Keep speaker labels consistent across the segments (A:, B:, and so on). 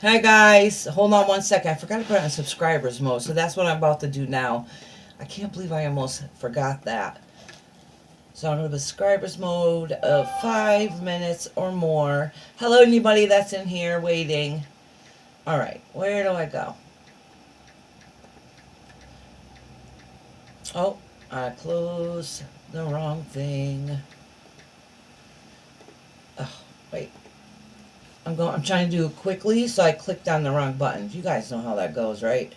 A: Hi guys, hold on one second. I forgot to put it on subscribers mode, so that's what I'm about to do now. I can't believe I almost forgot that. So I'm in subscribers mode of 5 minutes or more. Hello, anybody that's in here waiting. All right, where do I go? Oh, I closed the wrong thing. Oh, wait. I'm trying to do it quickly, so I clicked on the wrong button. You guys know how that goes, right?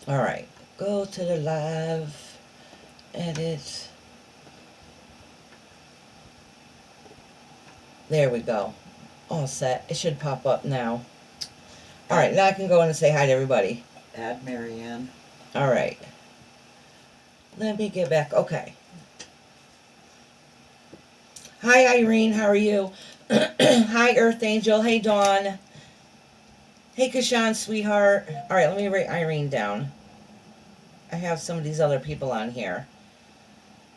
A: All right, go to the live, edit. There we go. All set. It should pop up now. All right, now I can go in and say hi to everybody.
B: Add Marianne.
A: All right. Let me get back. Okay. Hi, Irene. How are you? Hi, Earth Angel. Hey, Dawn. Hey, Kashan, sweetheart. All right, let me write Irene down. I have some of these other people on here.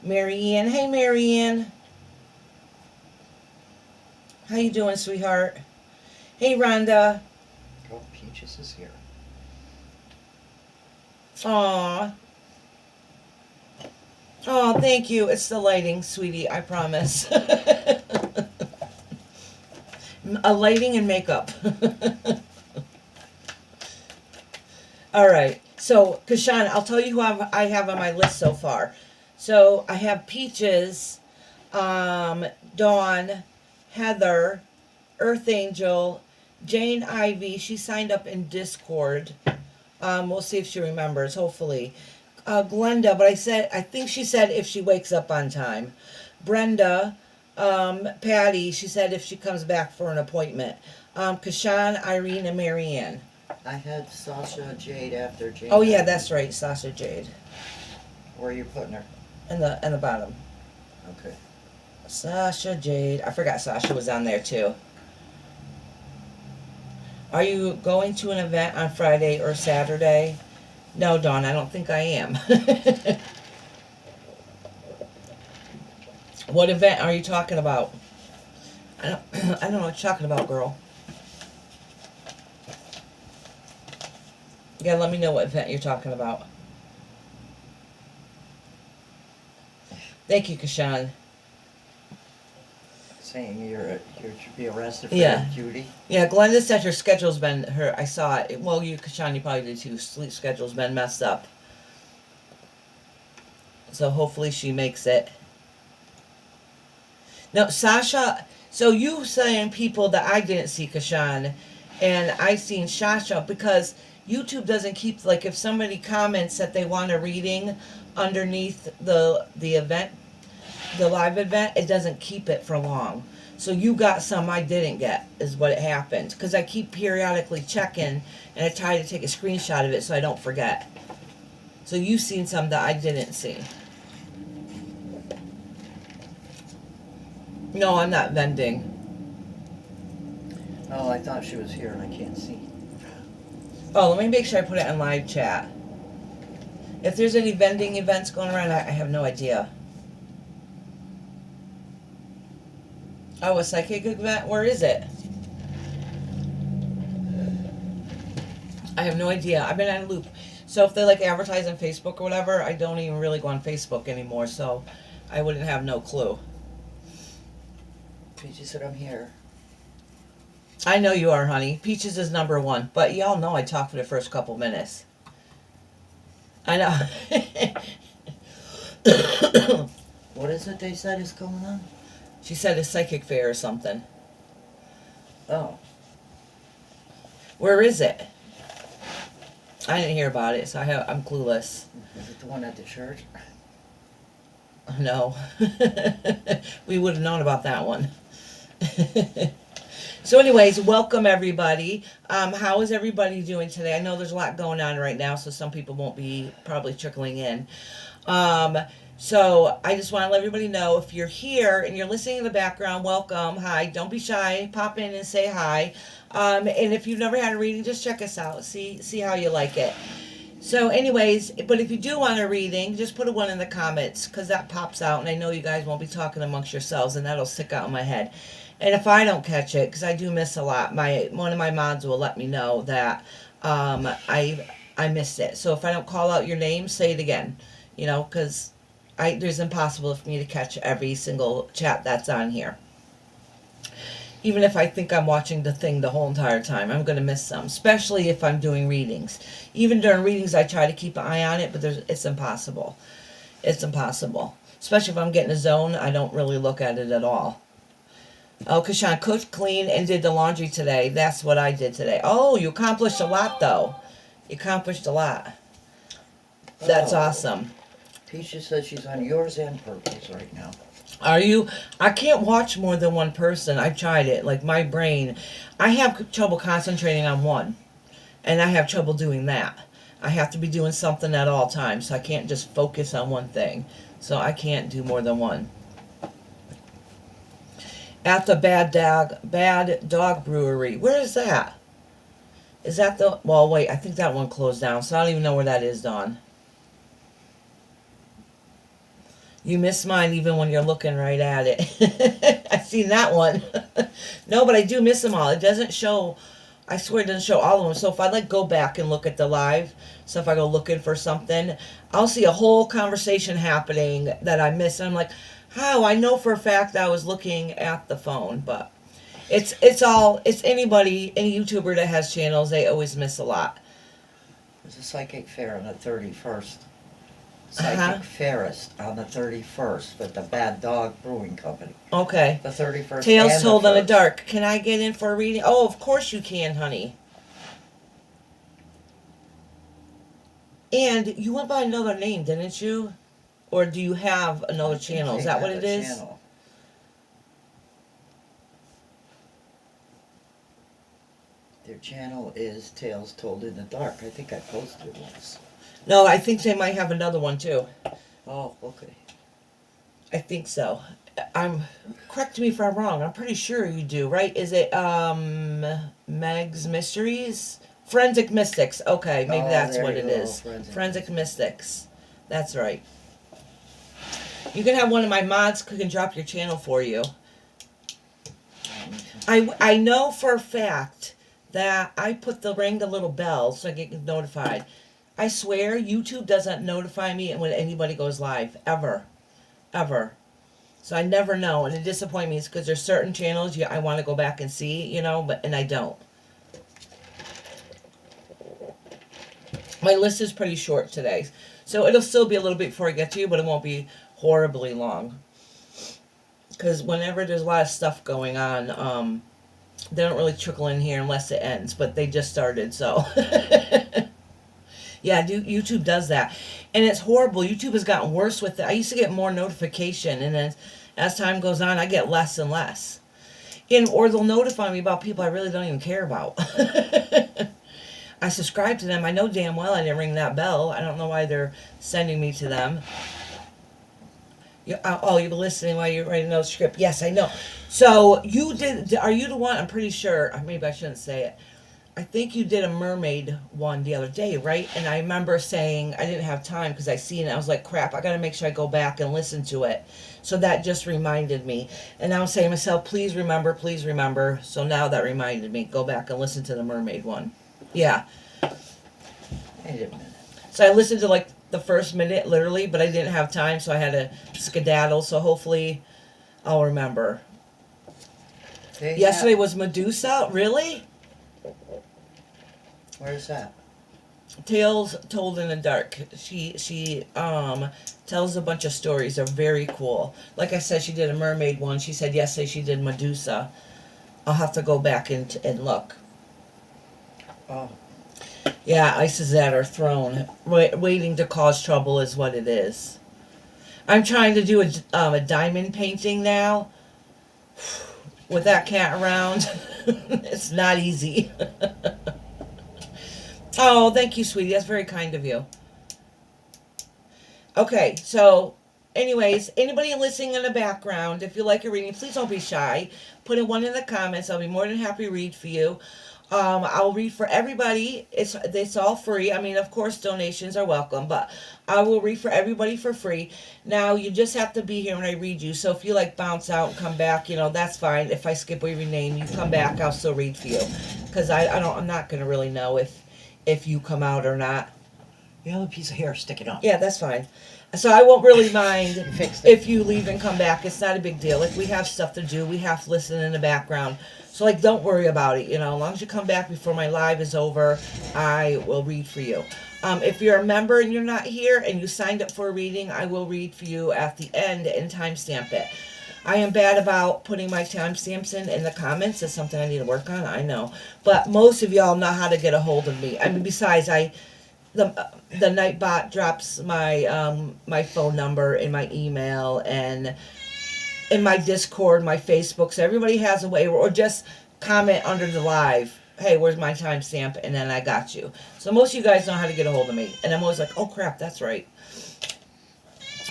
A: Marianne. Hey, Marianne. How you doing, sweetheart? Hey, Rhonda.
B: Oh, Peaches is here.
A: Aw. Oh, thank you. It's the lighting, sweetie. I promise. A lighting and makeup. All right. So, Kashan, I'll tell you who I have on my list so far. So, I have Peaches, Dawn, Heather, Earth Angel, Jane Ivy. She signed up in Discord. We'll see if she remembers, hopefully. Glenda, but I think she said if she wakes up on time. Brenda, Patty, she said if she comes back for an appointment. Kashan, Irene, and Marianne.
B: I had Sasha Jade after Jane.
A: Oh yeah, that's right, Sasha Jade.
B: Where are you putting her?
A: In the bottom.
B: Okay.
A: Sasha Jade. I forgot Sasha was on there too. Are you going to an event on Friday or Saturday? No, Dawn, I don't think I am. What event are you talking about? I don't I don't know what you're talking about, girl. Yeah, let me know what event you're talking about. Thank you, Kashan.
B: Saying you're to be arrested for
A: Yeah.
B: duty.
A: Yeah, Glenda said her schedule's been I saw it. Well, you, Kashan, you probably did too. Sleep schedule's been messed up. So hopefully she makes it. No, Sasha. So you saying people that I didn't see, Kashan, and I seen Sasha because YouTube doesn't keep, like, if somebody comments that they want a reading underneath the event, the live event, it doesn't keep it for long. So you got some I didn't get, is what it happened. Because I keep periodically checking, and I try to take a screenshot of it so I don't forget. So you've seen some that I didn't see. No, I'm not vending.
B: Oh, I thought she was here and I can't see.
A: Oh, let me make sure I put it in live chat. If there's any vending events going around, I have no idea. Oh, a psychic event? Where is it? I have no idea. I've been on a loop. So if they like advertise on Facebook or whatever, I don't even really go on Facebook anymore, so I wouldn't have no clue.
B: Peaches said I'm here.
A: I know you are, honey. Peaches is number one, but y'all know I talk for the first couple minutes. I know.
B: What is it they said is going on?
A: She said a psychic fair or something.
B: Oh.
A: Where is it? I didn't hear about it, so I'm clueless.
B: Is it the one at the church?
A: No. We would have known about that one. So anyways, welcome everybody. How is everybody doing today? I know there's a lot going on right now, so some people won't be probably trickling in. So I just want to let everybody know, if you're here and you're listening in the background, welcome. Hi. Don't be shy. Pop in and say hi. And if you've never had a reading, just check us out. See how you like it. So anyways, but if you do want a reading, just put a 1 in the comments, because that pops out, and I know you guys won't be talking amongst yourselves, and that'll stick out in my head. And if I don't catch it, because I do miss a lot, one of my mods will let me know that I missed it. So if I don't call out your name, say it again. Because there's impossible for me to catch every single chat that's on here. Even if I think I'm watching the thing the whole entire time, I'm going to miss some, especially if I'm doing readings. Even during readings, I try to keep an eye on it, but it's impossible. It's impossible. Especially if I'm getting a zone, I don't really look at it at all. Oh, Kashan cooked, cleaned, and did the laundry today. That's what I did today. Oh, you accomplished a lot, though. You accomplished a lot. That's awesome.
B: Peaches says she's on yours and Purple's right now.
A: Are you? I can't watch more than one person. I've tried it. Like my brain, I have trouble concentrating on one. And I have trouble doing that. I have to be doing something at all times. So I can't just focus on one thing. So I can't do more than one. At the Bad Dog Brewery. Where is that? Is that the... Well, wait. I think that one closed down. So I don't even know where that is, Dawn. You miss mine even when you're looking right at it. I've seen that one. No, but I do miss them all. It doesn't show... I swear it doesn't show all of them. So if I go back and look at the live, so if I go looking for something, I'll see a whole conversation happening that I missed. And I'm like, how? I know for a fact I was looking at the phone. But it's anybody, any YouTuber that has channels, they always miss a lot.
B: There's a psychic fair on the 31st. Psychic Fairest on the 31st with the Bad Dog Brewing Company.
A: Okay.
B: The 31st.
A: Tales Told in the
B: 1st.
A: Dark. Can I get in for a reading? Oh, of course you can, honey. And you went by another name, didn't you? Or do you have another channel? Is that what it is?
B: Channel. Their channel is Tales Told in the Dark. I think I posted it once.
A: No, I think they might have another one too.
B: Oh, okay.
A: I think so. Correct me if I'm wrong. I'm pretty sure you do, right? Is it Meg's Mysteries? Forensic Mystics. Okay, maybe that's what it is. Forensic Mystics. That's right. You can have one of my mods who can drop your channel for you. I know for a fact that I put ring the little bell so I get notified. I swear, YouTube doesn't notify me when anybody goes live. Ever. Ever. So I never know. And it disappoints me because there's certain channels I want to go back and see, and I don't. My list is pretty short today. So it'll still be a little bit before I get to you, but it won't be horribly long. Because whenever there's a lot of stuff going on, they don't really trickle in here unless it ends. But they just started, so... Yeah, YouTube does that. And it's horrible. YouTube has gotten worse with it. I used to get more notification, and then as time goes on, I get less and less. Or they'll notify me about people I really don't even care about. I subscribe to them. I know damn well I didn't ring that bell. I don't know why they're sending me to them. You've been listening while you're writing no script. Yes, I know. So you did. Are you the one? I'm pretty sure. Maybe I shouldn't say it. I think you did a mermaid one the other day, right? And I remember saying I didn't have time because I seen it. I was like, crap, I got to make sure I go back and listen to it. So that just reminded me. And I was saying to myself, please remember, please remember. So now that reminded me, go back and listen to the mermaid one. Yeah.
B: Wait a minute.
A: So I listened to the first minute, literally, but I didn't have time, so I had to skedaddle. So hopefully I'll remember. Yesterday was Medusa? Really?
B: Where's that?
A: Tales Told in the Dark. She tells a bunch of stories. They're very cool. Like I said, she did a mermaid one. She said yesterday she did Medusa. I'll have to go back and look.
B: Oh.
A: Yeah, Ice is at her throne. Waiting to cause trouble is what it is. I'm trying to do a diamond painting now. With that cat around, it's not easy. Oh, thank you, sweetie. That's very kind of you. Okay, so, anyways, anybody listening in the background, if you like a reading, please don't be shy. Put in one in the comments. I'll be more than happy to read for you. I'll read for everybody. It's all free. I mean, of course, donations are welcome, but I will read for everybody for free. Now, you just have to be here when I read you. So if you like bounce out and come back, that's fine. If I skip over your name, you come back, I'll still read for you, because I'm not gonna really know if you come out or not.
B: You have a piece of hair sticking up.
A: Yeah, that's fine. So I won't really mind
B: Fixed it.
A: if you leave and come back. It's not a big deal. Like, we have stuff to do. We have to listen in the background. So, like, don't worry about it. As long as you come back before my live is over, I will read for you. If you're a member and you're not here and you signed up for a reading, I will read for you at the end and timestamp it. I am bad about putting my timestamps in the comments. It's something I need to work on, I know. But most of y'all know how to get a hold of me. I mean, besides, the Nightbot drops my phone number in my email and in my Discord, my Facebook, so everybody has a way, or just comment under the live, hey, where's my timestamp, and then I got you. So most of you guys know how to get a hold of me, and I'm always like, oh crap, that's right.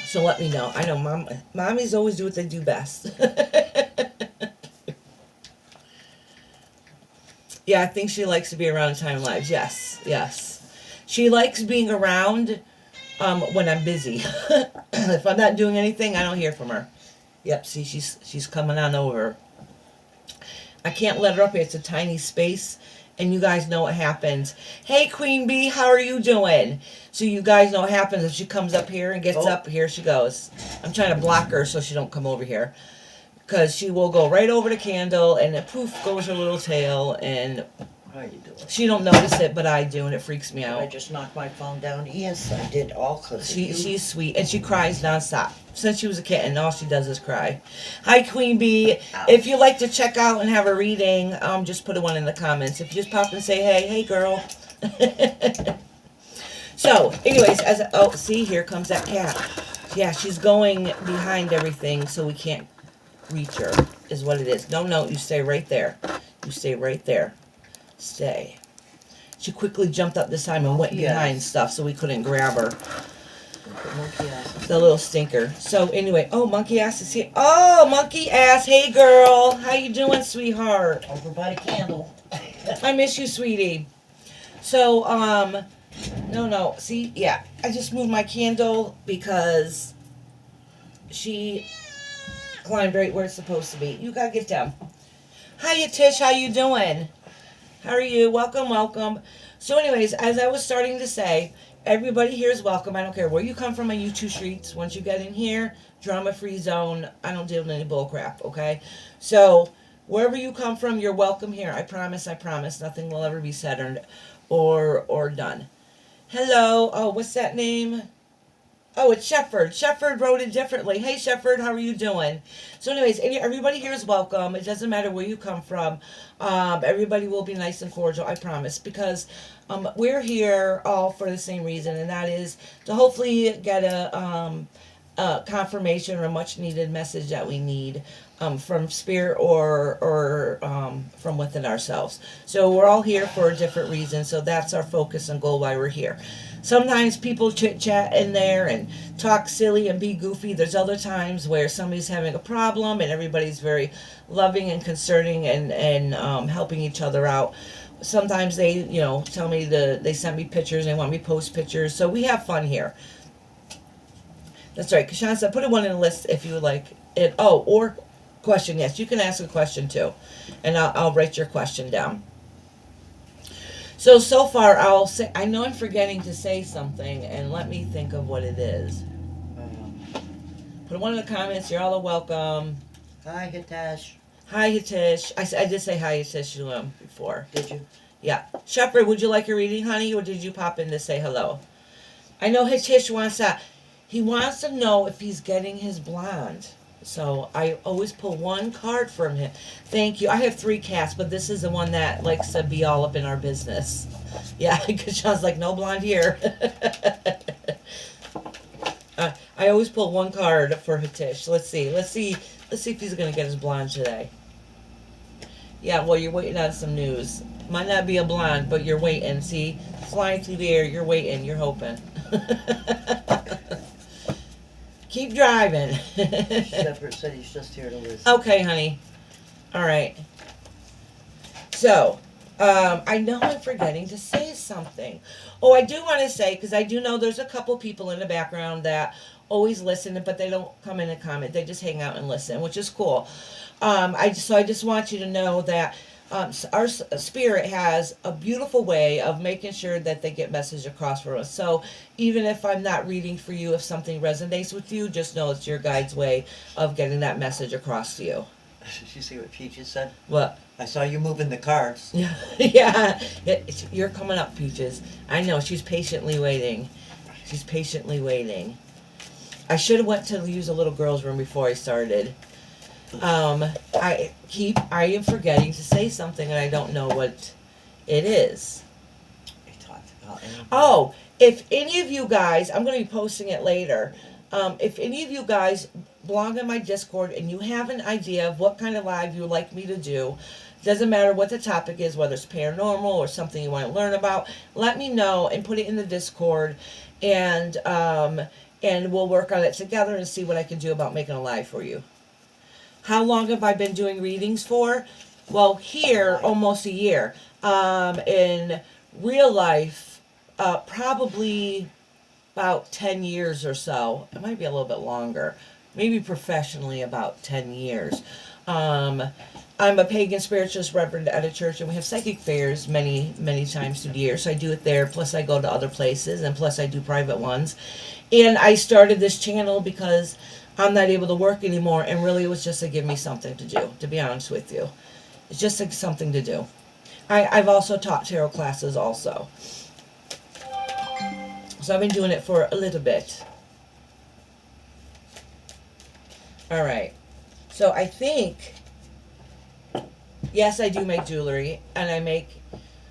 A: So let me know. I know mommies always do what they do best. Yeah, I think she likes to be around time lives. Yes. She likes being around when I'm busy. If I'm not doing anything, I don't hear from her. Yep, see, she's coming on over. I can't let her up here. It's a tiny space, and you guys know what happens. Hey, Queen Bee, how are you doing? So you guys know what happens if she comes up here and gets up. Here she goes. I'm trying to block her so she don't come over here, because she will go right over the candle, and then poof goes her little tail, and
B: How you doing?
A: she don't notice it, but I do, and it freaks me out.
B: I just knocked my phone down. Yes, I did all because
A: She's sweet, and she cries nonstop. Since she was a kitten, all she does is cry. Hi, Queen Bee.
B: Ow.
A: If you'd like to check out and have a reading, just put a one in the comments. If you just pop and say, hey girl. So, anyways, see, here comes that cat. Yeah, she's going behind everything, so we can't reach her, is what it is. No, you stay right there. You stay right there. Stay. She quickly jumped up this time and went behind stuff, so we couldn't grab her.
B: monkey ass.
A: The little stinker. So anyway, Monkey Ass is here. Oh, Monkey Ass, hey girl, how you doing, sweetheart?
B: Over by the candle.
A: I miss you, sweetie. So, no, see, yeah, I just moved my candle because she climbed right where it's supposed to be. You gotta get down. Hiya, Tish, how you doing? How are you? Welcome. So anyways, as I was starting to say, everybody here is welcome. I don't care where you come from on YouTube streets. Once you get in here, drama-free zone. I don't deal with any bull crap, okay? So wherever you come from, you're welcome here. I promise. Nothing will ever be said or done. Hello. Oh, what's that name? Oh, it's Shepard. Shepard wrote it differently. Hey, Shepard, how are you doing? So anyways, everybody here is welcome. It doesn't matter where you come from. Everybody will be nice and cordial, I promise. Because we're here all for the same reason, and that is to hopefully get a confirmation or a much-needed message that we need from spirit or from within ourselves. So we're all here for a different reason, so that's our focus and goal why we're here. Sometimes people chit-chat in there and talk silly and be goofy. There's other times where somebody's having a problem and everybody's very loving and concerning and helping each other out. Sometimes they, tell me they send me pictures, they want me to post pictures. So we have fun here. That's right. Kashan said, put a one in the list if you would like it. Oh, or question. Yes, you can ask a question too. And I'll write your question down. So far, I'll say, I know I'm forgetting to say something, and let me think of what it is. Put one in the comments. You're all welcome.
B: Hi, Hitesh.
A: Hi, Hitesh. I did say hi, Hitesh, to him before.
B: Did you?
A: Yeah. Shepard, would you like a reading, honey, or did you pop in to say hello? I know Hitesh wants that. He wants to know if he's getting his blonde. So I always pull one card from him. Thank you. I have 3 cats, but this is the one that likes to be all up in our business. Yeah, because Sean's like, no blonde here. I always pull one card for Hitesh. Let's see if he's gonna get his blonde today. Yeah, well, you're waiting on some news. Might not be a blonde, but you're waiting. See, flying through the air. You're waiting. You're hoping. Keep driving.
B: Shepard said he's just here to listen.
A: Okay, honey. All right. So, I know I'm forgetting to say something. Oh, I do want to say, because I do know there's a couple people in the background that always listen, but they don't come in and comment. They just hang out and listen, which is cool. I just want you to know that our spirit has a beautiful way of making sure that they get message across for us. So even if I'm not reading for you, if something resonates with you, just know it's your guide's way of getting that message across to you.
B: Did you see what Peaches said?
A: What?
B: I saw you moving the cards.
A: Yeah, yeah. You're coming up, Peaches. I know. She's patiently waiting. She's patiently waiting. I should have went to use a little girl's room before I started. I am forgetting to say something and I don't know what it is.
B: We talked about anything.
A: Oh, if any of you guys, I'm going to be posting it later. If any of you guys belong in my Discord and you have an idea of what kind of live you would like me to do, doesn't matter what the topic is, whether it's paranormal or something you want to learn about, let me know and put it in the Discord, and we'll work on it together and see what I can do about making a live for you. How long have I been doing readings for? Well, here, almost a year. In real life, probably about 10 years or so. It might be a little bit longer. Maybe professionally about 10 years. I'm a pagan spiritualist reverend at a church, and we have psychic fairs many, many times through the year. So I do it there, plus I go to other places, and plus I do private ones. And I started this channel because I'm not able to work anymore, and really it was just to give me something to do, to be honest with you. It's just like something to do. I've also taught tarot classes also. So I've been doing it for a little bit. All right. So I think, yes, I do make jewelry, and I make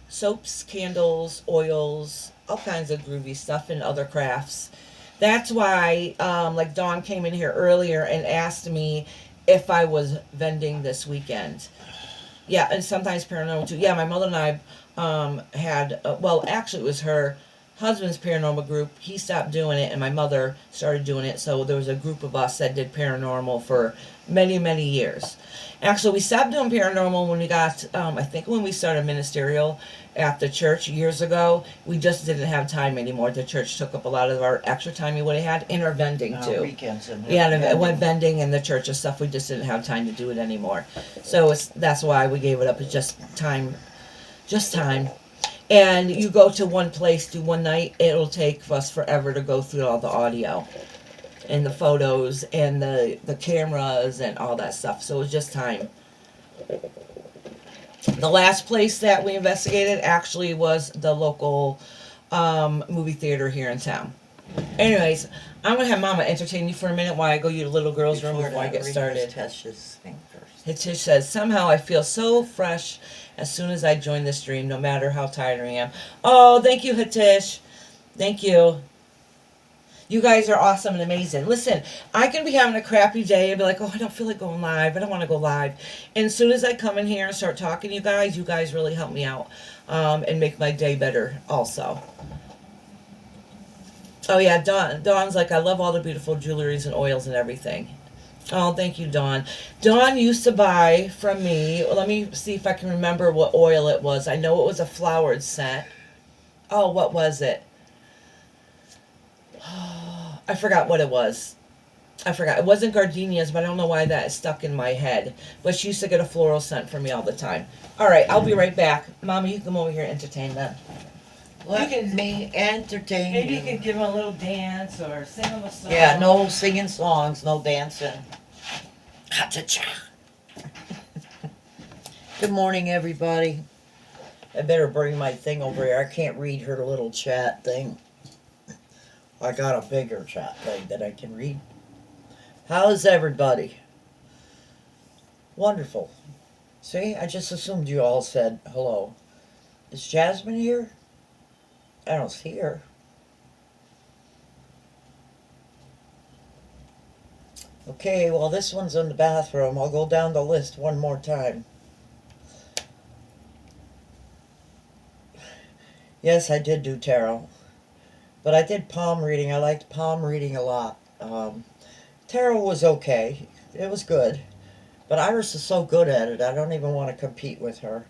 A: soaps, candles, oils, all kinds of groovy stuff, and other crafts. That's why, like Dawn came in here earlier and asked me if I was vending this weekend. Yeah, and sometimes paranormal too. Yeah, my mother and I had, well, actually it was her husband's paranormal group. He stopped doing it, and my mother started doing it. So there was a group of us that did paranormal for many, many years. Actually, we stopped doing paranormal when we got, I think when we started ministerial at the church years ago. We just didn't have time anymore. The church took up a lot of our extra time we would have had in our vending too.
B: Weekends and
A: Yeah, and it went vending and the church and stuff. We just didn't have time to do it anymore. So that's why we gave it up. It's just time. Just time. And you go to one place, do one night, it'll take us forever to go through all the audio and the photos and the cameras and all that stuff. So it's just time. The last place that we investigated actually was the local movie theater here in town. Anyways, I'm going to have Mama entertain you for a minute while I go to the little girl's room before I get started.
B: Tesh's thing first.
A: Hitish says, somehow I feel so fresh as soon as I join the stream, no matter how tired I am. Oh, thank you, Hitish. Thank you. You guys are awesome and amazing. Listen, I can be having a crappy day and be like, oh, I don't feel like going live. I don't want to go live. And as soon as I come in here and start talking to you guys really help me out and make my day better also. Oh, yeah, Dawn's like, I love all the beautiful jewelries and oils and everything. Oh, thank you, Dawn. Dawn used to buy from me, let me see if I can remember what oil it was. I know it was a flowered scent. Oh, what was it? I forgot what it was. I forgot. It wasn't gardenias, but I don't know why that is stuck in my head. But she used to get a floral scent from me all the time. All right, I'll be right back. Mama, you come over here and entertain them.
B: Let me entertain
A: Maybe
B: you.
A: you can give them a little dance or sing them a song.
B: Yeah, no singing songs, no dancing. Good morning, everybody. I better bring my thing over here. I can't read her little chat thing. I got a bigger chat thing that I can read. How's everybody? Wonderful. See, I just assumed you all said hello. Is Jasmine here? I don't see her. Okay, well, this one's in the bathroom. I'll go down the list one more time. Yes, I did do tarot. But I did palm reading. I liked palm reading a lot. Tarot was okay. It was good. But Iris is so good at it, I don't even want to compete with her.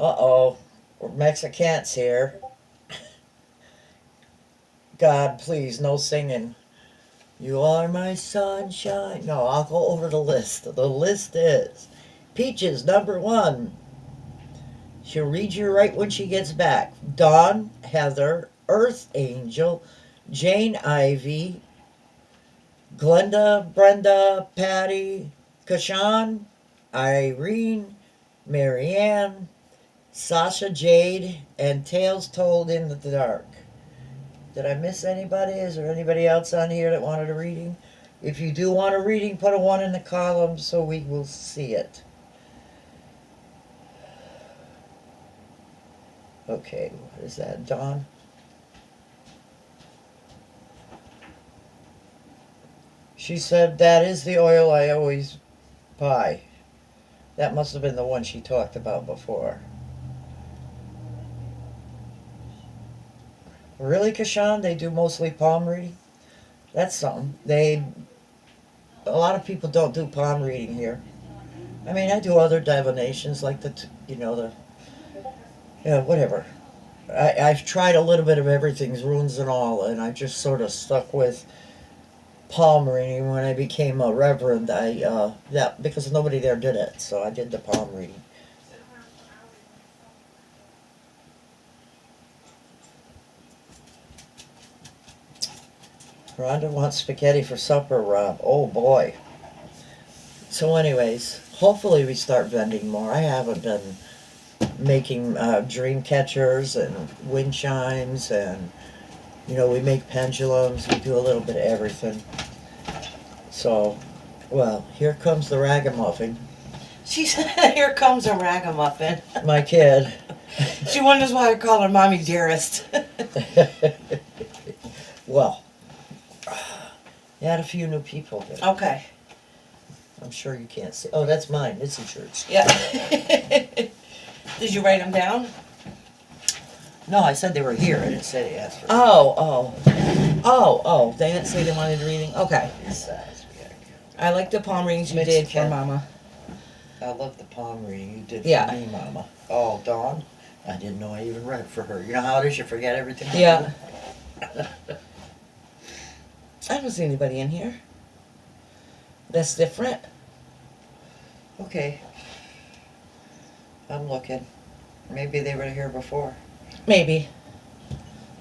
B: Uh-oh. Mexicans here. God, please, no singing. You are my sunshine. No, I'll go over the list. The list is Peaches, number 1. She'll read you right when she gets back. Dawn, Heather, Earth Angel, Jane Ivy, Glenda, Brenda, Patty, Kashan, Irene, Marianne, Sasha Jade, and Tales Told in the Dark. Did I miss anybody? Is there anybody else on here that wanted a reading? If you do want a reading, put a 1 in the column so we will see it. Okay, what is that, Dawn? She said, that is the oil I always buy. That must have been the one she talked about before. Really, Kashan? They do mostly palm reading? That's something. A lot of people don't do palm reading here. I mean, I do other divinations like whatever. I've tried a little bit of everything's runes and all, and I just sort of stuck with palm reading when I became a reverend. Because nobody there did it, so I did the palm reading. Rhonda wants spaghetti for supper, Rob. Oh boy. So anyways, hopefully we start vending more. I haven't been making dream catchers and wind chimes, and we make pendulums. We do a little bit of everything. So, well, here comes the ragamuffin.
A: She said, here comes a ragamuffin.
B: My kid.
A: She wonders why I call her Mommy Dearest.
B: Well, you had a few new people there.
A: Okay.
B: I'm sure you can't see. Oh, that's mine. It's a church.
A: Yeah. Did you write them down?
B: No, I said they were here. I didn't say they asked for
A: Oh. They didn't say they wanted a reading? Okay. I like the palm readings you did for Mama.
B: I love the palm reading you did
A: Yeah.
B: for me, Mama. Oh, Dawn. I didn't know I even read for her. You know how it is? You forget everything.
A: Yeah. I don't see anybody in here. That's different.
B: Okay. I'm looking. Maybe they were here before.
A: Maybe.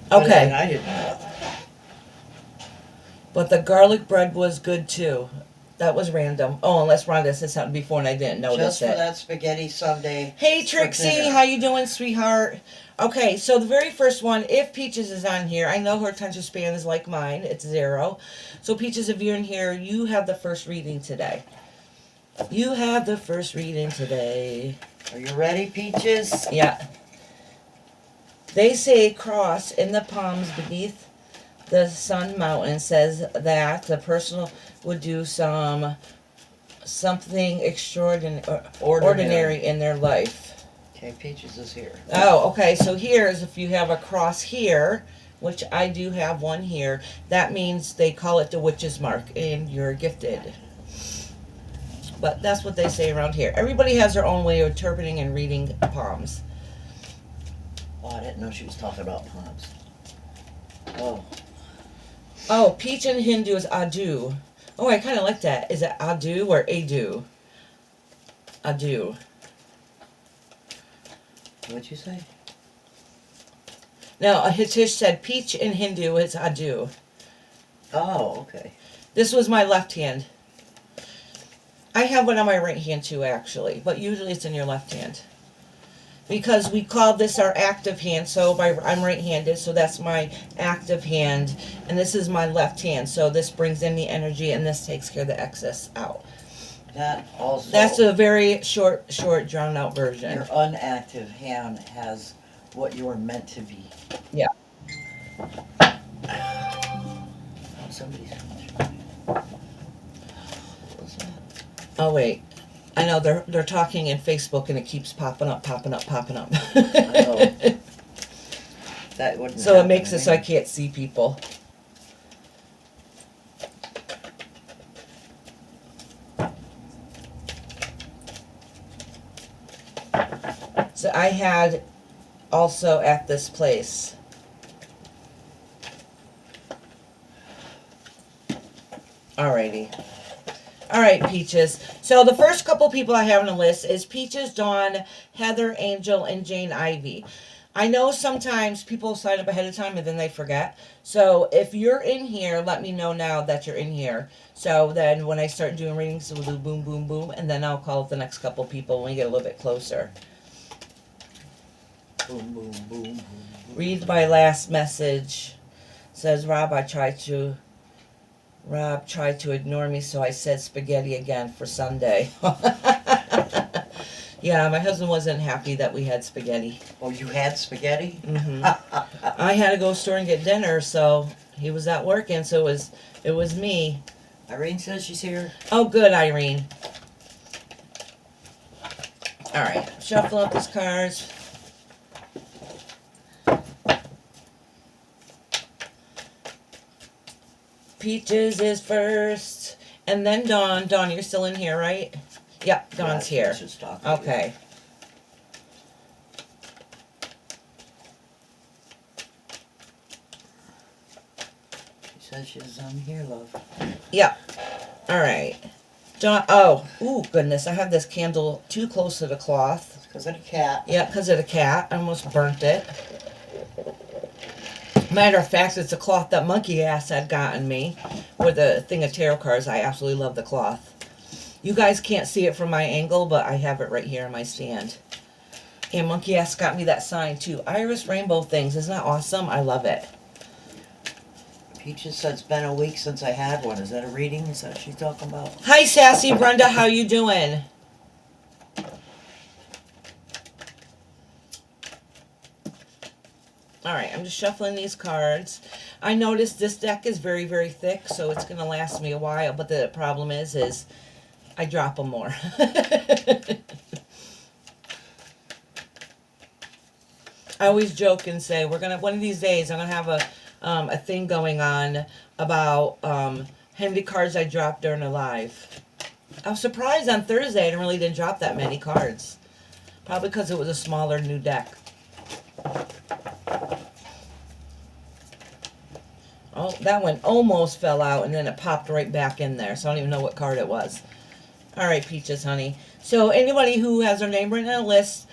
B: But
A: Okay.
B: then I didn't know.
A: But the garlic bread was good too. That was random. Oh, unless Rhonda said something before and I didn't notice
B: Just for
A: it.
B: that spaghetti Sunday.
A: Hey Trixie, how you doing, sweetheart? Okay, so the very first one, if Peaches is on here, I know her attention span is like mine. It's 0. So Peaches, if you're in here, you have the first reading today. You have the first reading today.
B: Are you ready, Peaches?
A: Yeah. They say cross in the palms beneath the sun mountain says that the person would do something ordinary in their life.
B: Okay, Peaches is here.
A: Oh, okay. So here's if you have a cross here, which I do have one here, that means they call it the witch's mark and you're gifted. But that's what they say around here. Everybody has their own way of interpreting and reading palms.
B: Oh, I didn't know she was talking about palms.
A: Oh, peach in Hindu is adu. Oh, I kind of like that. Is it adu or adu? Adu.
B: What'd you say?
A: Now, Hitish said peach in Hindu is adu.
B: Oh, okay.
A: This was my left hand. I have one on my right hand too, actually, but usually it's in your left hand. Because we call this our active hand, so I'm right-handed, so that's my active hand, and this is my left hand, so this brings in the energy, and this takes care of the excess out.
B: That also.
A: That's a very short, drawn-out version.
B: Your unactive hand has what you were meant to be.
A: Yeah.
B: Somebody's. What's that?
A: Oh wait, I know they're talking in Facebook, and it keeps popping up.
B: I know. That wouldn't.
A: So it
B: happen
A: makes
B: to
A: it so I
B: me.
A: can't see people. So I had also at this place. Alrighty. Alright, Peaches. So the first couple people I have on the list is Peaches, Dawn, Heather, Angel, and Jane Ivy. I know sometimes people sign up ahead of time and then they forget. So if you're in here, let me know now that you're in here. So then when I start doing readings, we'll do boom, boom, boom, and then I'll call the next couple people when we get a little bit closer.
B: Boom, boom, boom, boom, boom.
A: Read my last message. Says Rob tried to ignore me, so I said spaghetti again for Sunday. Yeah, my husband wasn't happy that we had spaghetti.
B: Oh, you had spaghetti?
A: Mm-hmm. I had to go to the store and get dinner, so he was out working, so it was me.
B: Irene says she's here.
A: Oh, good, Irene. All right, shuffle up these cards. Peaches is first, and then Dawn. Dawn, you're still in here, right? Yep, Dawn's here.
B: She's talking to you.
A: Okay.
B: She says she's here, love.
A: Yep. All right. Dawn. Oh, ooh, goodness! I have this candle too close to the cloth.
B: Because of the cat.
A: Yeah, because of the cat. I almost burnt it. Matter of fact, it's a cloth that Monkey Ass had gotten me with a thing of tarot cards. I absolutely love the cloth. You guys can't see it from my angle, but I have it right here on my stand. And Monkey Ass got me that sign too. Iris Rainbow Things. Isn't that awesome? I love it.
B: Peaches said it's been a week since I had one. Is that a reading? Is that what she's talking about?
A: Hi, Sassy Brenda. How you doing? All right, I'm just shuffling these cards. I noticed this deck is very, very thick, so it's going to last me a while. But the problem is I drop them more. I always joke and say one of these days I'm gonna have a thing going on about how many cards I dropped during a live. I was surprised on Thursday I really didn't drop that many cards. Probably because it was a smaller new deck. Oh, that one almost fell out and then it popped right back in there. So I don't even know what card it was. All right, Peaches, honey. So anybody who has their name written on a list,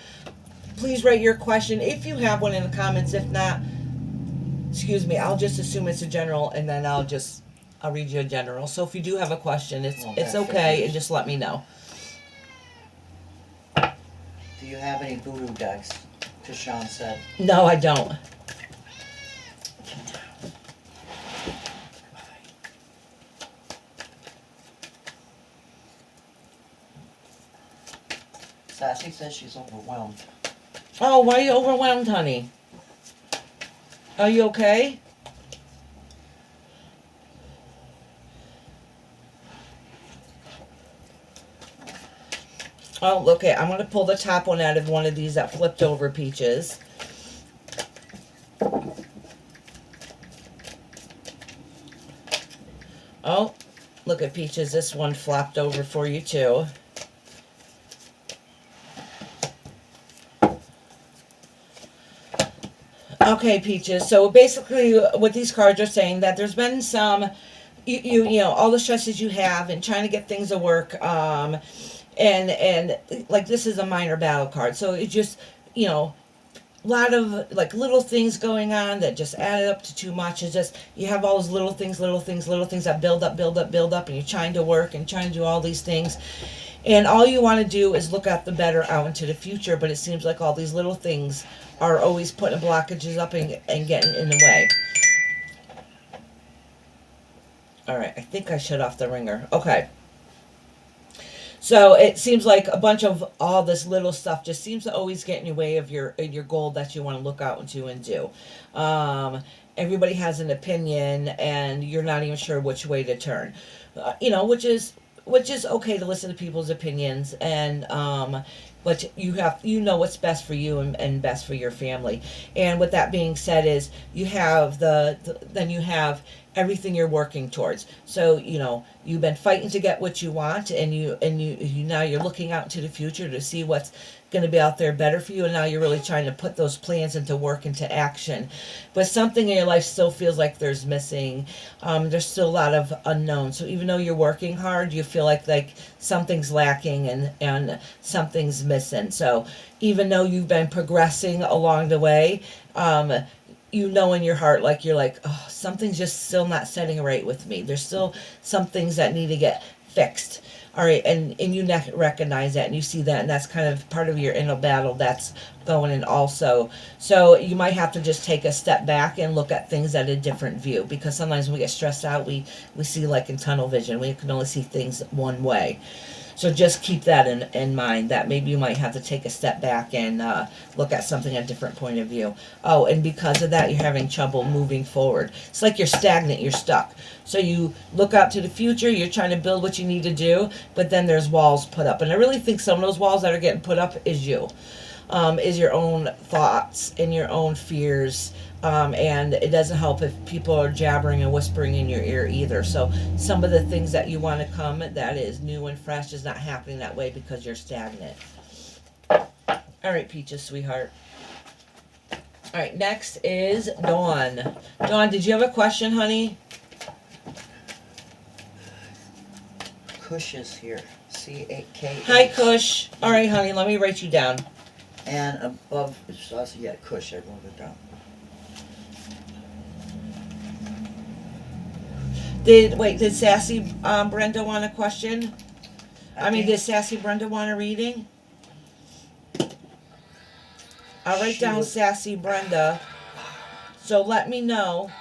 A: please write your question if you have one in the comments. If not, excuse me, I'll just assume it's a general and then I'll read you a general. So if you do have a question, it's okay and just let me know.
B: Do you have any voodoo decks? Because Sean said.
A: No, I don't.
B: Sassy says she's overwhelmed.
A: Oh, why are you overwhelmed, honey? Are you okay? Oh, okay. I'm going to pull the top one out of one of these that flipped over, Peaches. Oh, look at Peaches. This one flopped over for you, too. Okay, Peaches. So basically, what these cards are saying that there's been some, you know, all the stresses you have and trying to get things to work, and like this is a minor battle card. So it's just, you know, a lot of like little things going on that just added up to too much. It's just you have all those little things that build up, and you're trying to work and trying to do all these things. And all you want to do is look at the better out into the future, but it seems like all these little things are always putting blockages up and getting in the way. Alright, I think I shut off the ringer. Okay. So it seems like a bunch of all this little stuff just seems to always get in your way of your goal that you want to look out into and do. Everybody has an opinion, and you're not even sure which way to turn. You know, which is okay to listen to people's opinions, and but you know what's best for you and best for your family. And with that being said, is you have then you have everything you're working towards. So, you've been fighting to get what you want, and you now you're looking out into the future to see what's going to be out there better for you, and now you're really trying to put those plans into work, into action. But something in your life still feels like there's missing. There's still a lot of unknowns. So even though you're working hard, you feel like something's lacking, and something's missing. So even though you've been progressing along the way, in your heart, you're like, oh, something's just still not setting right with me. There's still some things that need to get fixed. All right, and you recognize that, and you see that, and that's kind of part of your inner battle that's going in also. So you might have to just take a step back and look at things at a different view, because sometimes when we get stressed out, we see like in tunnel vision. We can only see things one way. So just keep that in mind, that maybe you might have to take a step back and look at something at a different point of view. Oh, and because of that, you're having trouble moving forward. It's like you're stagnant, you're stuck. So you look out to the future, you're trying to build what you need to do, but then there's walls put up. And I really think some of those walls that are getting put up is you. Is your own thoughts and your own fears. And it doesn't help if people are jabbering and whispering in your ear either. So some of the things that you want to come that is new and fresh is not happening that way because you're stagnant. All right, Peaches, sweetheart. All right, next is Dawn. Dawn, did you have a question, honey?
B: Kush is here. C-A-K.
A: Hi, Kush. All right, honey, let me write you down.
B: And above, it's also, Kush, I wrote it down.
A: Did Sassy Brenda want a question? Did Sassy Brenda want a reading? I'll write down Sassy Brenda. So let me know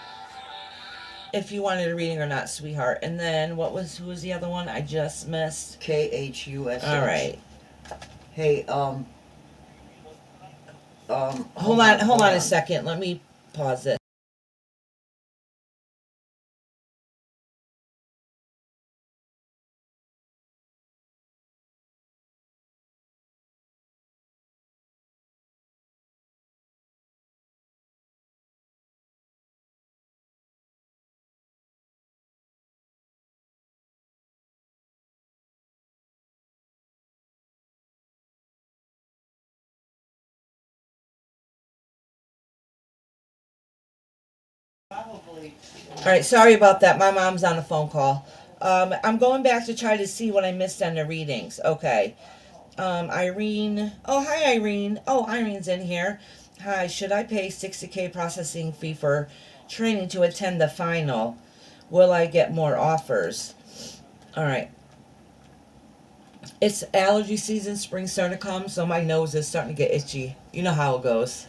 A: if you wanted a reading or not, sweetheart. And then who was the other one I just missed?
B: K-H-U-S-H.
A: All right.
B: Hey,
A: hold on a second. Let me pause it. All right, sorry about that. My mom's on a phone call. I'm going back to try to see what I missed on the readings. Okay. Irene. Oh, hi, Irene. Oh, Irene's in here. Hi, should I pay $60K processing fee for training to attend the final? Will I get more offers? All right. It's allergy season. Spring's starting to come, so my nose is starting to get itchy. You know how it goes.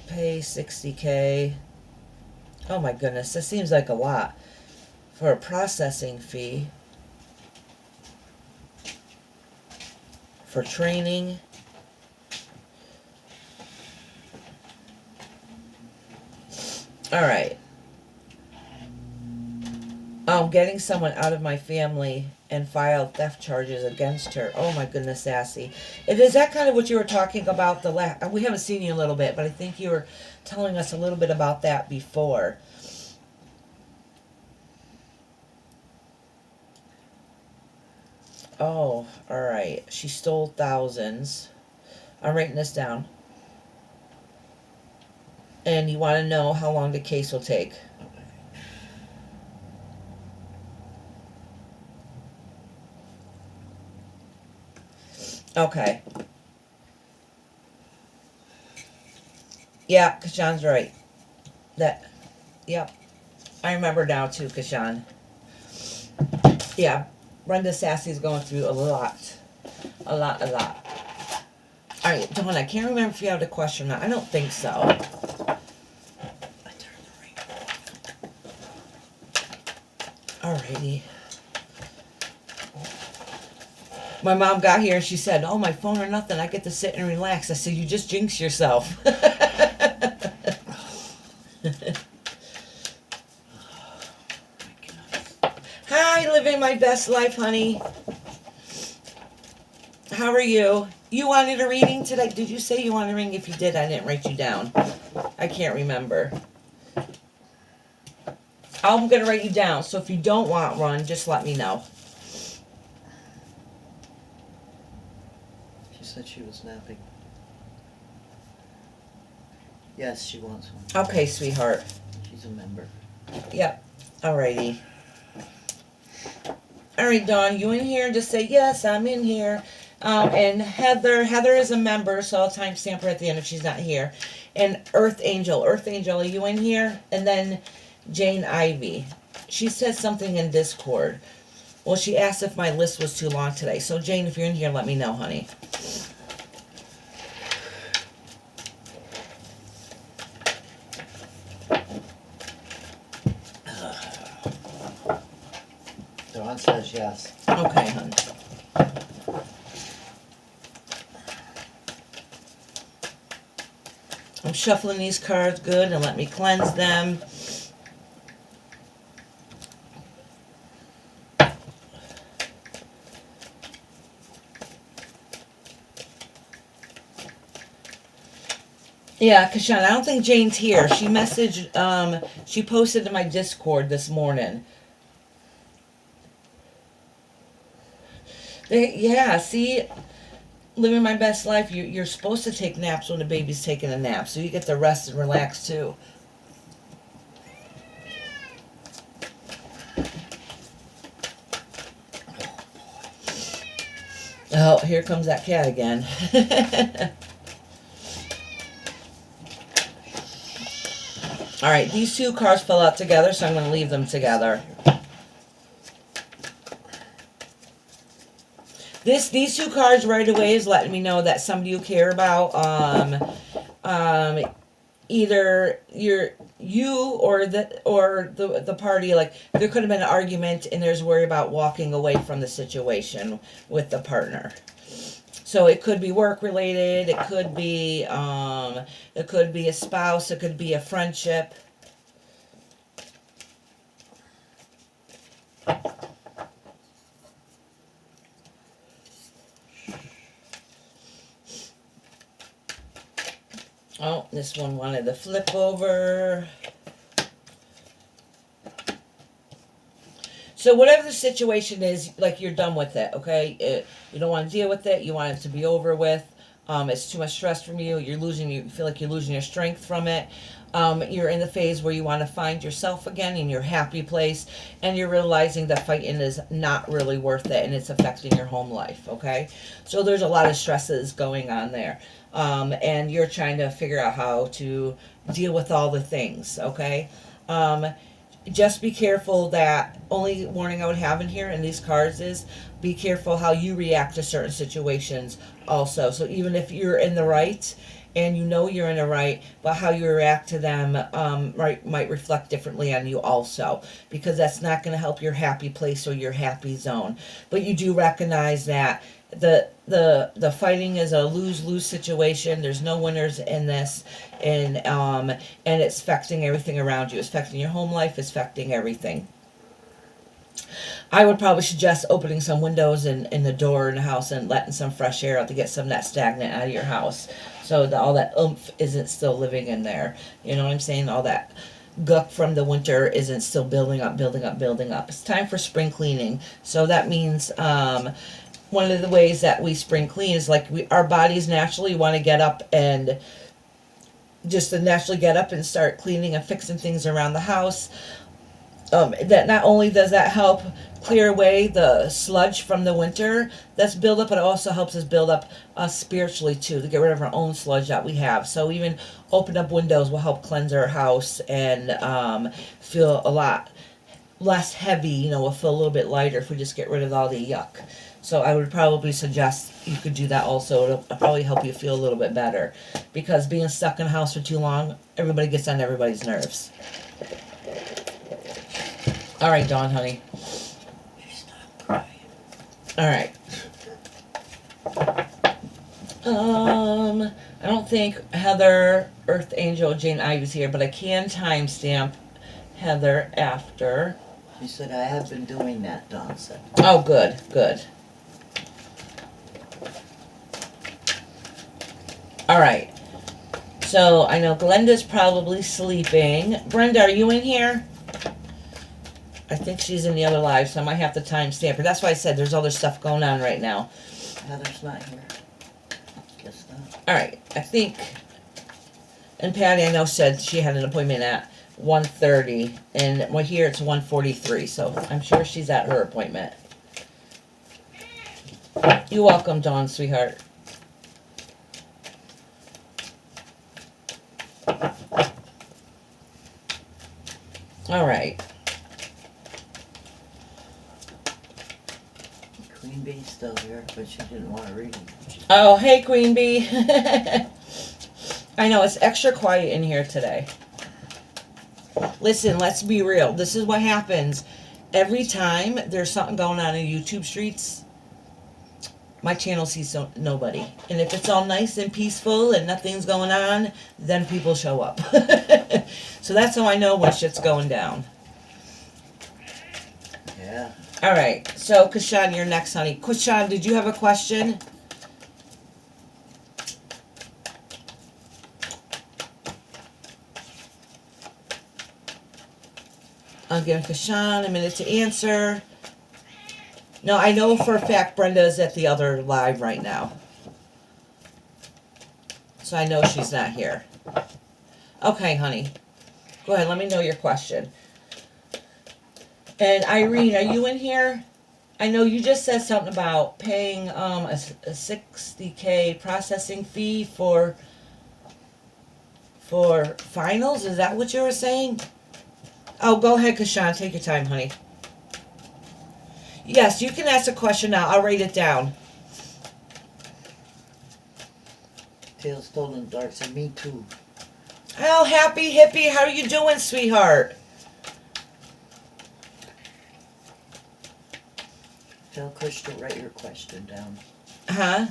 A: Pay $60K. Oh my goodness, that seems like a lot for a processing fee for training. All right. Getting someone out of my family and file theft charges against her. Oh my goodness, Sassy. Is that kind of what you were talking about we haven't seen you a little bit, but I think you were telling us a little bit about that before. Oh, all right. She stole thousands. I'm writing this down. And you want to know how long the case will take. Okay. Yeah, Kashan's right. Yep. I remember now too, Kashan. Yeah, Brenda Sassy's going through a lot. A lot. All right, Dawn, I can't remember if you have a question or not. I don't think so. Alrighty. My mom got here and she said, oh, my phone or nothing. I get to sit and relax. I said, you just jinx yourself. Hi, living my best life, honey. How are you? You wanted a reading today? Did you say you wanted a reading? If you did, I didn't write you down. I can't remember. I'm going to write you down, so if you don't want one, just let me know.
B: She said she was napping. Yes, she wants one.
A: Okay, sweetheart.
B: She's a member.
A: Yep. Alrighty. Alright, Dawn, you in here? Just say, yes, I'm in here. And Heather is a member, so I'll timestamp her at the end if she's not here. And Earth Angel, are you in here? And then Jane Ivy. She said something in Discord. Well, she asked if my list was too long today. So, Jane, if you're in here, let me know, honey.
B: Dawn says yes.
A: Okay, honey. I'm shuffling these cards good and let me cleanse them. Yeah, Kashan, I don't think Jane's here. She messaged, she posted to my Discord this morning. Yeah, see, living my best life, you're supposed to take naps when the baby's taking a nap, so you get to rest and relax too. Oh, here comes that cat again. All right, these two cards fell out together, so I'm going to leave them together. These two cards right away is letting me know that somebody you care about, either you or the party, like there could have been an argument and there's worry about walking away from the situation with the partner. So it could be work related, it could be a spouse, it could be a friendship. Oh, this one wanted to flip over. So whatever the situation is, like you're done with it, okay? You don't want to deal with it. You want it to be over with. It's too much stress from you. You feel like you're losing your strength from it. You're in the phase where you want to find yourself again in your happy place, and you're realizing that fighting is not really worth it, and it's affecting your home life, okay? So there's a lot of stresses going on there. And you're trying to figure out how to deal with all the things, okay? Just be careful that, only warning I would have in here in these cards is, be careful how you react to certain situations also. So even if you're in the right, and you know you're in the right, but how you react to them might reflect differently on you also, because that's not going to help your happy place or your happy zone. But you do recognize that the fighting is a lose-lose situation. There's no winners in this, and it's affecting everything around you. It's affecting your home life. It's affecting everything. I would probably suggest opening some windows in the door in the house and letting some fresh air out to get some of that stagnant out of your house, so that all that oomph isn't still living in there. You know what I'm saying? All that guck from the winter isn't still building up. It's time for spring cleaning. So that means one of the ways that we spring clean is like our bodies naturally want to get up and just to naturally get up and start cleaning and fixing things around the house. That not only does that help clear away the sludge from the winter that's built up, but it also helps us build up spiritually too, to get rid of our own sludge that we have. So even open up windows will help cleanse our house and feel a lot less heavy. We'll feel a little bit lighter if we just get rid of all the yuck. So I would probably suggest you could do that also. It'll probably help you feel a little bit better, because being stuck in a house for too long, everybody gets on everybody's nerves. All right, Dawn, honey.
B: She's not crying.
A: All right. I don't think Heather, Earth Angel, Jane Ivy's here, but I can timestamp Heather after.
B: She said, I have been doing that, Dawn said.
A: Oh, good. All right. So I know Glenda's probably sleeping. Brenda, are you in here? I think she's in the other live, so I might have to timestamp her. That's why I said there's other stuff going on right now.
B: Heather's not here. Guess not.
A: All right. I think, and Patty I know said she had an appointment at 1:30, and well here it's 1:43, so I'm sure she's at her appointment. You're welcome, Dawn, sweetheart. All right.
B: Queen Bee's still here, but she didn't want to read it.
A: Oh, hey, Queen Bee. I know, it's extra quiet in here today. Listen, let's be real. This is what happens. Every time there's something going on in YouTube streets, my channel sees nobody. And if it's all nice and peaceful and nothing's going on, then people show up. So that's how I know when shit's going down.
B: Yeah.
A: All right. So, Kashan, you're next, honey. Kashan, did you have a question? I'll give Kashan a minute to answer. No, I know for a fact Brenda is at the other live right now. So I know she's not here. Okay, honey. Go ahead, let me know your question. And Irene, are you in here? I know you just said something about paying a $60K processing fee for finals. Is that what you were saying? Oh, go ahead, Kashan. Take your time, honey. Yes, you can ask a question now. I'll write it down.
B: Tails told in the dark said, me too.
A: Oh, happy hippie. How are you doing, sweetheart?
B: Tell Kush to write your question down.
A: Huh?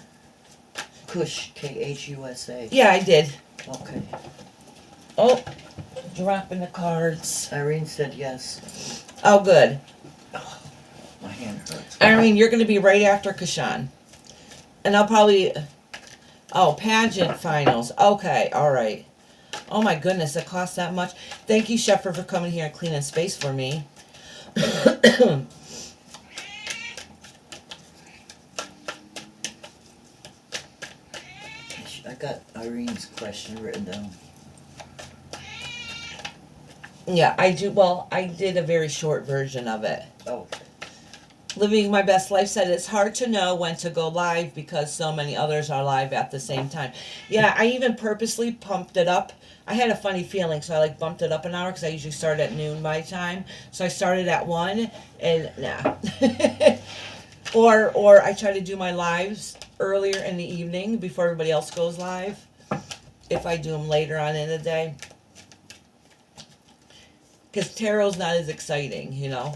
B: Kush, K-H-U-S-A.
A: Yeah, I did.
B: Okay.
A: Oh, dropping the cards.
B: Irene said yes.
A: Oh, good.
B: My hand hurts.
A: Irene, you're going to be right after Kashan. And I'll probably... Oh, pageant finals. Okay, all right. Oh, my goodness, it costs that much. Thank you, Shepard, for coming here and cleaning space for me.
B: I got Irene's question written down.
A: Yeah, I do. Well, I did a very short version of it.
B: Oh.
A: Living My Best Life said it's hard to know when to go live because so many others are live at the same time. Yeah, I even purposely pumped it up. I had a funny feeling, so I bumped it up an hour because I usually start at noon my time. So I started at 1, and nah. or I try to do my lives earlier in the evening before everybody else goes live. If I do them later on in the day. Because tarot's not as exciting, you know.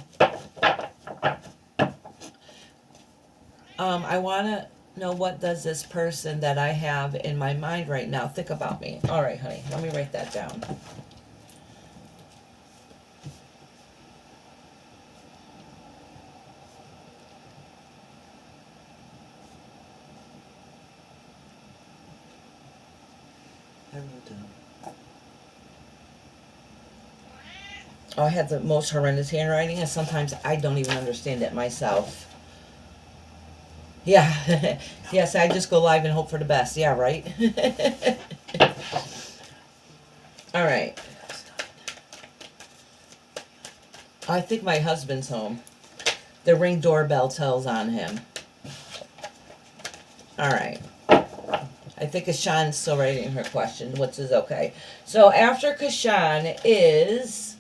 A: I want to know what does this person that I have in my mind right now think about me. All right, honey, let me write that down.
B: I wrote down.
A: Oh, I have the most horrendous handwriting, and sometimes I don't even understand it myself. Yeah, yes, I just go live and hope for the best. Yeah, right? All right. I think my husband's home. The Ring doorbell tells on him. All right. I think Kashan's still writing her question, which is okay. So after Kashan is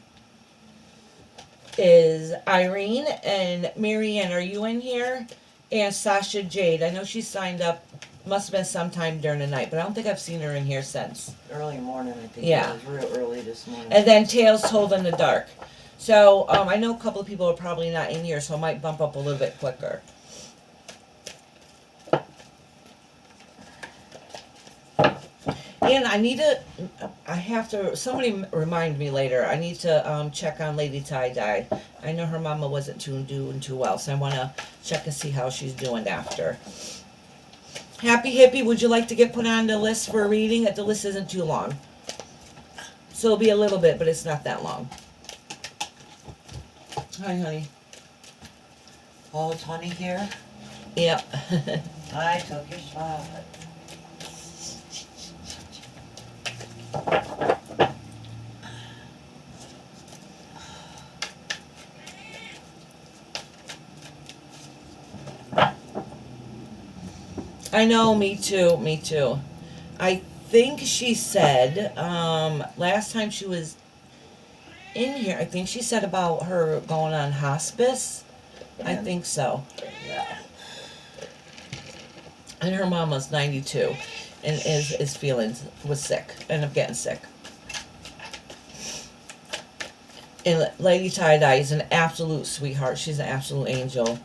A: Irene and Marianne. Are you in here? And Sasha Jade. I know she signed up. Must have been sometime during the night, but I don't think I've seen her in here since.
B: Early morning, I think.
A: Yeah.
B: It was real early this morning.
A: And then Tales Told in the Dark. So I know a couple of people are probably not in here, so I might bump up a little bit quicker. And somebody remind me later, I need to check on Lady Tie-Dye. I know her mama wasn't doing too well, so I want to check and see how she's doing after. Happy Hippie, would you like to get put on the list for a reading? The list isn't too long. So it'll be a little bit, but it's not that long. Hi, honey.
B: Oh, it's honey here?
A: Yep.
B: I took your spot.
A: I know, me too, me too. I think she said, last time she was in here, I think she said about her going on hospice. I
B: And-
A: think so.
B: Yeah.
A: And her mama's 92 and was sick, ended up getting sick. And Lady Tie-Dye is an absolute sweetheart. She's an absolute angel.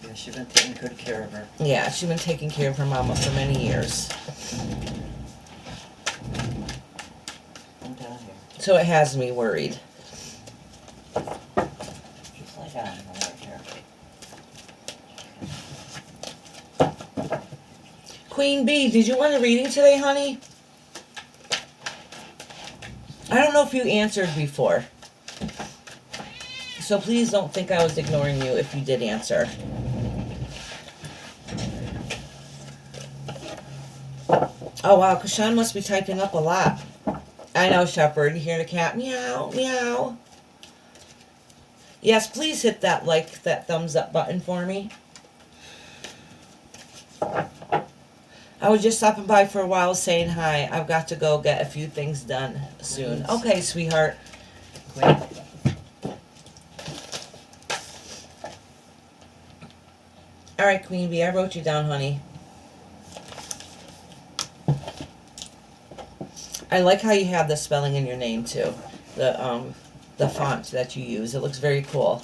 B: Yeah, she's been taking good care of her.
A: Yeah, she's been taking care of her mama for many years.
B: I'm down here.
A: So it has me worried.
B: Just lay down right here.
A: Queen Bee, did you want a reading today, honey? I don't know if you answered before. So please don't think I was ignoring you if you did answer. Oh wow, Kashan must be typing up a lot. I know, Shepherd. You hear the cat meow, meow. Yes, please hit that that thumbs up button for me. I was just stopping by for a while saying hi. I've got to go get a few things done soon.
B: Please.
A: Okay, sweetheart.
B: Queen.
A: All right, Queen Bee, I wrote you down, honey. I like how you have the spelling in your name too. The font that you use. It looks very cool.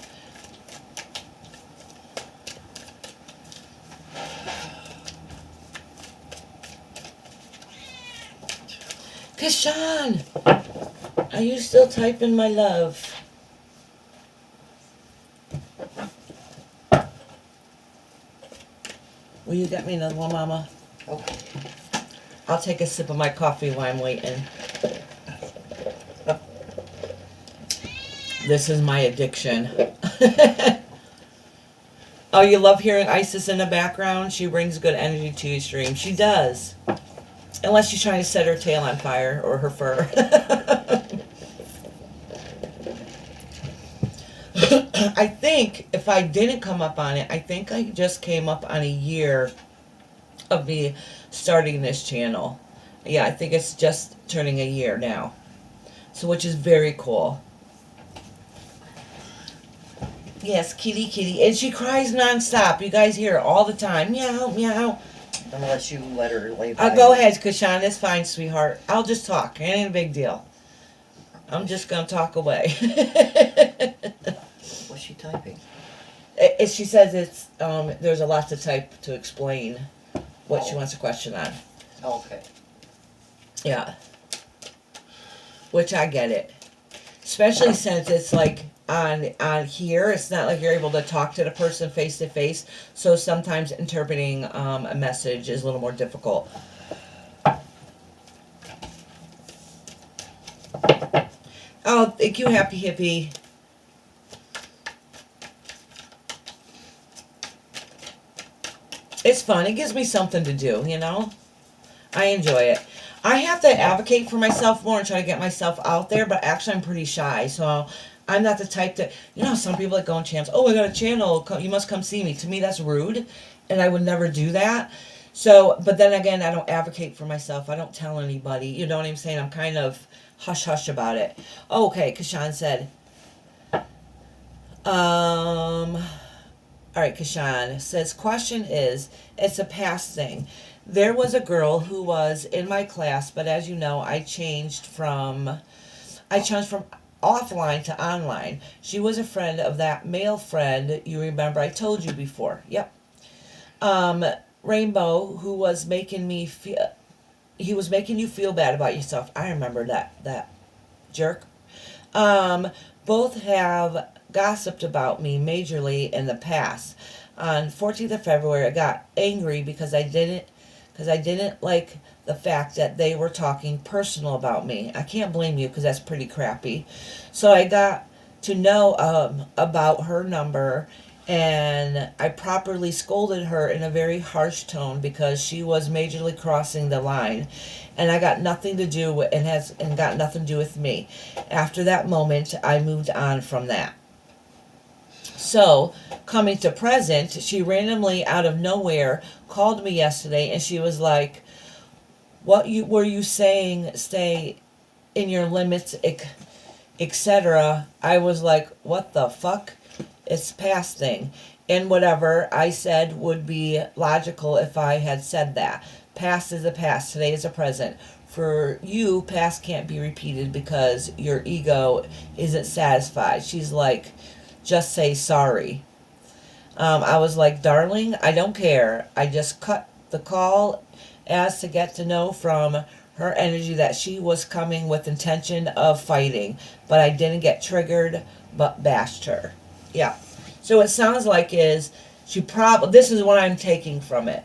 A: Kashan! Are you still typing, my love? Will you get me another one, Mama?
B: Okay.
A: I'll take a sip of my coffee while I'm waiting. This is my addiction. Oh, you love hearing Isis in the background? She brings good energy to your stream. She does. Unless she's trying to set her tail on fire or her fur. I think if I didn't come up on it, I think I just came up on a year of me starting this channel. Yeah, I think it's just turning a year now. So, which is very cool. Yes, kitty, kitty. And she cries nonstop. You guys hear her all the time. Meow, meow.
B: Unless you let her lay by.
A: Go ahead, Kashan. It's fine, sweetheart. I'll just talk. It ain't a big deal. I'm just going to talk away.
B: What's she typing?
A: She says it's there's a lot to type to explain what she wants a question on.
B: Okay.
A: Yeah. Which I get it. Especially since it's like on here, it's not like you're able to talk to the person face to face. So sometimes interpreting a message is a little more difficult. Oh, thank you, Happy Hippie. It's fun. It gives me something to do, you know? I enjoy it. I have to advocate for myself more and try to get myself out there, but actually I'm pretty shy. So I'm not the type that, you know, some people that go on channels, oh, I got a channel, you must come see me. To me, that's rude, and I would never do that. So, but then again, I don't advocate for myself. I don't tell anybody. You know what I'm saying? I'm kind of hush-hush about it. Oh, okay, Kashan said, all right, Kashan says, question is, it's a past thing. There was a girl who was in my class, but as you know, I changed from offline to online. She was a friend of that male friend you remember I told you before. Yep. Rainbow, who was making me feel, he was making you feel bad about yourself. I remember that jerk. Both have gossiped about me majorly in the past. on 14th of February, I got angry because I didn't like the fact that they were talking personal about me. I can't blame you because that's pretty crappy. So I got to know about her number, and I properly scolded her in a very harsh tone because she was majorly crossing the line, and I got nothing to do with, and got nothing to do with me. After that moment, I moved on from that. So, coming to present, she randomly out of nowhere called me yesterday, and she was like, "What you were you saying? Stay in your limits, etc." I was like, "What the fuck?" It's past thing. And whatever I said would be logical if I had said that. Past is a past, today is a present. For you, past can't be repeated because your ego isn't satisfied. She's like, just say sorry. I was like, darling, I don't care. I just cut the call as to get to know from her energy that she was coming with intention of fighting, but I didn't get triggered, but bashed her. Yeah. So it sounds like is she probably, this is what I'm taking from it.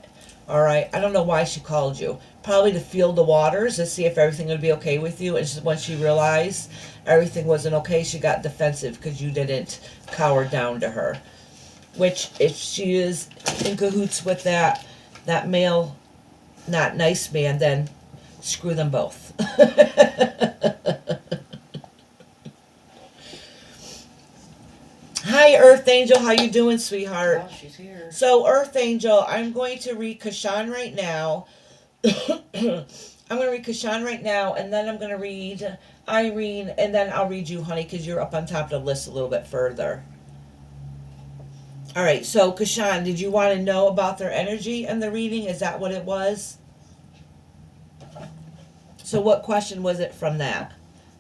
A: All right. I don't know why she called you. Probably to feel the waters to see if everything would be okay with you. And when she realized everything wasn't okay, she got defensive because you didn't cower down to her. Which, if she is in cahoots with that male, not nice man, then screw them both. Hi, Earth Angel. How you doing, sweetheart?
B: Well, she's here.
A: So, Earth Angel, I'm going to read Kashan right now. I'm going to read Kashan right now, and then I'm going to read Irene, and then I'll read you, honey, because you're up on top of the list a little bit further. All right, so Kashan, did you want to know about their energy and the reading? Is that what it was? So what question was it from that?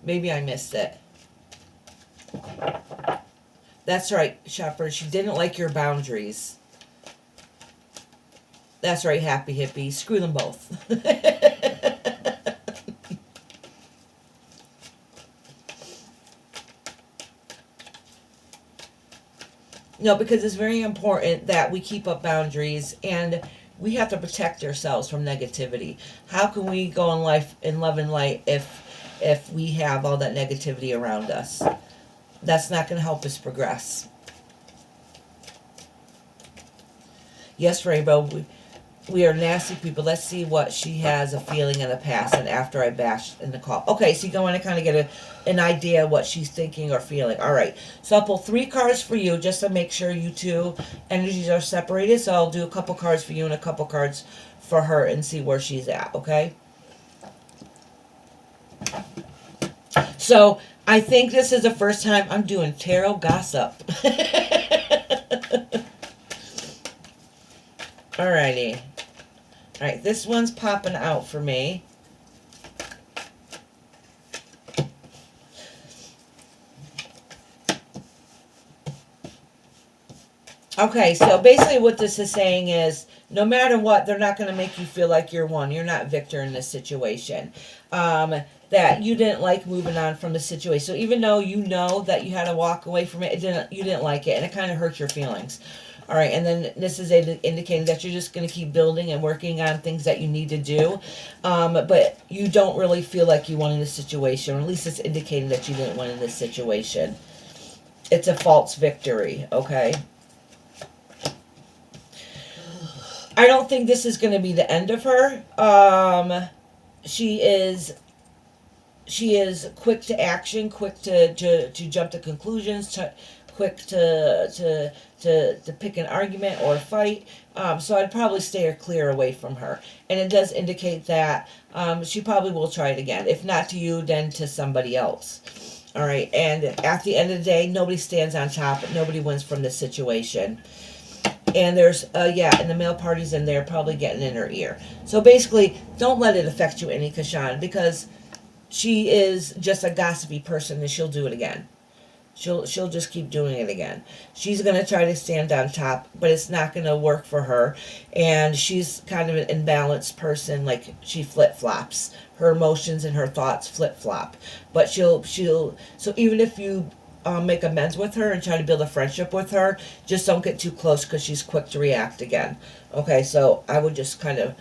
A: Maybe I missed it. That's right, Shepherd. She didn't like your boundaries. That's right, Happy Hippie. Screw them both. No, because it's very important that we keep up boundaries, and we have to protect ourselves from negativity. How can we go in life in love and light if we have all that negativity around us? That's not going to help us progress. Yes, Rainbow, we are nasty people. Let's see what she has a feeling in the past and after I bashed in the call. Okay, so you want to kind of get an idea of what she's thinking or feeling. All right, so I'll pull 3 cards for you just to make sure you two energies are separated. So I'll do a couple cards for you and a couple cards for her and see where she's at, okay? So I think this is the first time I'm doing tarot gossip. Alrighty. Alright, this one's popping out for me. Okay, so basically what this is saying is, no matter what, they're not going to make you feel like you're one. You're not victor in this situation. That you didn't like moving on from the situation. So even though you know that you had to walk away from it, you didn't like it, and it kind of hurt your feelings. All right, and then this is indicating that you're just going to keep building and working on things that you need to do, but you don't really feel like you won in this situation, or at least it's indicating that you didn't win in this situation. It's a false victory, okay? I don't think this is going to be the end of her. She is quick to action, quick to jump to conclusions, quick to pick an argument or a fight. So I'd probably stay clear away from her. And it does indicate that she probably will try it again. If not to you, then to somebody else. All right. And at the end of the day, nobody stands on top. Nobody wins from this situation. And there's, and the male party's in there probably getting in her ear. So basically, don't let it affect you any, Kashan, because she is just a gossipy person and she'll do it again. She'll just keep doing it again. She's going to try to stand on top, but it's not going to work for her. And she's kind of an imbalanced person, like she flip-flops. Her emotions and her thoughts flip-flop. But so even if you make amends with her and try to build a friendship with her. Just don't get too close because she's quick to react again. Okay, so I would just kind of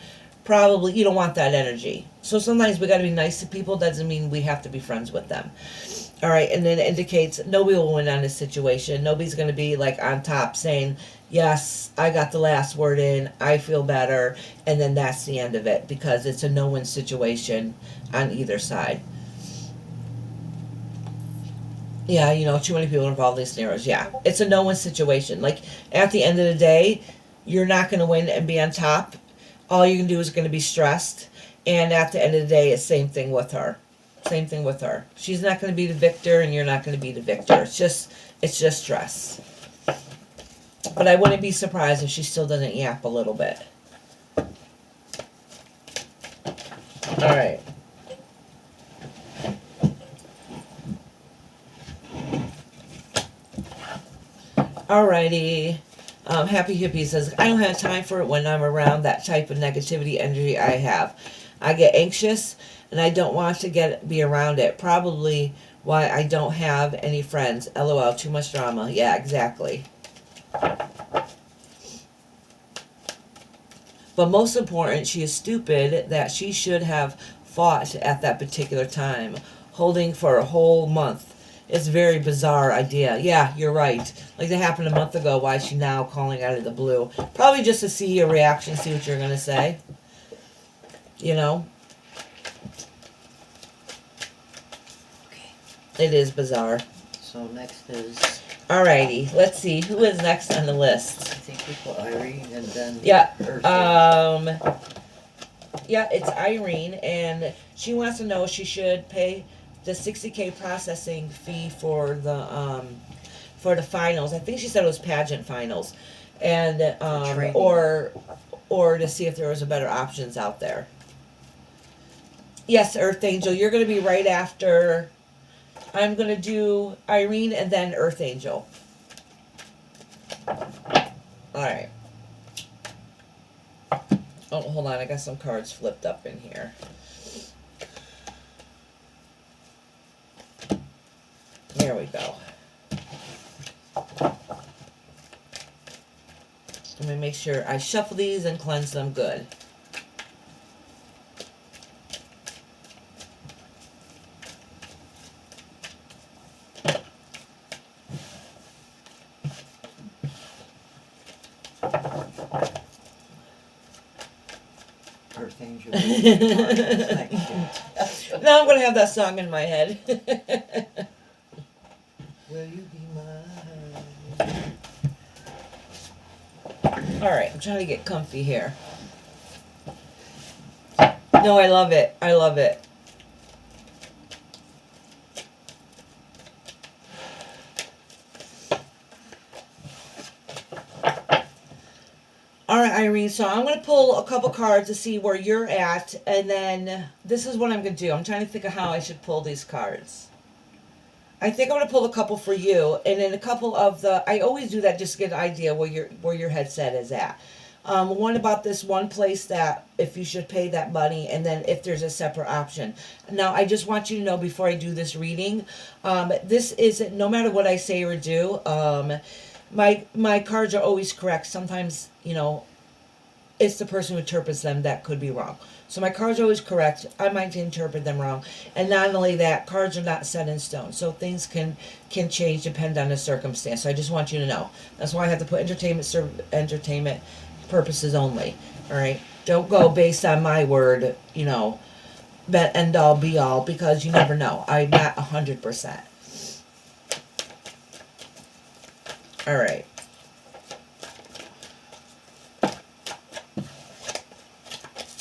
A: probably, you don't want that energy. So sometimes we got to be nice to people, doesn't mean we have to be friends with them. All right, and then it indicates nobody will win on this situation. Nobody's going to be like on top saying, yes, I got the last word in, I feel better, and then that's the end of it because it's a no-win situation on either side. Yeah, you know, too many people involved in these scenarios. Yeah, it's a no-win situation. Like, at the end of the day, you're not going to win and be on top. All you can do is going to be stressed. And at the end of the day, it's same thing with her. Same thing with her. She's not going to be the victor, and you're not going to be the victor. It's just stress. But I wouldn't be surprised if she still doesn't yap a little bit. All right. Alrighty. Happy Hippie says, I don't have time for it when I'm around that type of negativity energy I have. I get anxious and I don't want to be around it. Probably why I don't have any friends. LOL, too much drama. Yeah, exactly. But most important, she is stupid that she should have fought at that particular time, holding for a whole month. It's a very bizarre idea. Yeah, you're right. Like that happened a month ago. Why is she now calling out of the blue? Probably just to see your reaction, see what you're going to say. You know?
B: Okay.
A: It is bizarre.
B: So next is,
A: Alrighty, let's see. Who is next on the list?
B: I think we put Irene and then
A: Yeah.
B: Earth.
A: Yeah, it's Irene, and she wants to know if she should pay the $60K processing fee for the finals. I think she said it was pageant finals, and
B: training.
A: or to see if there was a better options out there. Yes, Earth Angel, you're going to be right after. I'm going to do Irene and then Earth Angel. All right. Oh, hold on. I got some cards flipped up in here. There we go. Let me make sure I shuffle these and cleanse them good.
B: Earth Angel. Next year.
A: Now I'm going to have that song in my head.
B: Will you be mine?
A: Alright, I'm trying to get comfy here. No, I love it. I love it. Alright, Irene, so I'm going to pull a couple cards to see where you're at, and then this is what I'm going to do. I'm trying to think of how I should pull these cards. I think I'm going to pull a couple for you, and then a couple of I always do that just to get an idea where your headset is at. One about this one place that if you should pay that money, and then if there's a separate option. Now, I just want you to know before I do this reading, this isn't, no matter what I say or do, my cards are always correct. Sometimes, you know, it's the person who interprets them that could be wrong. So my cards are always correct. I might interpret them wrong. And not only that, cards are not set in stone. So things can change depending on the circumstance. So I just want you to know. That's why I have to put entertainment purposes only. All right? Don't go based on my word, you know, end all be all, because you never know. I'm not 100%. All right.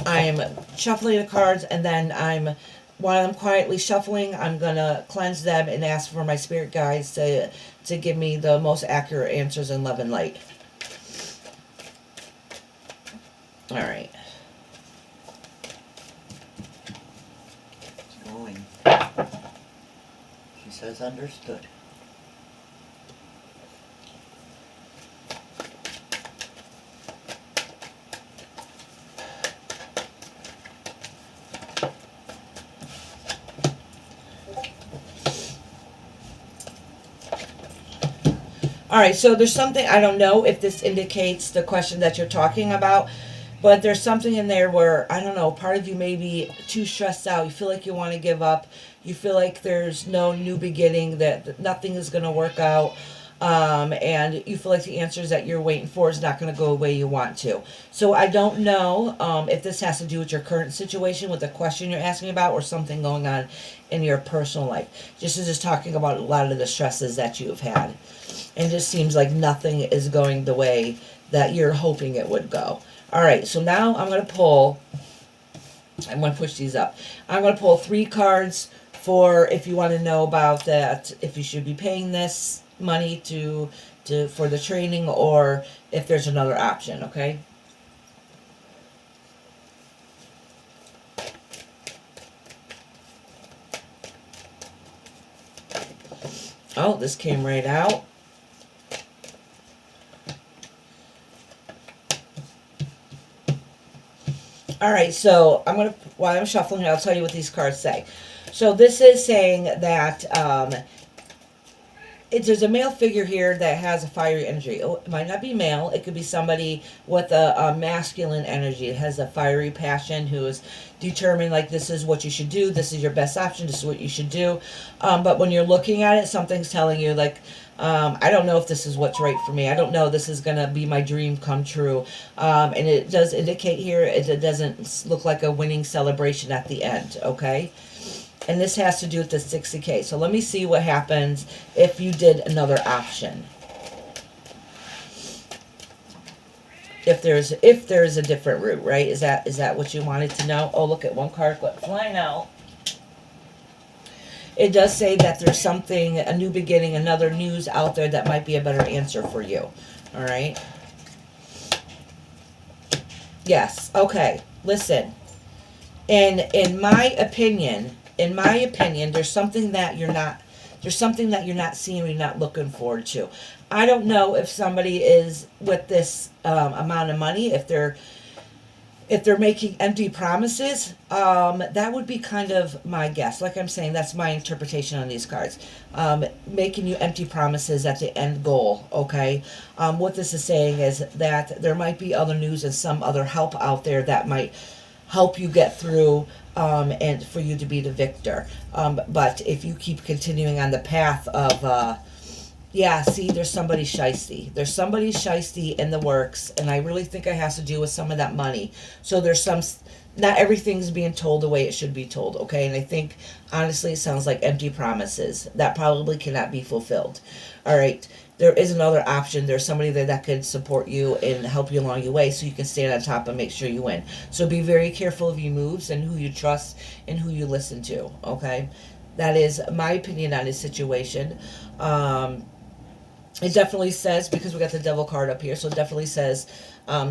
A: I'm shuffling the cards, and then while I'm quietly shuffling, I'm gonna cleanse them and ask for my spirit guides to give me the most accurate answers in love and light. All right.
B: It's going. She says understood.
A: All right, so there's something, I don't know if this indicates the question that you're talking about, but there's something in there where, I don't know, part of you may be too stressed out. You feel like you want to give up. You feel like there's no new beginning, that nothing is going to work out. And you feel like the answers that you're waiting for is not going to go the way you want to. So I don't know if this has to do with your current situation, with the question you're asking about, or something going on in your personal life. Just as just talking about a lot of the stresses that you've had. And it just seems like nothing is going the way that you're hoping it would go. All right, so now I'm going to push these up. I'm going to pull 3 cards for if you want to know about that, if you should be paying this money to for the training, or if there's another option, okay? Oh, this came right out. All right, so while I'm shuffling, I'll tell you what these cards say. So this is saying that there's a male figure here that has a fiery energy. Oh, it might not be male. It could be somebody with a masculine energy. It has a fiery passion, who is determined, like, this is what you should do. This is your best option. This is what you should do. But when you're looking at it, something's telling you, like, I don't know if this is what's right for me. I don't know this is going to be my dream come true. And it does indicate here, it doesn't look like a winning celebration at the end, okay? And this has to do with the 60K. So let me see what happens if you did another option. If there's a different route, right? Is that what you wanted to know? Oh, look at one card went flying out. It does say that there's something, a new beginning, another news out there that might be a better answer for you. All right. Yes. Okay. Listen. In my opinion, there's something that you're not seeing, or you're not looking forward to. I don't know if somebody is with this amount of money, if they're making empty promises. That would be kind of my guess. Like I'm saying, that's my interpretation on these cards. Making you empty promises at the end goal, okay? What this is saying is that there might be other news and some other help out there that might help you get through, and for you to be the victor. But if you keep continuing on the path of, yeah, see, there's somebody shiesty. There's somebody shiesty in the works, and I really think it has to do with some of that money. So there's not everything's being told the way it should be told, okay? And I think, honestly, it sounds like empty promises that probably cannot be fulfilled. All right. There is another option. There's somebody there that could support you and help you along your way, so you can stand on top and make sure you win. So be very careful of your moves and who you trust and who you listen to, okay? That is my opinion on this situation. It definitely says, because we got the devil card up here, so it definitely says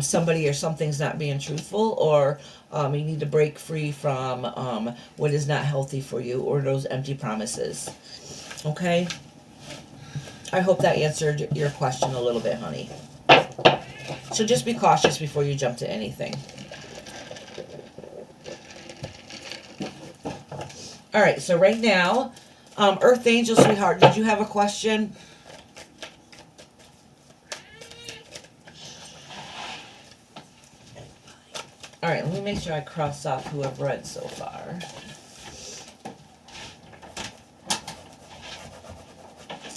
A: somebody or something's not being truthful, or you need to break free from what is not healthy for you, or those empty promises, okay? I hope that answered your question a little bit, honey. So just be cautious before you jump to anything. All right, so right now, Earth Angel, sweetheart, did you have a question? All right, let me make sure I cross off who I've read so far.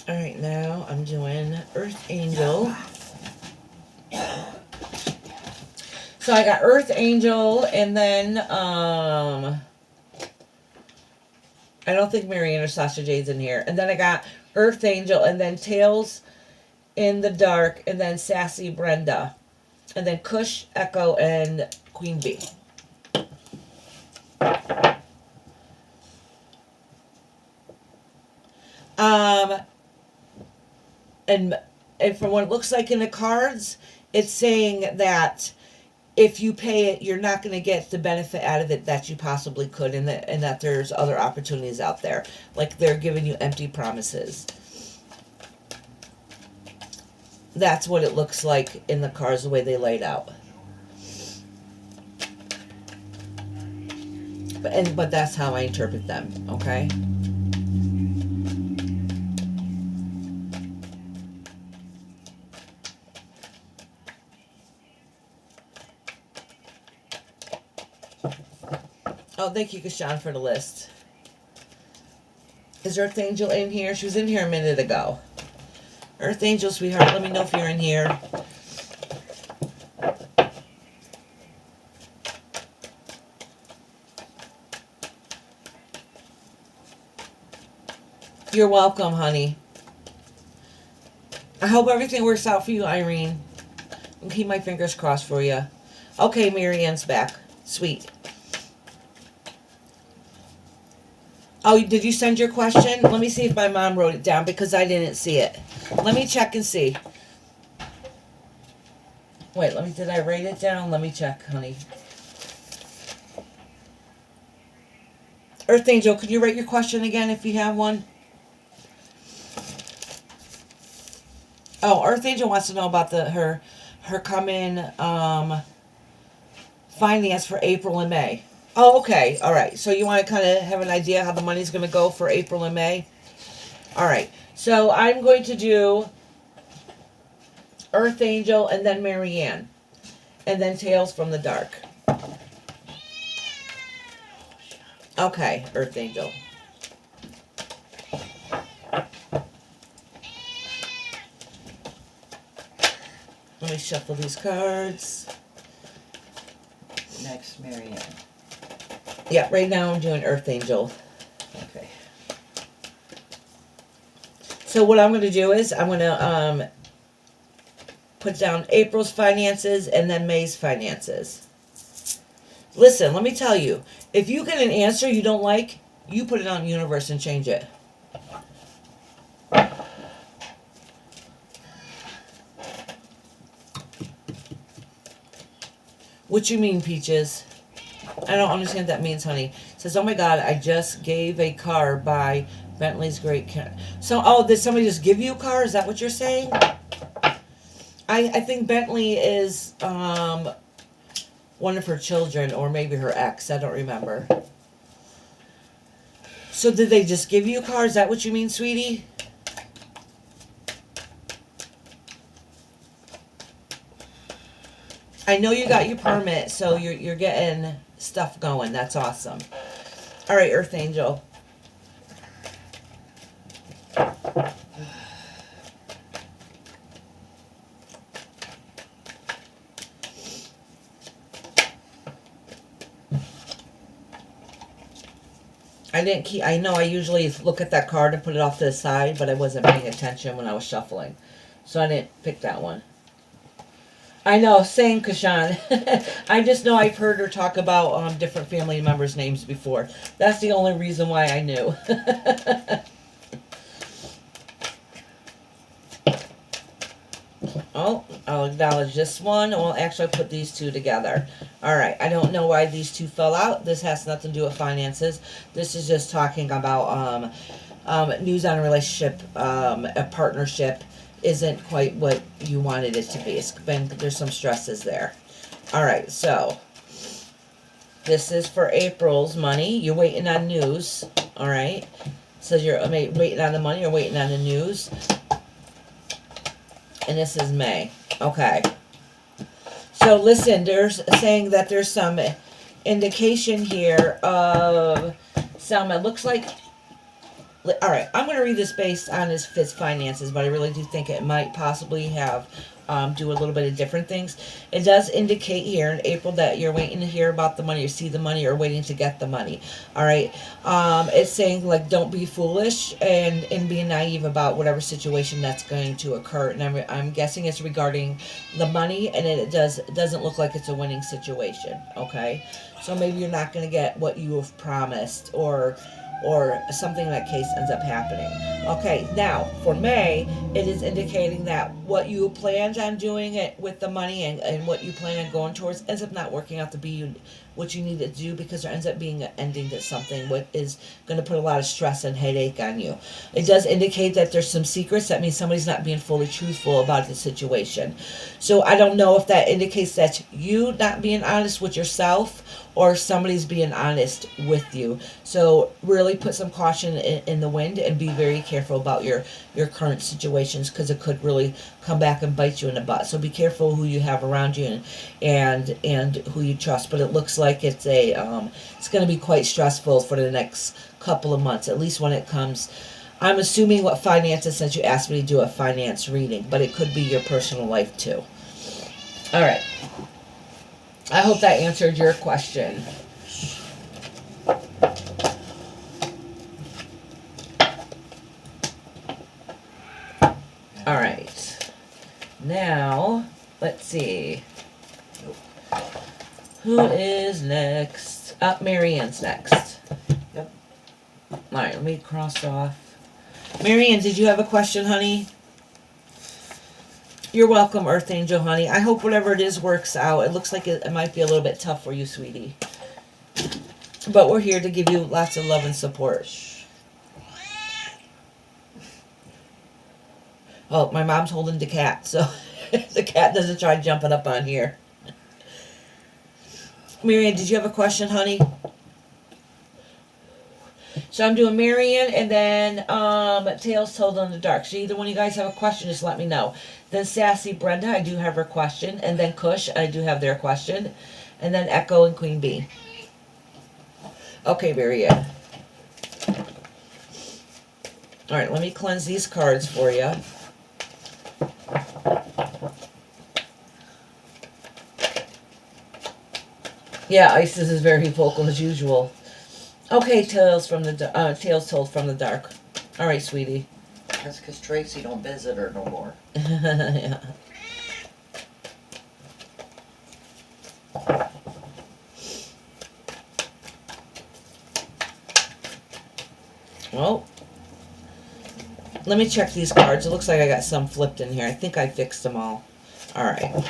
A: All right, now I'm doing Earth Angel. So I got Earth Angel, and then I don't think Marianne or Sasha Jade's in here. And then I got Earth Angel, and then Tales in the Dark, and then Sassy Brenda, and then Kush, Echo, and Queen Bee. And from what it looks like in the cards, it's saying that if you pay it, you're not going to get the benefit out of it that you possibly could, and that there's other opportunities out there. Like, they're giving you empty promises. That's what it looks like in the cards, the way they laid out. But that's how I interpret them, okay? Oh, thank you, Kashan, for the list. Is Earth Angel in here? She was in here a minute ago. Earth Angel, sweetheart, let me know if you're in here. You're welcome, honey. I hope everything works out for you, Irene. I'll keep my fingers crossed for you. Okay, Marianne's back. Sweet. Oh, did you send your question? Let me see if my mom wrote it down because I didn't see it. Let me check and see. Wait, did I write it down? Let me check, honey. Earth Angel, could you write your question again if you have one? Oh, Earth Angel wants to know about her coming finance for April and May. Oh, okay. All right. So you want to kind of have an idea how the money's going to go for April and May? All right. So I'm going to do Earth Angel and then Marianne. And then Tales from the Dark. Okay, Earth Angel. Let me shuffle these cards.
B: Next, Marianne.
A: Yeah, right now I'm doing Earth Angel.
B: Okay.
A: So what I'm going to do is I'm going to put down April's finances and then May's finances. Listen, let me tell you. If you get an answer you don't like, you put it on the universe and change it. What you mean, Peaches? I don't understand what that means, honey. It says, oh my God, I just gave a car by Bentley's Great Car. So, oh, did somebody just give you a car? Is that what you're saying? I think Bentley is one of her children or maybe her ex. I don't remember. So did they just give you a car? Is that what you mean, sweetie? I know you got your permit, so you're getting stuff going. That's awesome. All right, Earth Angel. I know I usually look at that card and put it off to the side, but I wasn't paying attention when I was shuffling. So I didn't pick that one. I know, same, Kashan. I just know I've heard her talk about different family members' names before. That's the only reason why I knew. Oh, I'll acknowledge this one. Well, actually, I'll put these two together. All right. I don't know why these two fell out. This has nothing to do with finances. This is just talking about news on a relationship, a partnership isn't quite what you wanted it to be. There's some stresses there. All right. So this is for April's money. You're waiting on news. All right. So you're waiting on the money or waiting on the news. And this is May. Okay. So listen, there's saying that there's some indication here of some, it looks like, all right, I'm going to read this based on his finances, but I really do think it might possibly have do a little bit of different things. It does indicate here in April that you're waiting to hear about the money or see the money or waiting to get the money. All right. It's saying like don't be foolish and be naive about whatever situation that's going to occur. And I'm guessing it's regarding the money, and it doesn't look like it's a winning situation. Okay. So maybe you're not going to get what you have promised, or something in that case ends up happening. Okay, now for May, it is indicating that what you planned on doing it with the money and what you plan on going towards ends up not working out to be what you need to do, because there ends up being an ending to something what is going to put a lot of stress and headache on you. It does indicate that there's some secrets. That means somebody's not being fully truthful about the situation. So I don't know if that indicates that you not being honest with yourself, or somebody's being honest with you. So really put some caution in the wind and be very careful about your current situations, because it could really come back and bite you in the butt. So be careful who you have around you and who you trust. But it looks like it's it's going to be quite stressful for the next couple of months, at least when it comes. I'm assuming what finances, since you asked me to do a finance reading, but it could be your personal life too. All right. I hope that answered your question. All right. Now, let's see. Who is next? Marianne's next.
B: Yep.
A: All right, let me cross off. Marianne, did you have a question, honey? You're welcome, Earth Angel, honey. I hope whatever it is works out. It looks like it might be a little bit tough for you, sweetie. But we're here to give you lots of love and support. Oh, my mom's holding the cat, so the cat doesn't try jumping up on here. Marianne, did you have a question, honey? So I'm doing Marianne and then Tales Told in the Dark. So either one of you guys have a question, just let me know. Then Sassy Brenda, I do have her question. And then Kush, I do have their question. And then Echo and Queen Bee. Okay, Marianne. All right, let me cleanse these cards for you. Yeah, Isis is very vocal as usual. Okay, Tales Told from the Dark. All right, sweetie.
B: That's because Tracy don't visit her no more.
A: Yeah. Well, let me check these cards. It looks like I got some flipped in here. I think I fixed them all. All right.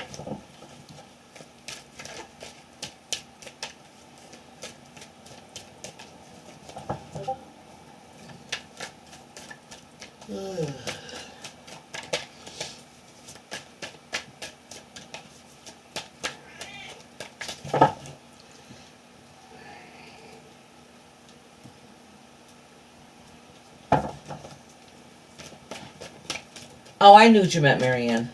A: Oh, I knew what you meant, Marianne.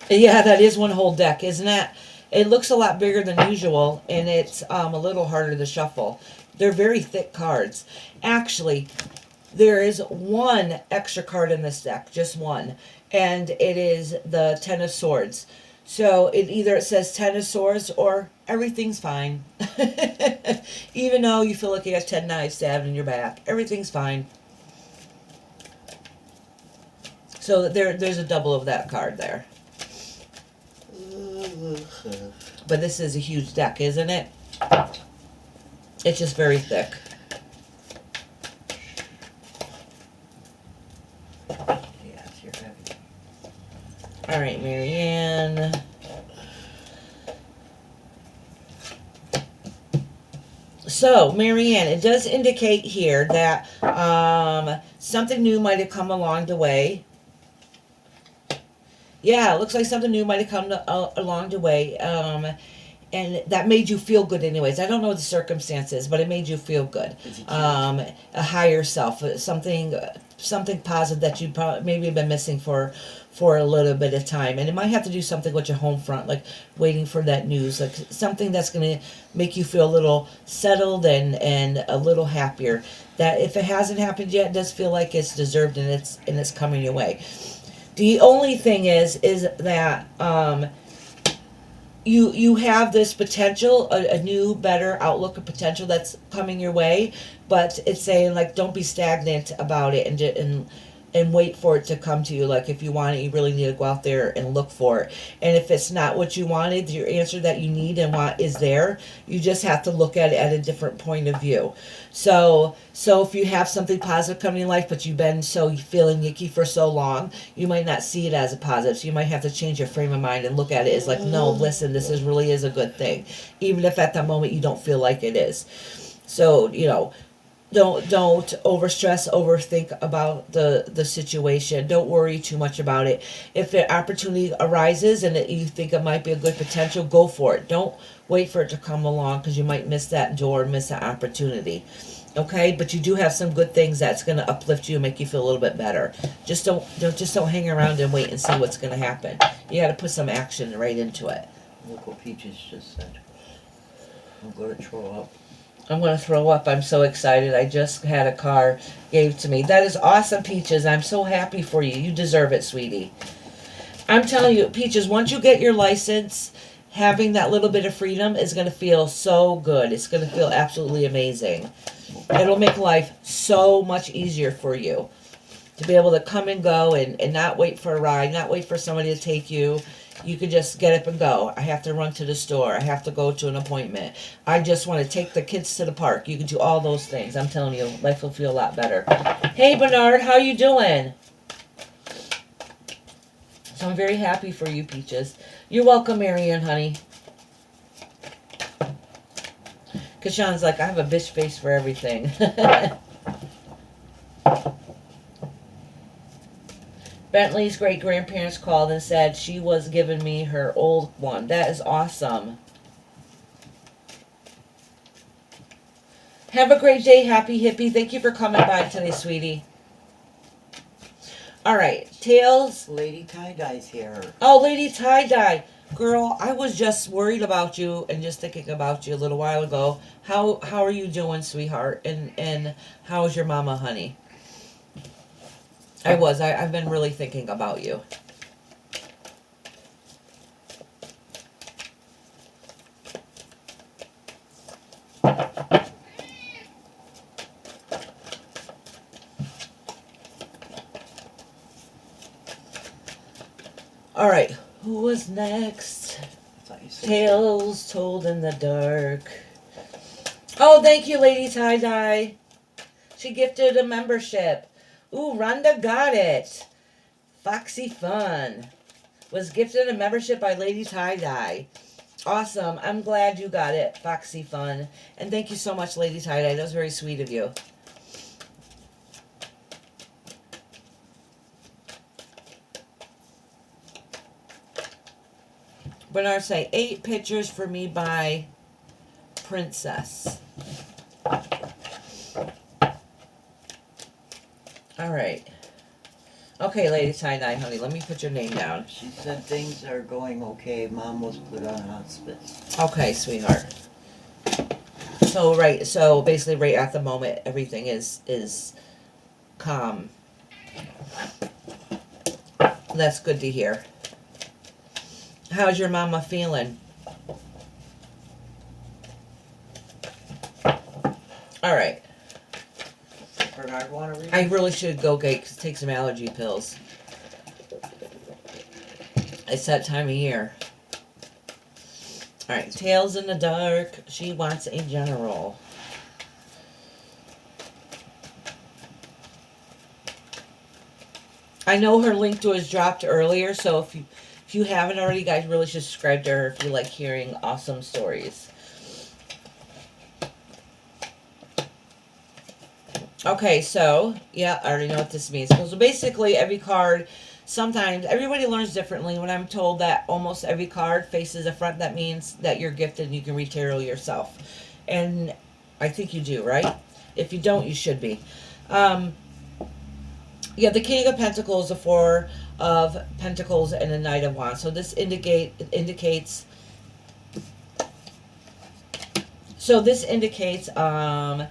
A: Yeah, that is one whole deck, isn't it? It looks a lot bigger than usual, and it's a little harder to shuffle. They're very thick cards. Actually, there is one extra card in this deck, just one, and it is the Ten of Swords. So it says Ten of Swords or everything's fine. Even though you feel like you got 10 knives stabbed in your back, everything's fine. So there's a double of that card there. But this is a huge deck, isn't it? It's just very thick.
B: Yes, you're heavy.
A: All right, Marianne. So, Marianne, it does indicate here that something new might have come along the way. Yeah, it looks like something new might have come along the way. And that made you feel good anyways. I don't know the circumstances, but it made you feel good. A higher self, something positive that you maybe have been missing for a little bit of time. And it might have to do something with your home front, like waiting for that news, like something that's going to make you feel a little settled and a little happier. That if it hasn't happened yet, it does feel like it's deserved and it's coming your way. The only thing is that you have this potential, a new, better outlook of potential that's coming your way, but it's saying, like, don't be stagnant about it and wait for it to come to you. Like, if you want it, you really need to go out there and look for it. And if it's not what you wanted, your answer that you need and want is there. You just have to look at it at a different point of view. So if you have something positive coming in life, but you've been feeling yucky for so long, you might not see it as a positive. So you might have to change your frame of mind and look at it as like, no, listen, this really is a good thing, even if at that moment you don't feel like it is. So, don't overstress, overthink about the situation. Don't worry too much about it. If an opportunity arises and that you think it might be a good potential, go for it. Don't wait for it to come along, because you might miss that door, miss that opportunity. Okay, but you do have some good things that's going to uplift you and make you feel a little bit better. Just don't hang around and wait and see what's going to happen. You got to put some action right into it.
B: Look what Peaches just said. I'm gonna throw up.
A: I'm going to throw up. I'm so excited. I just had a car gave to me. That is awesome, Peaches. I'm so happy for you. You deserve it, sweetie. I'm telling you, Peaches, once you get your license, having that little bit of freedom is going to feel so good. It's going to feel absolutely amazing. It'll make life so much easier for you to be able to come and go and not wait for a ride, not wait for somebody to take you. You can just get up and go. I have to run to the store. I have to go to an appointment. I just want to take the kids to the park. You can do all those things. I'm telling you, life will feel a lot better. Hey, Bernard, how you doing? So I'm very happy for you, Peaches. You're welcome, Marianne, honey. Kashan's like, I have a bitch face for everything. Bentley's great-grandparents called and said she was giving me her old one. That is awesome. Have a great day, Happy Hippie. Thank you for coming by today, sweetie. All right, Tails.
B: Lady Tie-Dye's here.
A: Oh, Lady Tie-Dye. Girl, I was just worried about you and just thinking about you a little while ago. How are you doing, sweetheart? And how's your mama, honey? I've been really thinking about you. All right, who was next? Tales told in the dark. Oh, thank you, Lady Tie-Dye. She gifted a membership. Ooh, Rhonda got it. Foxy Fun was gifted a membership by Lady Tie-Dye. Awesome. I'm glad you got it, Foxy Fun. And thank you so much, Lady Tie-Dye. That was very sweet of you. Bernard say, 8 pictures for me by Princess. All right. Okay, Lady Tie-Dye, honey, let me put your name down.
B: She said things are going okay. Mom was put on hospice.
A: Okay, sweetheart. So basically right at the moment, everything is calm. That's good to hear. How's your mama feeling? All right.
B: Bernard, want to read?
A: I really should go take some allergy pills. It's that time of year. All right, Tales in the Dark. She wants a general. I know her link to us dropped earlier, so if you haven't already, guys really should subscribe to her if you like hearing awesome stories. Okay, so, yeah, I already know what this means. So basically, every card, sometimes, everybody learns differently. When I'm told that almost every card faces a front, that means that you're gifted and you can read tarot yourself. And I think you do, right? If you don't, you should be. Yeah, the King of Pentacles, the Four of Pentacles, and the Knight of Wands. So this indicates... So this indicates a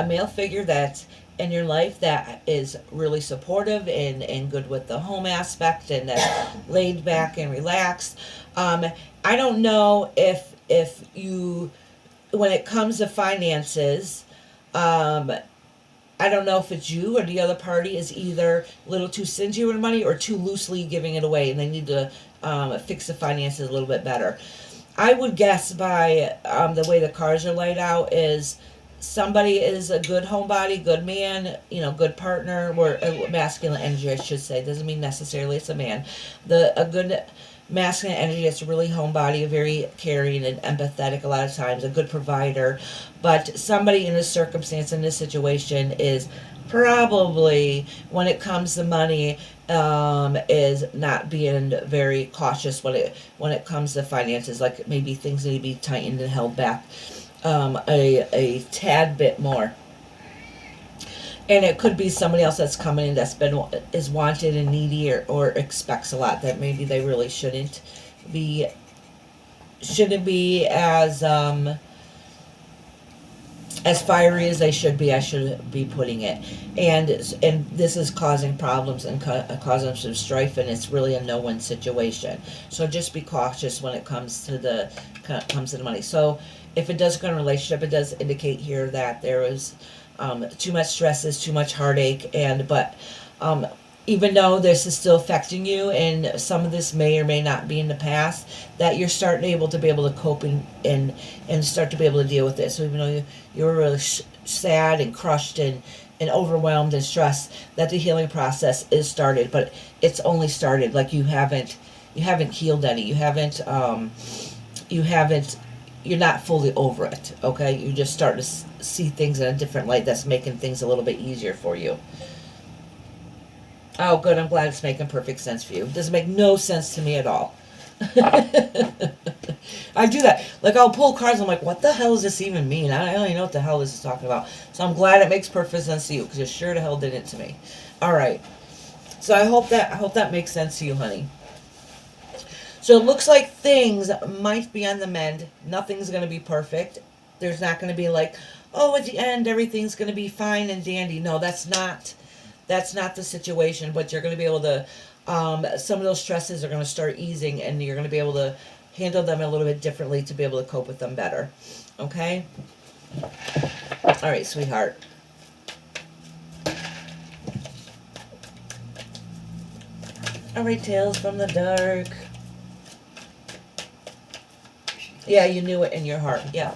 A: male figure that's in your life that is really supportive and good with the home aspect and that's laid back and relaxed. I don't know if you, when it comes to finances, I don't know if it's you or the other party is either a little too stingy with money or too loosely giving it away, and they need to fix the finances a little bit better. I would guess by the way the cards are laid out is somebody is a good homebody, good man, good partner, or masculine energy, I should say. Doesn't mean necessarily it's a man. A good masculine energy that's really homebody, very caring and empathetic a lot of times, a good provider. But somebody in this circumstance, in this situation, is probably, when it comes to money, is not being very cautious when it comes to finances. Like maybe things need to be tightened and held back a tad bit more. And it could be somebody else that's coming in is wanted and needy, or expects a lot that maybe they really be shouldn't be as fiery as they should be. I should be putting it, and this is causing problems and causing some strife, and it's really a no-win situation. So just be cautious when it comes to the money. So if it does go in a relationship, it does indicate here that there is too much stresses, too much heartache, but even though this is still affecting you, and some of this may or may not be in the past, that you're starting to be able to cope and start to be able to deal with it. So even though you were really sad and crushed and overwhelmed and stressed, that the healing process is started, but it's only started. Like you haven't healed any. You're not fully over it. Okay, you just start to see things in a different light. That's making things a little bit easier for you. Oh, good. I'm glad it's making perfect sense for you. It doesn't make no sense to me at all. I do that. Like, I'll pull cards. I'm like, what the hell does this even mean? I don't even know what the hell this is talking about. So I'm glad it makes perfect sense to you, because it sure to hell didn't to me. All right. So I hope that makes sense to you, honey. So it looks like things might be on the mend. Nothing's going to be perfect. There's not going to be like, oh, at the end everything's going to be fine and dandy. No, that's not the situation. But you're going to be able to, some of those stresses are going to start easing, and you're going to be able to handle them a little bit differently to be able to cope with them better. Okay? All right, sweetheart. All right, Tales from the Dark. Yeah, you knew it in your heart. Yeah.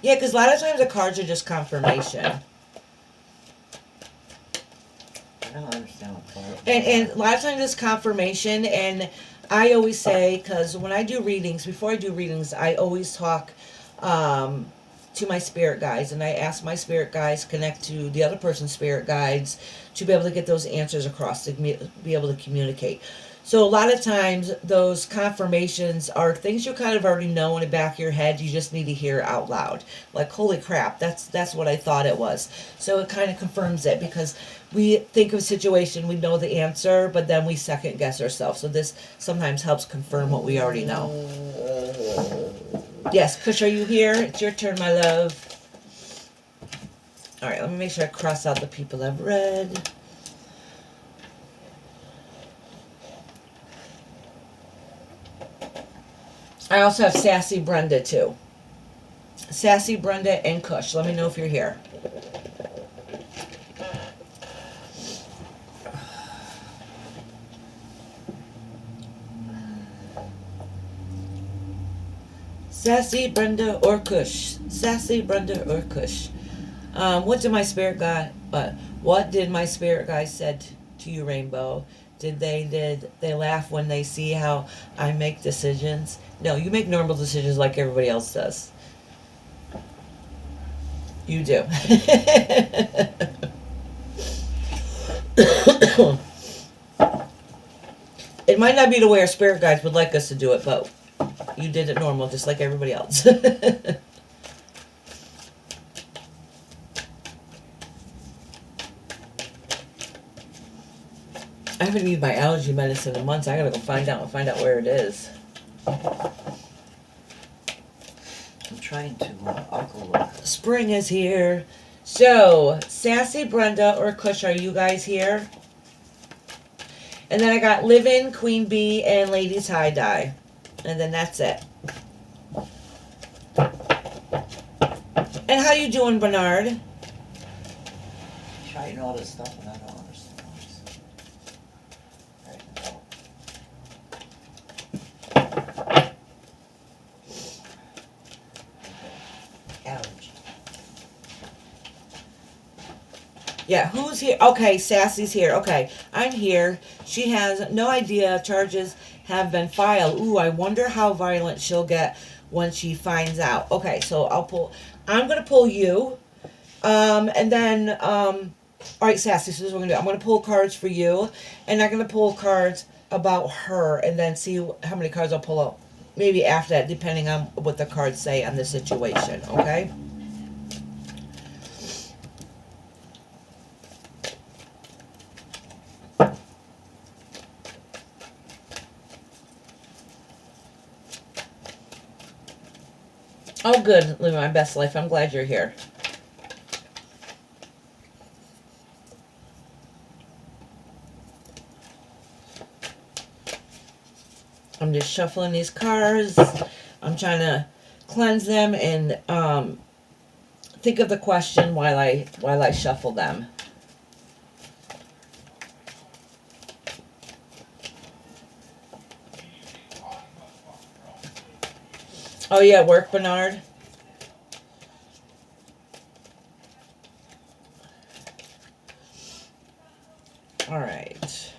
A: Yeah, because a lot of times the cards are just confirmation.
B: I don't understand what part.
A: And a lot of times it's confirmation, and I always say, because when I do readings, before I do readings, I always talk to my spirit guides, and I ask my spirit guides connect to the other person's spirit guides to be able to get those answers across, to be able to communicate. So a lot of times those confirmations are things you kind of already know in the back of your head. You just need to hear out loud. Like, holy crap, that's what I thought it was. So it kind of confirms it, because we think of a situation, we know the answer, but then we second guess ourselves. So this sometimes helps confirm what we already know. Yes, Kush, are you here? It's your turn, my love. All right, let me make sure I cross out the people I've read. I also have Sassy Brenda, too. Sassy Brenda and Kush. Let me know if you're here. Sassy Brenda or Kush. Sassy Brenda or Kush. What did my spirit guide? What did my spirit guide said to you, Rainbow? Did they laugh when they see how I make decisions? No, you make normal decisions like everybody else does. You do. It might not be the way our spirit guides would like us to do it, but you did it normal, just like everybody else. I haven't needed my allergy medicine in months. I gotta go find out where it is.
B: I'm trying to, I'll go look.
A: Spring is here. So, Sassy Brenda or Kush, are you guys here? And then I got Livin', Queen Bee, and Lady Tie Dye. And then that's it. And how you doing, Bernard?
B: Trying all this stuff and I don't understand. Allergy.
A: Yeah, who's here? Okay, Sassy's here. Okay, I'm here. She has no idea charges have been filed. Ooh, I wonder how violent she'll get when she finds out. Okay, so I'm gonna pull you. And then, all right, Sassy, so this is what we're gonna do. I'm gonna pull cards for you, and I'm gonna pull cards about her, and then see how many cards I'll pull out. Maybe after that, depending on what the cards say on the situation, okay? Oh, good. Living my best life. I'm glad you're here. I'm just shuffling these cards. I'm trying to cleanse them and think of the question while I shuffle them. Oh yeah, work, Bernard. All right.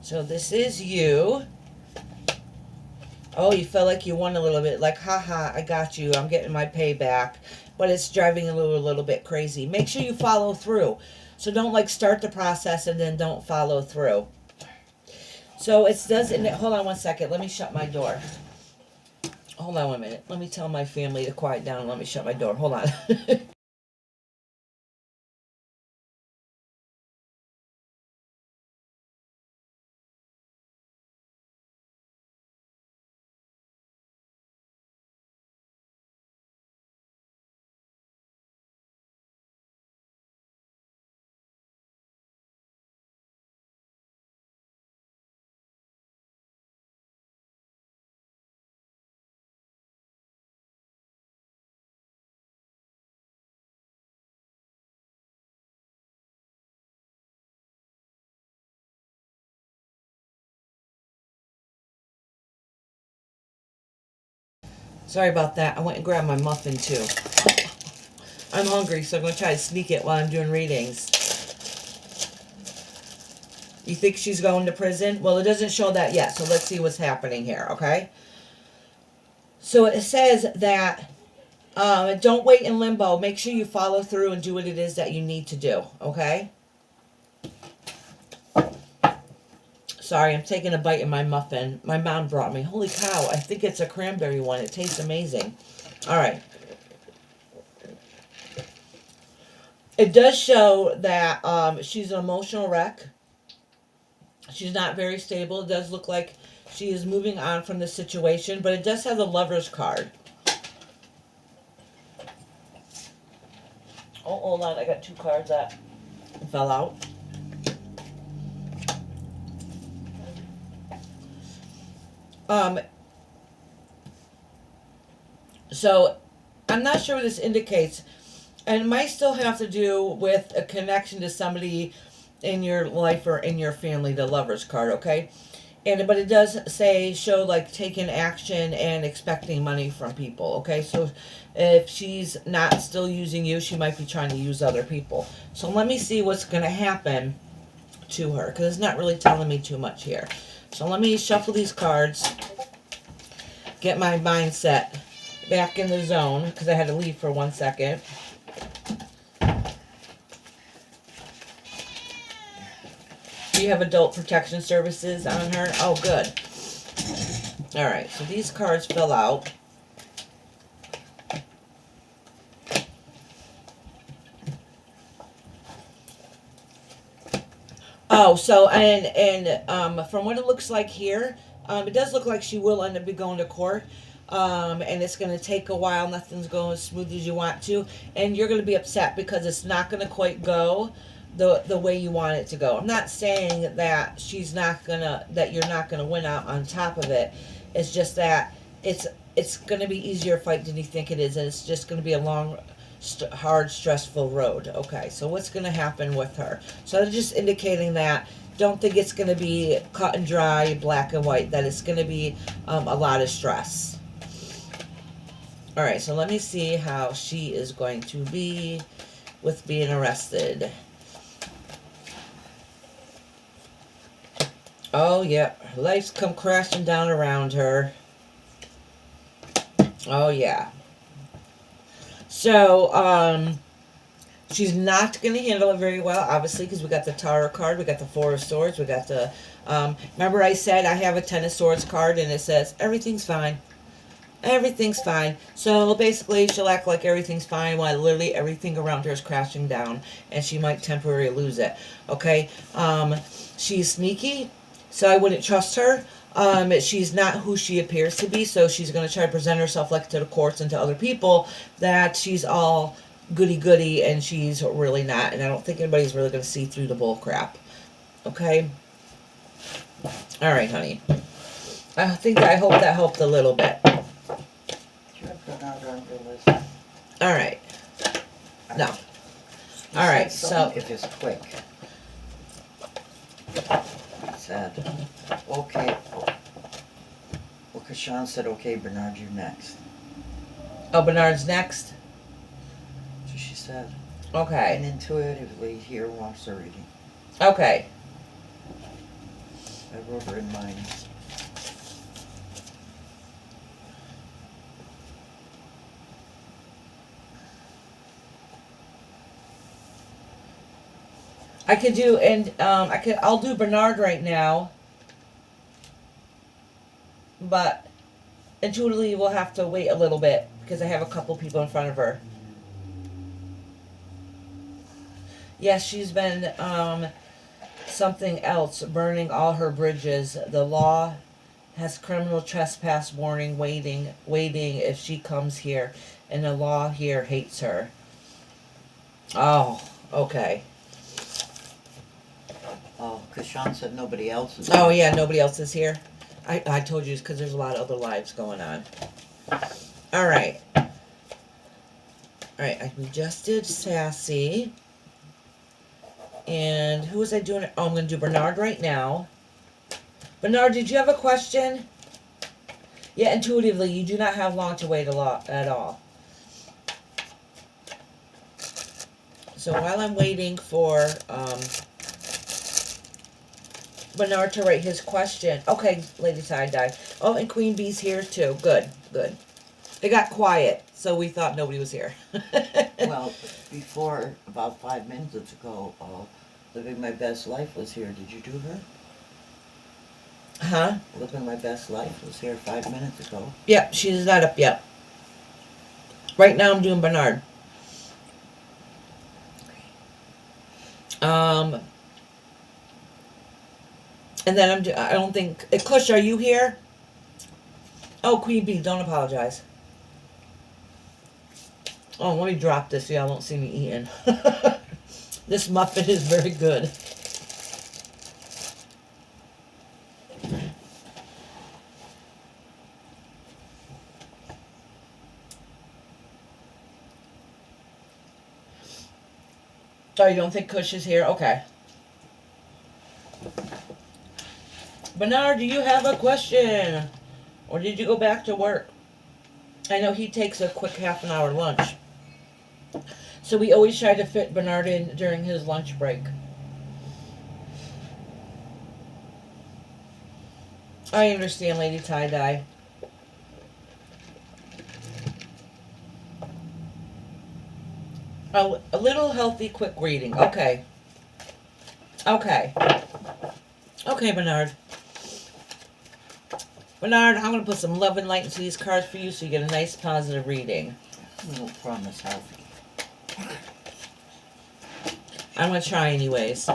A: So this is you. Oh, you felt like you won a little bit. Like, haha, I got you. I'm getting my payback. But it's driving you a little bit crazy. Make sure you follow through. So don't like start the process and then don't follow through. So it does. Hold on one second. Let me shut my door. Hold on 1 minute. Let me tell my family to quiet down. Let me shut my door. Hold on. Sorry about that. I went and grabbed my muffin too. I'm hungry, so I'm going to try to sneak it while I'm doing readings. You think she's going to prison? Well, it doesn't show that yet, so let's see what's happening here, okay? So it says that don't wait in limbo. Make sure you follow through and do what it is that you need to do, okay? Sorry, I'm taking a bite of my muffin. My mom brought me. Holy cow, I think it's a cranberry one. It tastes amazing. All right. It does show that she's an emotional wreck. She's not very stable. It does look like she is moving on from the situation, but it does have the Lover's card. Oh, hold on. I got two cards that fell out. So I'm not sure what this indicates, and it might still have to do with a connection to somebody in your life or in your family, the Lover's card, okay? But it does show like taking action and expecting money from people, okay? So if she's not still using you, she might be trying to use other people. So let me see what's going to happen to her, because it's not really telling me too much here. So let me shuffle these cards, get my mindset back in the zone, because I had to leave for 1 second. Do you have adult protection services on her? Oh, good. All right, so these cards fill out. Oh, so, from what it looks like here, it does look like she will end up going to court. And it's going to take a while. Nothing's going as smooth as you want to. And you're going to be upset because it's not going to quite go the way you want it to go. I'm not saying that that you're not gonna win out on top of it. It's just that it's gonna be easier fight than you think it is, and it's just gonna be a long, hard, stressful road. Okay, so what's gonna happen with her? So they're just indicating that don't think it's gonna be cut and dry, black and white. That it's gonna be a lot of stress. All right, so let me see how she is going to be with being arrested. Oh, yeah. Life's come crashing down around her. Oh, yeah. So, she's not going to handle it very well, obviously, because we got the Tower card, we got the Four of Swords, we got the... remember I said I have a Ten of Swords card, and it says, everything's fine. Everything's fine. So, basically, she'll act like everything's fine, while literally everything around her is crashing down, and she might temporarily lose it. Okay? She's sneaky, so I wouldn't trust her. She's not who she appears to be, so she's going to try to present herself like to the courts and to other people that she's all goody-goody, and she's really not, and I don't think anybody's really going to see through the bull crap. Okay? Alright, honey. I hope that helped a little bit. Alright. No. Alright, so...
B: If it's quick. It said, okay. Well, Kashan said, okay, Bernard, you're next.
A: Oh, Bernard's next?
B: That's what she said.
A: Okay.
B: And intuitively, here wants the reading.
A: Okay.
B: I wrote her in mine.
A: I could do, and I'll do Bernard right now, but intuitively we'll have to wait a little bit because I have a couple people in front of her. Yes, she's been something else, burning all her bridges. The law has criminal trespass warning waiting if she comes here, and the law here hates her. Oh, okay.
B: Oh, Kashan said nobody else is.
A: Oh yeah, nobody else is here. I told you because there's a lot of other lives going on. All right. We just did Sassy. And who was I doing? Oh, I'm going to do Bernard right now. Bernard, did you have a question? Yeah, intuitively, you do not have long to wait at all. So while I'm waiting for Bernard to write his question. Okay, Lady Tie-Dye. Oh, and Queen Bee's here too. Good, good. It got quiet, so we thought nobody was here.
B: Well, before, about 5 minutes ago, Living My Best Life was here. Did you do her?
A: Huh?
B: Living My Best Life was here 5 minutes ago.
A: Yep, she's not up yet. Right now I'm doing Bernard. And then I don't think... Kush, are you here? Oh, Queen Bee, don't apologize. Oh, let me drop this so y'all don't see me eating. This muffin is very good. Oh, you don't think Kush is here? Okay. Bernard, do you have a question? Or did you go back to work? I know he takes a quick half-an-hour lunch. So we always try to fit Bernard in during his lunch break. I understand, Lady Tie-Dye. Oh, a little healthy, quick reading. Okay. Okay. Okay, Bernard. Bernard, I'm going to put some love and light into these cards for you so you get a nice positive reading.
B: I won't promise healthy.
A: I'm going to try anyways.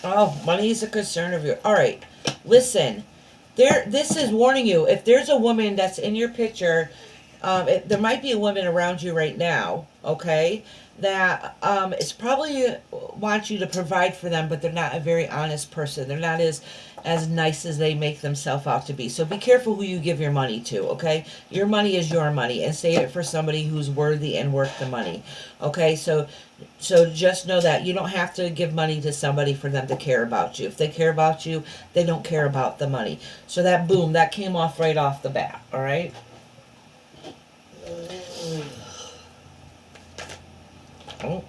A: Oh, money is a concern of yours. All right. Listen. This is warning you. If there's a woman that's in your picture, there might be a woman around you right now, okay? that it's probably wants you to provide for them, but they're not a very honest person. They're not as nice as they make themselves out to be. So be careful who you give your money to, okay? Your money is your money, and save it for somebody who's worthy and worth the money, okay? So just know that you don't have to give money to somebody for them to care about you. If they care about you, they don't care about the money. So that, boom, that came off right off the bat, all right? Oh.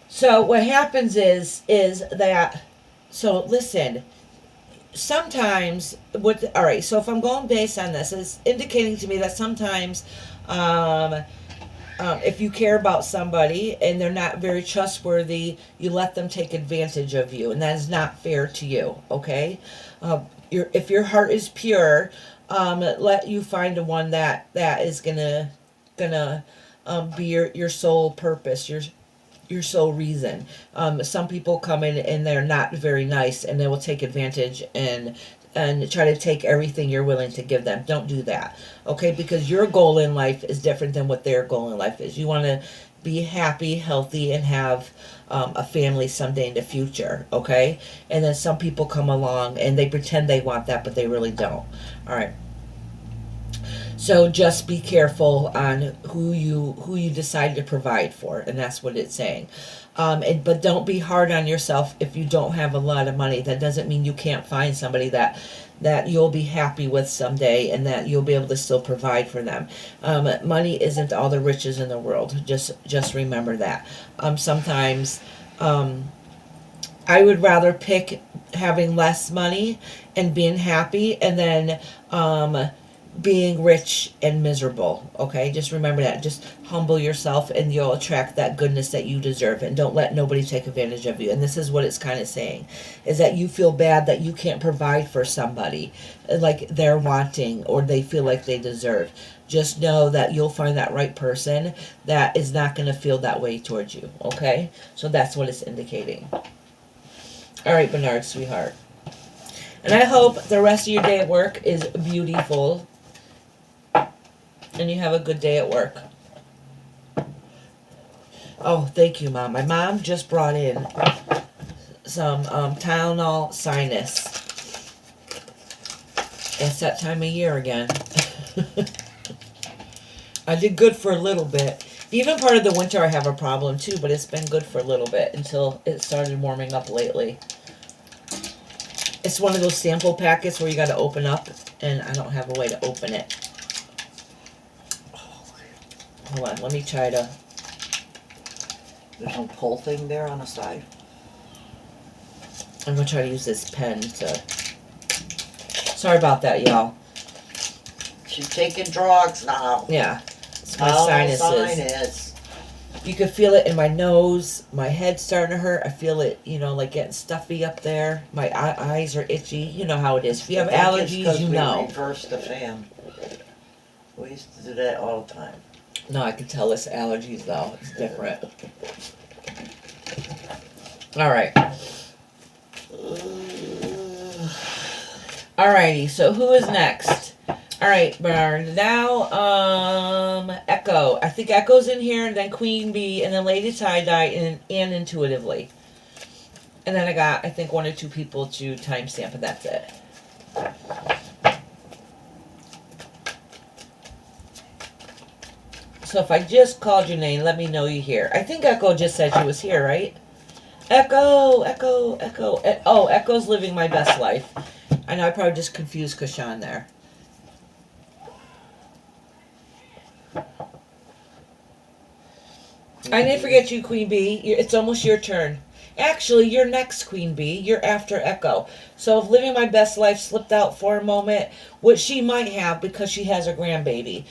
A: So what happens is that, so listen, sometimes all right, so if I'm going based on this, it's indicating to me that sometimes if you care about somebody and they're not very trustworthy, you let them take advantage of you, and that is not fair to you, okay? If your heart is pure, let you find the one that is gonna be your sole purpose, your sole reason. Some people come in and they're not very nice, and they will take advantage and try to take everything you're willing to give them. Don't do that, okay? Because your goal in life is different than what their goal in life is. You want to be happy, healthy, and have a family someday in the future, okay? And then some people come along and they pretend they want that, but they really don't. All right. So just be careful on who you decide to provide for, and that's what it's saying. But don't be hard on yourself if you don't have a lot of money. That doesn't mean you can't find somebody that you'll be happy with someday, and that you'll be able to still provide for them. Money isn't all the riches in the world. Just remember that. Sometimes I would rather pick having less money and being happy, and then being rich and miserable, okay? Just remember that. Just humble yourself, and you'll attract that goodness that you deserve, and don't let nobody take advantage of you. And this is what it's kind of saying, is that you feel bad that you can't provide for somebody like they're wanting, or they feel like they deserve. Just know that you'll find that right person that is not going to feel that way towards you, okay? So that's what it's indicating. All right, Bernard, sweetheart. And I hope the rest of your day at work is beautiful, and you have a good day at work. Oh, thank you, Mom. My mom just brought in some Tylenol sinus. It's that time of year again. I did good for a little bit. Even part of the winter I have a problem too, but it's been good for a little bit until it started warming up lately. It's one of those sample packets where you got to open up, and I don't have a way to open it. Hold on, let me try to...
B: There's no pull thing there on the side.
A: I'm going to try to use this pen to... Sorry about that, y'all.
B: She's taking drugs now.
A: Yeah, it's my sinuses. You can feel it in my nose. My head's starting to hurt. I feel it, like getting stuffy up there. My eyes are itchy. You know how it is. If you have allergies, you know.
B: We reversed the fan. We used to do that all the time.
A: No, I can tell it's allergies, though. It's different. All right. Alrighty, so who is next? All right, Bernard. Now, Echo. I think Echo's in here, and then Queen Bee, and then Lady Tie-Dye, and Intuitively. And then I think, one or two people to timestamp, and that's it. So if I just called your name, let me know you're here. I think Echo just said she was here, right? Echo, Echo, Echo. Oh, Echo's living my best life. I know I probably just confused Kashan there. I didn't forget you, Queen Bee. It's almost your turn. Actually, you're next, Queen Bee. You're after Echo. So if living my best life slipped out for a moment, which she might have because she has a grandbaby.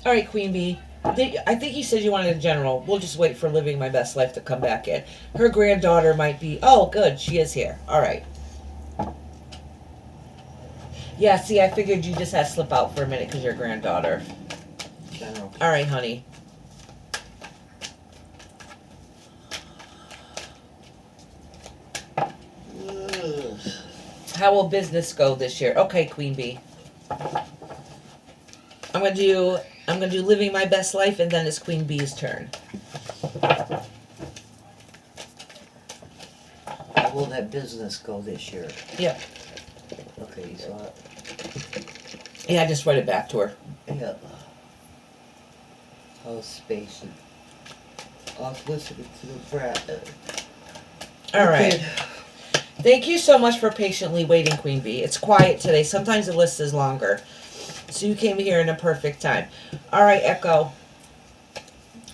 A: All right, Queen Bee. I think you said you wanted a general. We'll just wait for living my best life to come back in. Her granddaughter might be... Oh, good. She is here. All right. Yeah, see, I figured you just had to slip out for a minute because your granddaughter.
B: General.
A: All right, honey. How will business go this year? Okay, Queen Bee. I'm gonna do living my best life, and then it's Queen Bee's turn.
B: How will that business go this year?
A: Yep.
B: Okay, you saw it?
A: Yeah, I just read it back to her.
B: Yeah. How's space? I was listening to the brat.
A: All right. Thank you so much for patiently waiting, Queen Bee. It's quiet today. Sometimes the list is longer. So you came here in a perfect time. All right, Echo.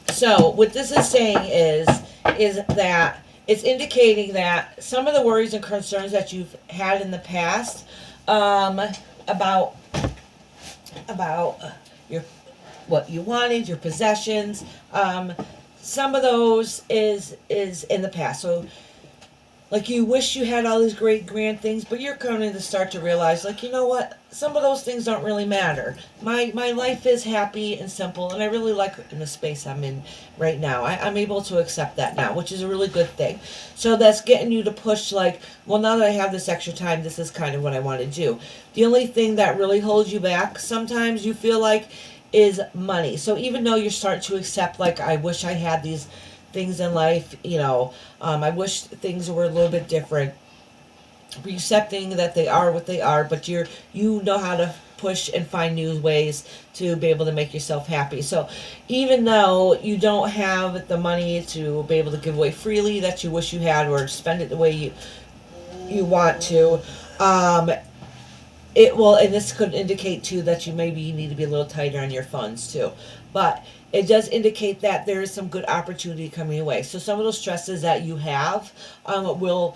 A: So what this is saying is that it's indicating that some of the worries and concerns that you've had in the past about your what you wanted, your possessions, some of those is in the past. So like you wish you had all these great grand things, but you're coming to start to realize, like, you know what? Some of those things don't really matter. My life is happy and simple, and I really like in the space I'm in right now. I'm able to accept that now, which is a really good thing. So that's getting you to push, like, well, now that I have this extra time, this is kind of what I want to do. The only thing that really holds you back sometimes you feel like is money. So even though you're starting to accept, like, I wish I had these things in life, I wish things were a little bit different. Accepting that they are what they are, but you know how to push and find new ways to be able to make yourself happy. So even though you don't have the money to be able to give away freely that you wish you had, or spend it the way you want to, it will, and this could indicate too that you maybe need to be a little tighter on your funds too. But it does indicate that there is some good opportunity coming away. So some of those stresses that you have will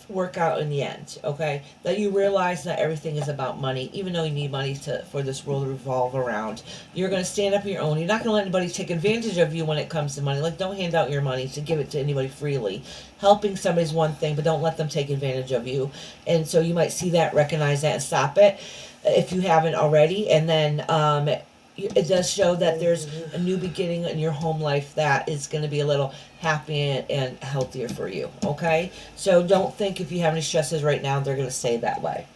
A: work out in the end. Okay, that you realize not everything is about money, even though you need money for this world to revolve around. You're going to stand up on your own. You're not going to let anybody take advantage of you when it comes to money. Like, don't hand out your money to give it to anybody freely. Helping somebody's one thing, but don't let them take advantage of you. And so you might see that, recognize that, and stop it if you haven't already. And then it does show that there's a new beginning in your home life that is going to be a little happy and healthier for you. Okay, so don't think if you have any stresses right now they're going to stay that way.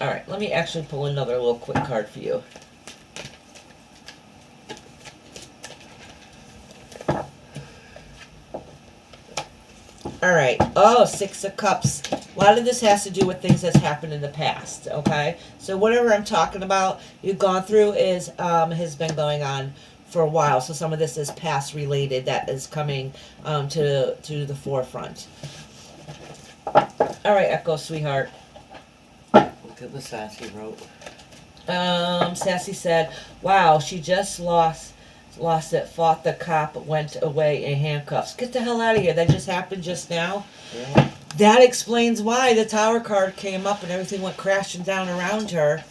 A: All right, let me actually pull another little quick card for you. All right. Oh, Six of Cups. A lot of this has to do with things that's happened in the past. Okay. So whatever I'm talking about, you've gone through has been going on for a while. So some of this is past related that is coming to the forefront. All right, Echo, sweetheart.
B: Look at what Sassy wrote.
A: Sassy said, "Wow, she just lost it, fought the cop, went away in handcuffs." Get the hell out of here. That just happened just now.
B: Yeah.
A: That explains why the Tower card came up and everything went crashing down around her.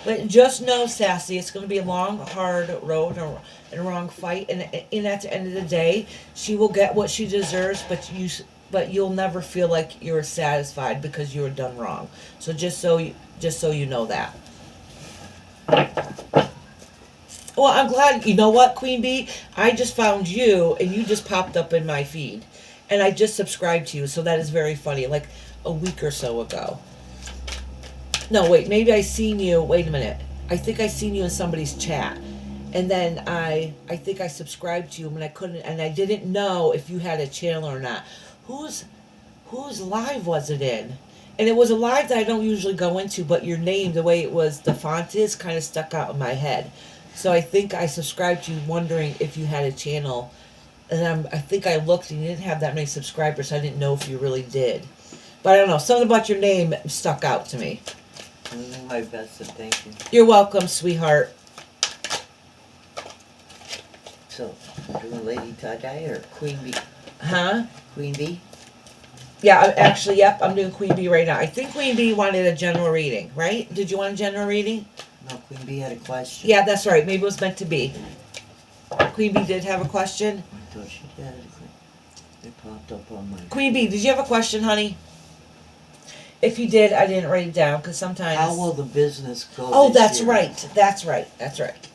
A: But just know, Sassy, it's going to be a long, hard road and a wrong fight. And at the end of the day, she will get what she deserves, but you'll never feel like you're satisfied because you were done wrong. So just so you know that. Well, I'm glad. You know what, Queen Bee? I just found you, and you just popped up in my feed. And I just subscribed to you, so that is very funny. Like a week or so ago. No, wait, maybe I seen you. Wait a minute. I think I seen you in somebody's chat. And then I think I subscribed to you, and I couldn't, and I didn't know if you had a channel or not. Whose live was it in? And it was a live that I don't usually go into, but your name, the way it was, the font is, kind of stuck out in my head. So I think I subscribed to you wondering if you had a channel. And I think I looked and you didn't have that many subscribers, so I didn't know if you really did. But I don't know, something about your name stuck out to me.
B: I'm doing my best, and thank you.
A: You're welcome, sweetheart.
B: So, I'm doing Lady Tie-Dye or Queen Bee?
A: Huh?
B: Queen Bee?
A: Yeah, actually, yep, I'm doing Queen Bee right now. I think Queen Bee wanted a general reading, right? Did you want a general reading?
B: No, Queen Bee had a question.
A: Yeah, that's right. Maybe it was meant to be. Queen Bee did have a question.
B: I thought she did. It popped up on my...
A: Queen Bee, did you have a question, honey? If you did, I didn't write it down, because sometimes...
B: How will the business go
A: Oh,
B: this
A: that's
B: year?
A: right. That's right. That's right.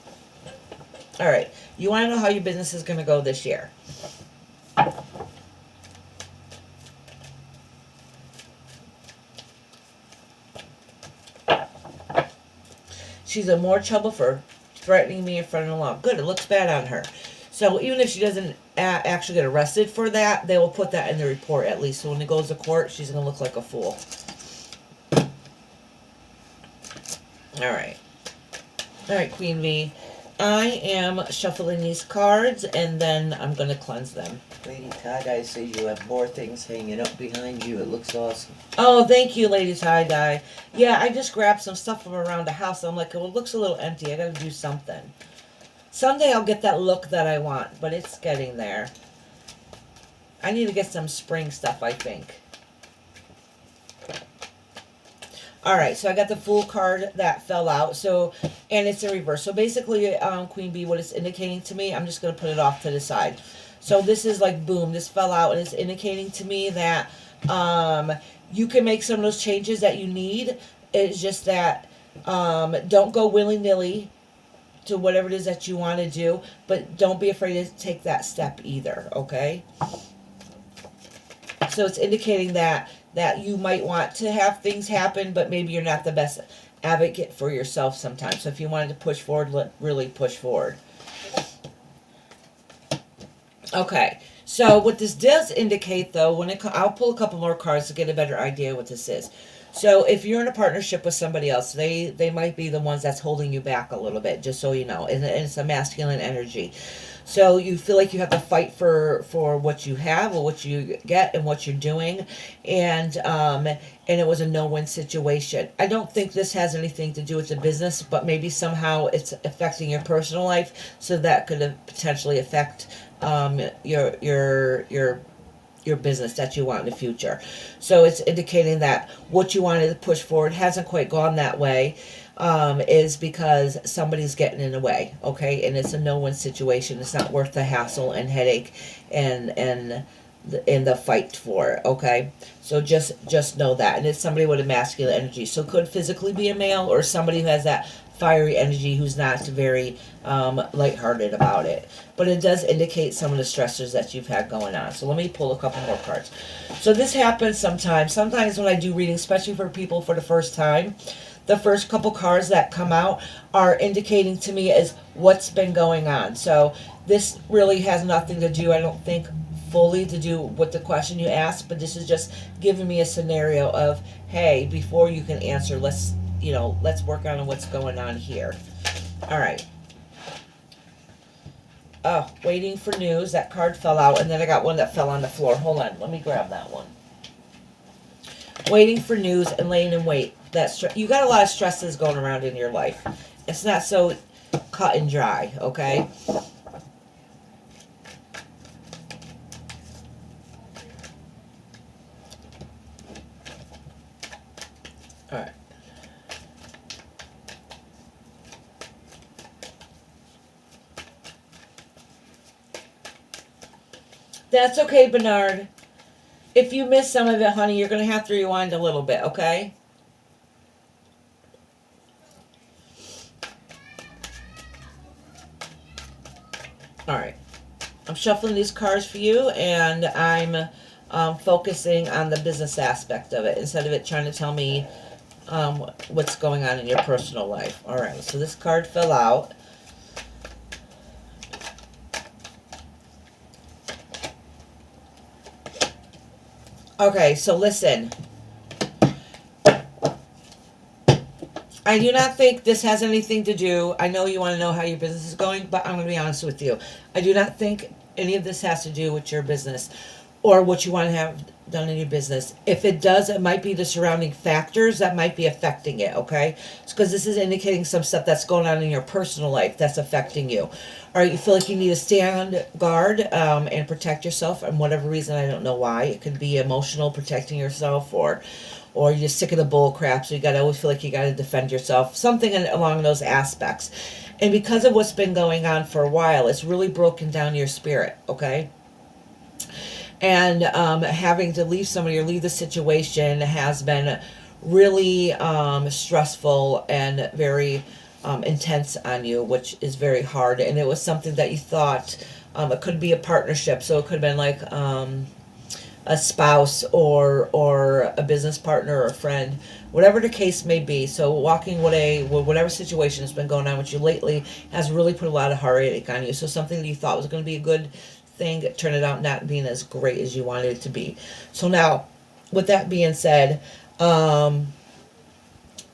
A: All right. You want to know how your business is going to go this year? She's in more trouble for threatening me in front of the law. Good, it looks bad on her. So even if she doesn't actually get arrested for that, they will put that in the report at least. So when it goes to court, she's going to look like a fool. All right. All right, Queen V. I am shuffling these cards, and then I'm going to cleanse them.
B: Lady Tie-Dye says you have more things hanging up behind you. It looks awesome.
A: Oh, thank you, Lady Tie-Dye. Yeah, I just grabbed some stuff from around the house. I'm like, well, it looks a little empty. I got to do something. Someday I'll get that look that I want, but it's getting there. I need to get some spring stuff, I think. Alright, so I got the Fool card that fell out, so, and it's in reverse. So basically, Queen Bee, what it's indicating to me, I'm just going to put it off to the side. So this is like, boom, this fell out, and it's indicating to me that you can make some of those changes that you need. It's just that don't go willy-nilly to whatever it is that you want to do, but don't be afraid to take that step either, okay? So it's indicating that you might want to have things happen, but maybe you're not the best advocate for yourself sometimes. So if you wanted to push forward, really push forward. Okay, so what this does indicate, though, I'll pull a couple more cards to get a better idea what this is. So if you're in a partnership with somebody else, they might be the ones that's holding you back a little bit, just so you know. And it's a masculine energy. So you feel like you have to fight for what you have or what you get and what you're doing. And it was a no-win situation. I don't think this has anything to do with the business, but maybe somehow it's affecting your personal life. So that could potentially affect your business that you want in the future. So it's indicating that what you wanted to push forward hasn't quite gone that way, is because somebody's getting in the way, okay? And it's a no-win situation. It's not worth the hassle and headache and the fight for it, okay? So just know that. And it's somebody with a masculine energy. So it could physically be a male or somebody who has that fiery energy who's not very lighthearted about it. But it does indicate some of the stressors that you've had going on. So let me pull a couple more cards. So this happens sometimes. Sometimes when I do readings, especially for people for the first time, the first couple cards that come out are indicating to me as what's been going on. So this really has nothing to do, I don't think, fully to do with the question you asked, but this is just giving me a scenario of, hey, before you can answer, let's work on what's going on here. All right. Oh, waiting for news. That card fell out, and then I got one that fell on the floor. Hold on, let me grab that one. Waiting for news and laying in wait. You got a lot of stresses going around in your life. It's not so cut and dry, okay? All right. That's okay, Bernard. If you miss some of it, honey, you're going to have to rewind a little bit, okay? All right. I'm shuffling these cards for you, and I'm focusing on the business aspect of it instead of it trying to tell me what's going on in your personal life. All right. So this card fell out. Okay, so listen. I do not think this has anything to do, I know you want to know how your business is going, but I'm going to be honest with you. I do not think any of this has to do with your business or what you want to have done in your business. If it does, it might be the surrounding factors that might be affecting it, okay? Because this is indicating some stuff that's going on in your personal life that's affecting you. All right, you feel like you need to stand guard and protect yourself for whatever reason. I don't know why. It could be emotional, protecting yourself, or you're just sick of the bull crap, so you got to always feel like you got to defend yourself. Something along those aspects. And because of what's been going on for a while, it's really broken down your spirit, okay? And having to leave somebody or leave the situation has been really stressful and very intense on you, which is very hard. And it was something that you thought it could be a partnership, so it could have been like a spouse or a business partner or a friend, whatever the case may be. So walking away with whatever situation has been going on with you lately has really put a lot of heartache on you. So something that you thought was going to be a good thing turned out not being as great as you wanted it to be. So now, with that being said,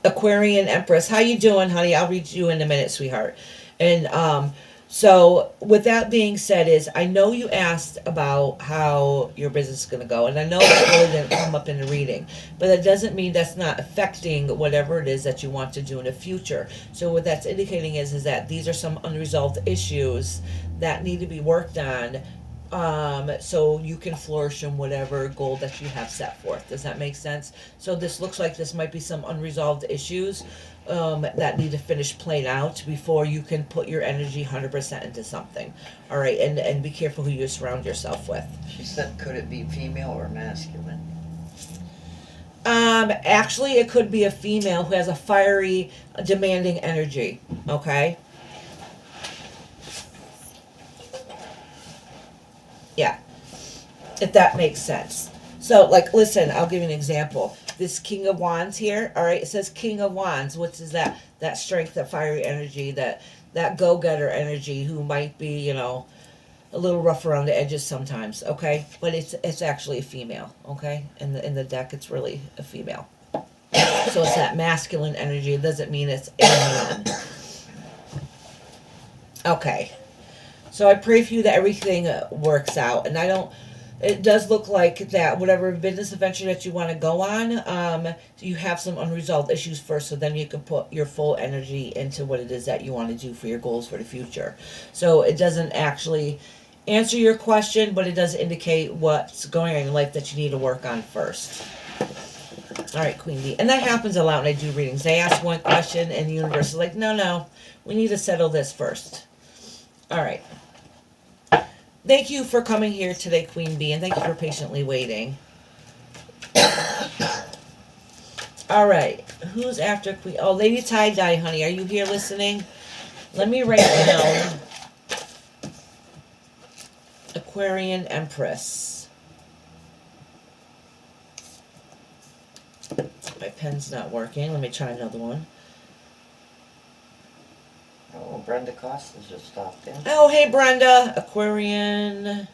A: Aquarian Empress, how you doing, honey? I'll read you in a minute, sweetheart. And so with that being said, is I know you asked about how your business is going to go, and I know that really didn't come up in the reading, but that doesn't mean that's not affecting whatever it is that you want to do in the future. So what that's indicating is that these are some unresolved issues that need to be worked on, so you can flourish in whatever goal that you have set forth. Does that make sense? So this looks like this might be some unresolved issues that need to finish playing out before you can put your energy 100% into something. All right, and be careful who you surround yourself with.
B: She said, could it be female or masculine?
A: Actually, it could be a female who has a fiery, demanding energy. Okay. Yeah, if that makes sense. So, like, listen, I'll give you an example. This King of Wands here, all right, it says King of Wands, which is that strength, that fiery energy, that go-getter energy, who might be, you know, a little rough around the edges sometimes, okay? But it's actually a female, okay? In the deck, it's really a female. So it's that masculine energy. It doesn't mean it's a man. Okay. So I pray for you that everything works out. And it does look like that whatever business adventure that you want to go on, you have some unresolved issues first, so then you can put your full energy into what it is that you want to do for your goals for the future. So it doesn't actually answer your question, but it does indicate what's going on in life that you need to work on first. All right, Queen Bee. And that happens a lot when I do readings. They ask one question and the universe is like, no, we need to settle this first. All right. Thank you for coming here today, Queen Bee, and thank you for patiently waiting. All right. Who's after Queen? Oh, Lady Tie-Dye, honey. Are you here listening? Let me write down Aquarian Empress. My pen's not working. Let me try another one.
B: Oh, Brenda Costa's just stopped in.
A: Oh, hey, Brenda. Aquarian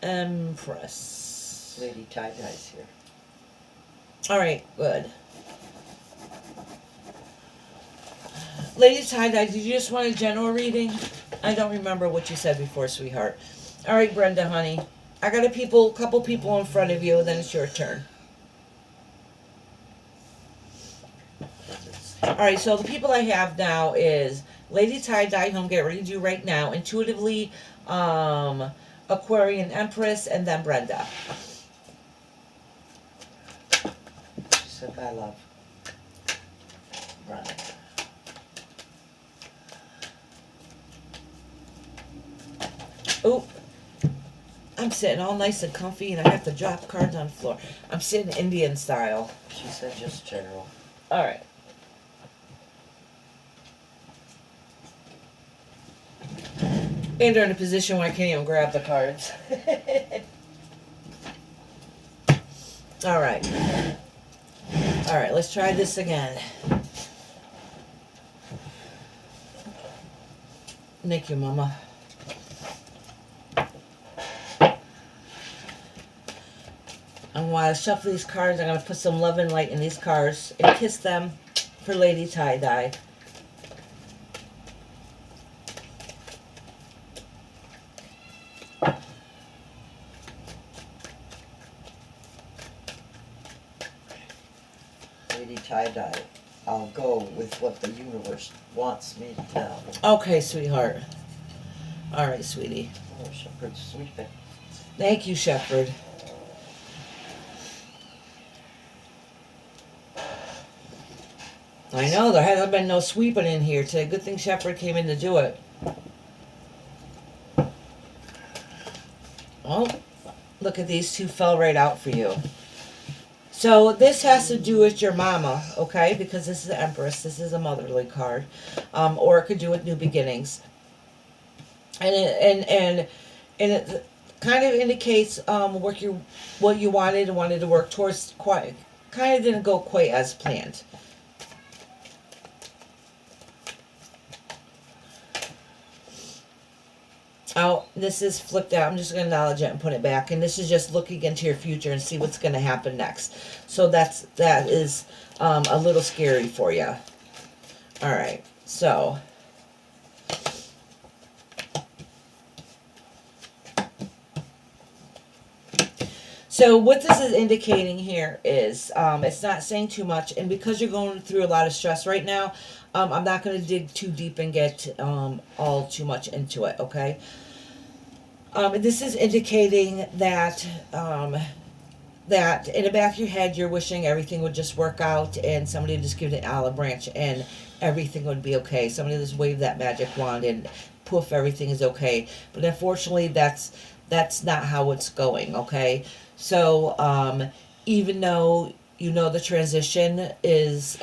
A: Empress.
B: Lady Tie-Dye's here.
A: All right, good. Lady Tie-Dye, did you just want a general reading? I don't remember what you said before, sweetheart. All right, Brenda, honey. I got a couple people in front of you, then it's your turn. All right, so the people I have now is Lady Tie-Dye, who I'm getting ready to do right now, Intuitively, Aquarian Empress, and then Brenda.
B: She said, I love Brenda.
A: Oh, I'm sitting all nice and comfy, and I have to drop cards on the floor. I'm sitting Indian style.
B: She said just general.
A: All right. And they're in a position where I can't even grab the cards. All right. All right, let's try this again. Thank you, Mama. And while I shuffle these cards, I'm going to put some love and light in these cards and kiss them for Lady Tie-Dye.
B: Lady Tie-Dye, I'll go with what the universe wants me to tell.
A: Okay, sweetheart. All right, sweetie.
B: Oh, Shepherd's sweeping.
A: Thank you, Shepherd. I know, there hasn't been no sweeping in here today. Good thing Shepherd came in to do it. Oh, look at these two fell right out for you. So this has to do with your mama, okay? Because this is the Empress. This is a motherly card. Or it could do with new beginnings. And kind of indicates what you wanted and wanted to work towards. Quite kind of didn't go quite as planned. Oh, this is flipped out. I'm just going to acknowledge it and put it back. And this is just looking into your future and see what's going to happen next. So that is a little scary for you. All right. So what this is indicating here is it's not saying too much. And because you're going through a lot of stress right now, I'm not going to dig too deep and get all too much into it, okay? This is indicating that that in the back of your head you're wishing everything would just work out and somebody would just give it an olive branch and everything would be okay. Somebody just wave that magic wand and poof, everything is okay. But unfortunately, that's not how it's going, okay? So even though you know the transition is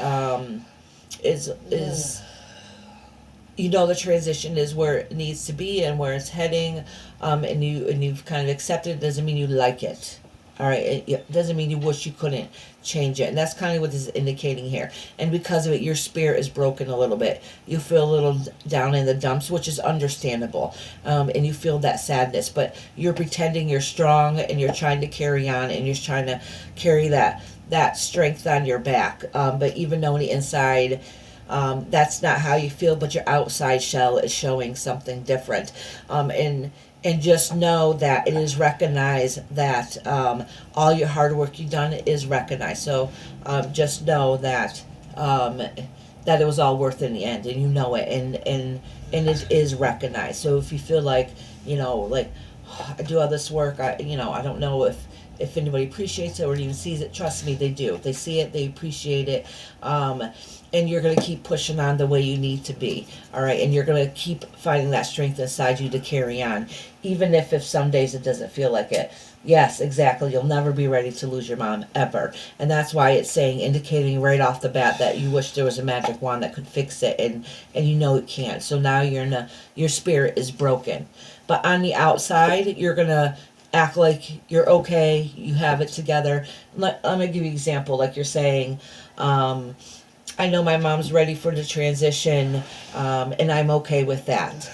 A: you know the transition is where it needs to be and where it's heading, and you've kind of accepted it, doesn't mean you like it. All right, it doesn't mean you wish you couldn't change it, and that's kind of what this is indicating here. And because of it, your spirit is broken a little bit. You feel a little down in the dumps, which is understandable, and you feel that sadness. But you're pretending you're strong, and you're trying to carry on, and you're trying to carry that strength on your back. But even though on the inside, that's not how you feel, but your outside shell is showing something different. And just know that it is recognized, that all your hard work you've done is recognized. So just know that that it was all worth it in the end, and you know it, and it is recognized. So if you feel like, like, oh, I do all this work, I don't know if anybody appreciates it or even sees it, trust me, they do. They see it, they appreciate it, and you're going to keep pushing on the way you need to be, all right? And you're going to keep finding that strength inside you to carry on, even if some days it doesn't feel like it. Yes, exactly. You'll never be ready to lose your mom, ever. And that's why it's saying, indicating right off the bat that you wish there was a magic wand that could fix it, and you know it can't. So now your spirit is broken. But on the outside, you're going to act like you're okay, you have it together. I'm going to give you an example. Like you're saying, I know my mom's ready for the transition, and I'm okay with that.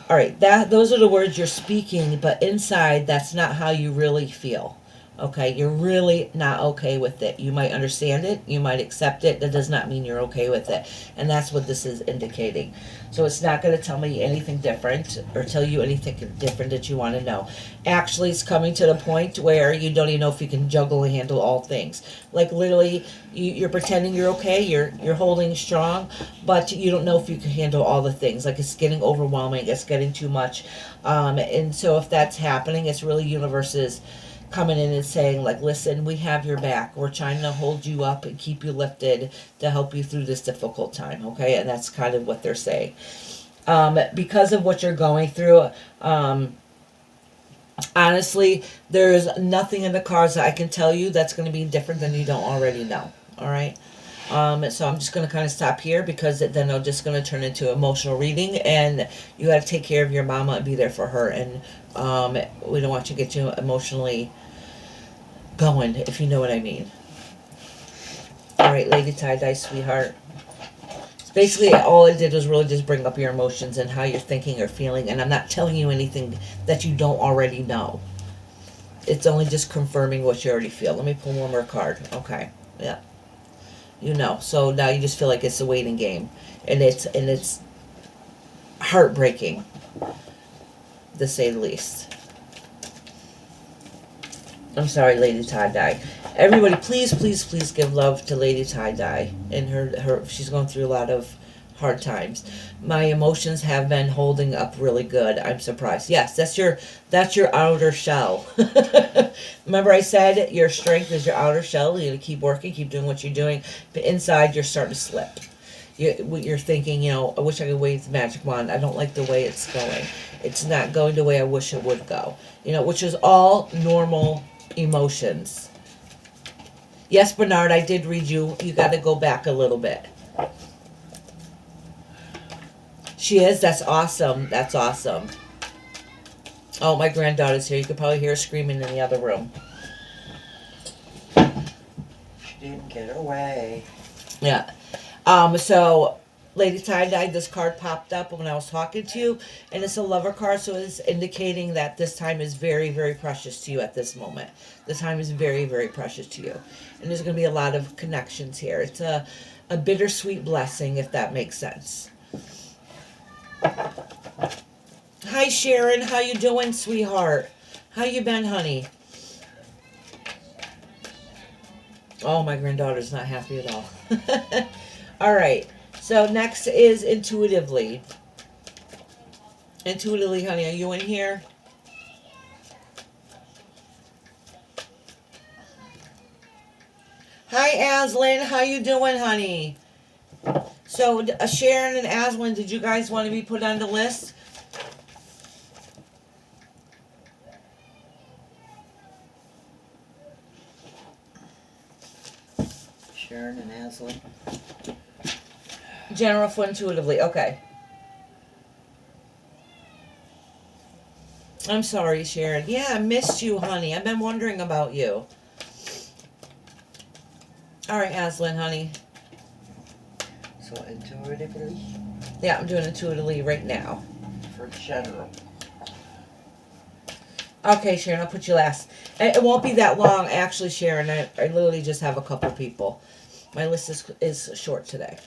A: All right, those are the words you're speaking, but inside, that's not how you really feel. Okay, you're really not okay with it. You might understand it, you might accept it. That does not mean you're okay with it, and that's what this is indicating. So it's not going to tell me anything different or tell you anything different that you want to know. Actually, it's coming to the point where you don't even know if you can juggle and handle all things. Like literally, you're pretending you're okay, you're holding strong, but you don't know if you can handle all the things. Like it's getting overwhelming, it's getting too much, and so if that's happening, it's really universe's coming in and saying, like, listen, we have your back. We're trying to hold you up and keep you lifted to help you through this difficult time, okay? And that's kind of what they're saying. Because of what you're going through, honestly, there's nothing in the cards that I can tell you that's going to be different than you don't already know, all right? So I'm just going to kind of stop here, because then I'm just going to turn into emotional reading, and you got to take care of your mama and be there for her. And we don't want you to get you emotionally going, if you know what I mean. All right, Lady Tie-Dye, sweetheart. Basically, all it did was really just bring up your emotions and how you're thinking or feeling, and I'm not telling you anything that you don't already know. It's only just confirming what you already feel. Let me pull one more card. Okay, yeah. You know, so now you just feel like it's a waiting game, and it's heartbreaking, to say the least. I'm sorry, Lady Tie-Dye. Everybody, please, please, please give love to Lady Tie-Dye. And her she's going through a lot of hard times. My emotions have been holding up really good. I'm surprised. Yes, that's your outer shell. Remember I said your strength is your outer shell. You gotta keep working, keep doing what you're doing. But inside, you're starting to slip. You're thinking, I wish I could wave the magic wand. I don't like the way it's going. It's not going the way I wish it would go. Which is all normal emotions. Yes, Bernard, I did read you. You got to go back a little bit. She is? That's awesome. That's awesome. Oh, my granddaughter's here. You could probably hear her screaming in the other room.
B: She didn't get away.
A: Yeah. So, Lady Tie-Dye, this card popped up when I was talking to you, and it's a lover card, so it's indicating that this time is very, very precious to you at this moment. This time is very, very precious to you. And there's going to be a lot of connections here. It's a bittersweet blessing, if that makes sense. Hi, Sharon. How you doing, sweetheart? How you been, honey? Oh, my granddaughter's not happy at all. All right. So next is intuitively. Intuitively, honey, are you in here? Hi, Aslan. How you doing, honey? So, Sharon and Aslan, did you guys want to be put on the list?
B: Sharon and Aslan.
A: General for intuitively. Okay. I'm sorry, Sharon. Yeah, I missed you, honey. I've been wondering about you. All right, Aslan, honey.
B: So intuitively?
A: Yeah, I'm doing intuitively right now.
B: For general.
A: Okay, Sharon, I'll put you last. It won't be that long, actually, Sharon. I literally just have a couple people. My list is short today.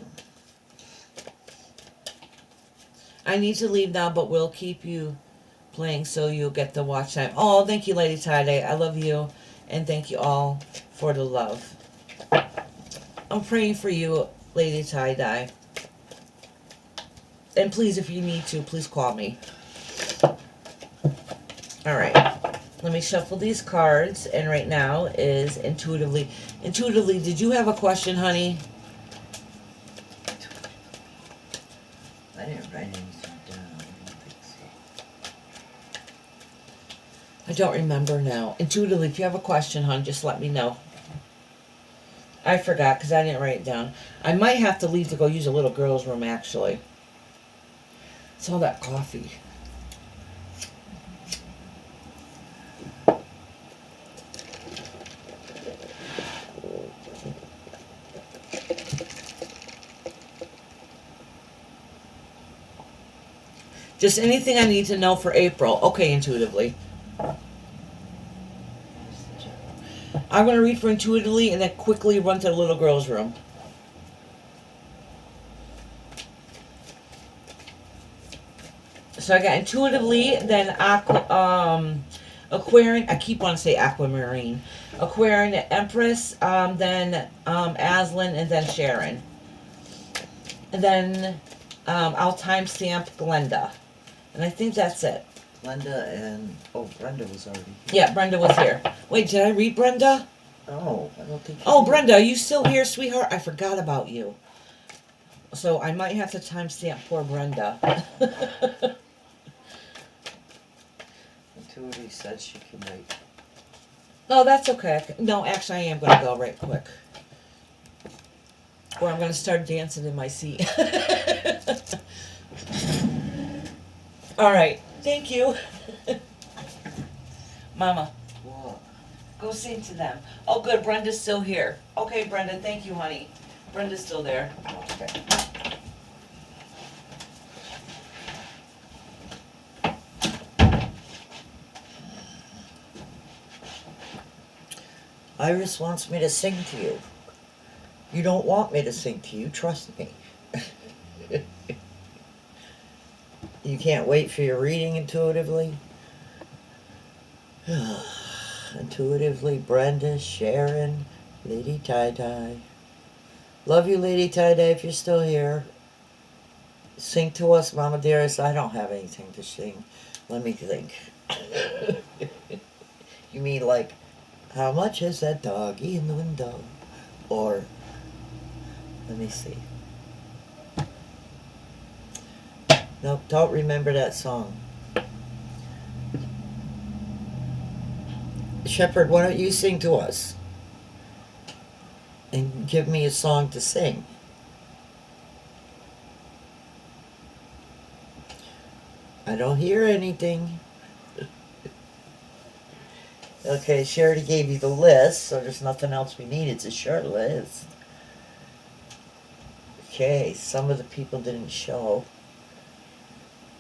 A: I need to leave now, but we'll keep you playing so you'll get the watch time. Oh, thank you, Lady Tie-Dye. I love you, and thank you all for the love. I'm praying for you, Lady Tie-Dye. And please, if you need to, please call me. All right. Let me shuffle these cards, and right now is intuitively. Intuitively, did you have a question, honey?
B: I didn't write anything down. I don't think so.
A: I don't remember now. Intuitively, if you have a question, hon, just let me know. I forgot because I didn't write it down. I might have to leave to go use a little girl's room, actually. It's all that coffee. Just anything I need to know for April. Okay, intuitively. I'm going to read for intuitively and then quickly run to the little girl's room. So I got intuitively, then Aquarian. I keep wanting to say aquamarine. Aquarian Empress, then Aslan, and then Sharon. And then I'll timestamp Glenda. And I think that's it.
B: Glenda and... Oh, Brenda was already here.
A: Yeah, Brenda was here. Wait, did I read Brenda?
B: Oh, I don't think you
A: Oh,
B: did.
A: Brenda, are you still here, sweetheart? I forgot about you. So I might have to timestamp poor Brenda.
B: Intuitively said she can wait.
A: No, that's okay. No, actually, I am going to go right quick. Or I'm going to start dancing in my seat. All right. Thank you. Mama,
B: What?
A: go sing to them. Oh, good. Brenda's still here. Okay, Brenda. Thank you, honey. Brenda's still there.
B: Okay. Iris wants me to sing to you. You don't want me to sing to you, trust me. You can't wait for your reading intuitively? Intuitively, Brenda, Sharon, Lady Tie-Dye. Love you, Lady Tie-Dye, if you're still here. Sing to us, Mama Dearest. I don't have anything to sing. Let me think. You mean like, how much is that doggy in the window? Or, let me see. Nope, don't remember that song. Shepherd, why don't you sing to us? And give me a song to sing. I don't hear anything. Okay, she already gave you the list, so there's nothing else we need. It's a short list. Okay, some of the people didn't show.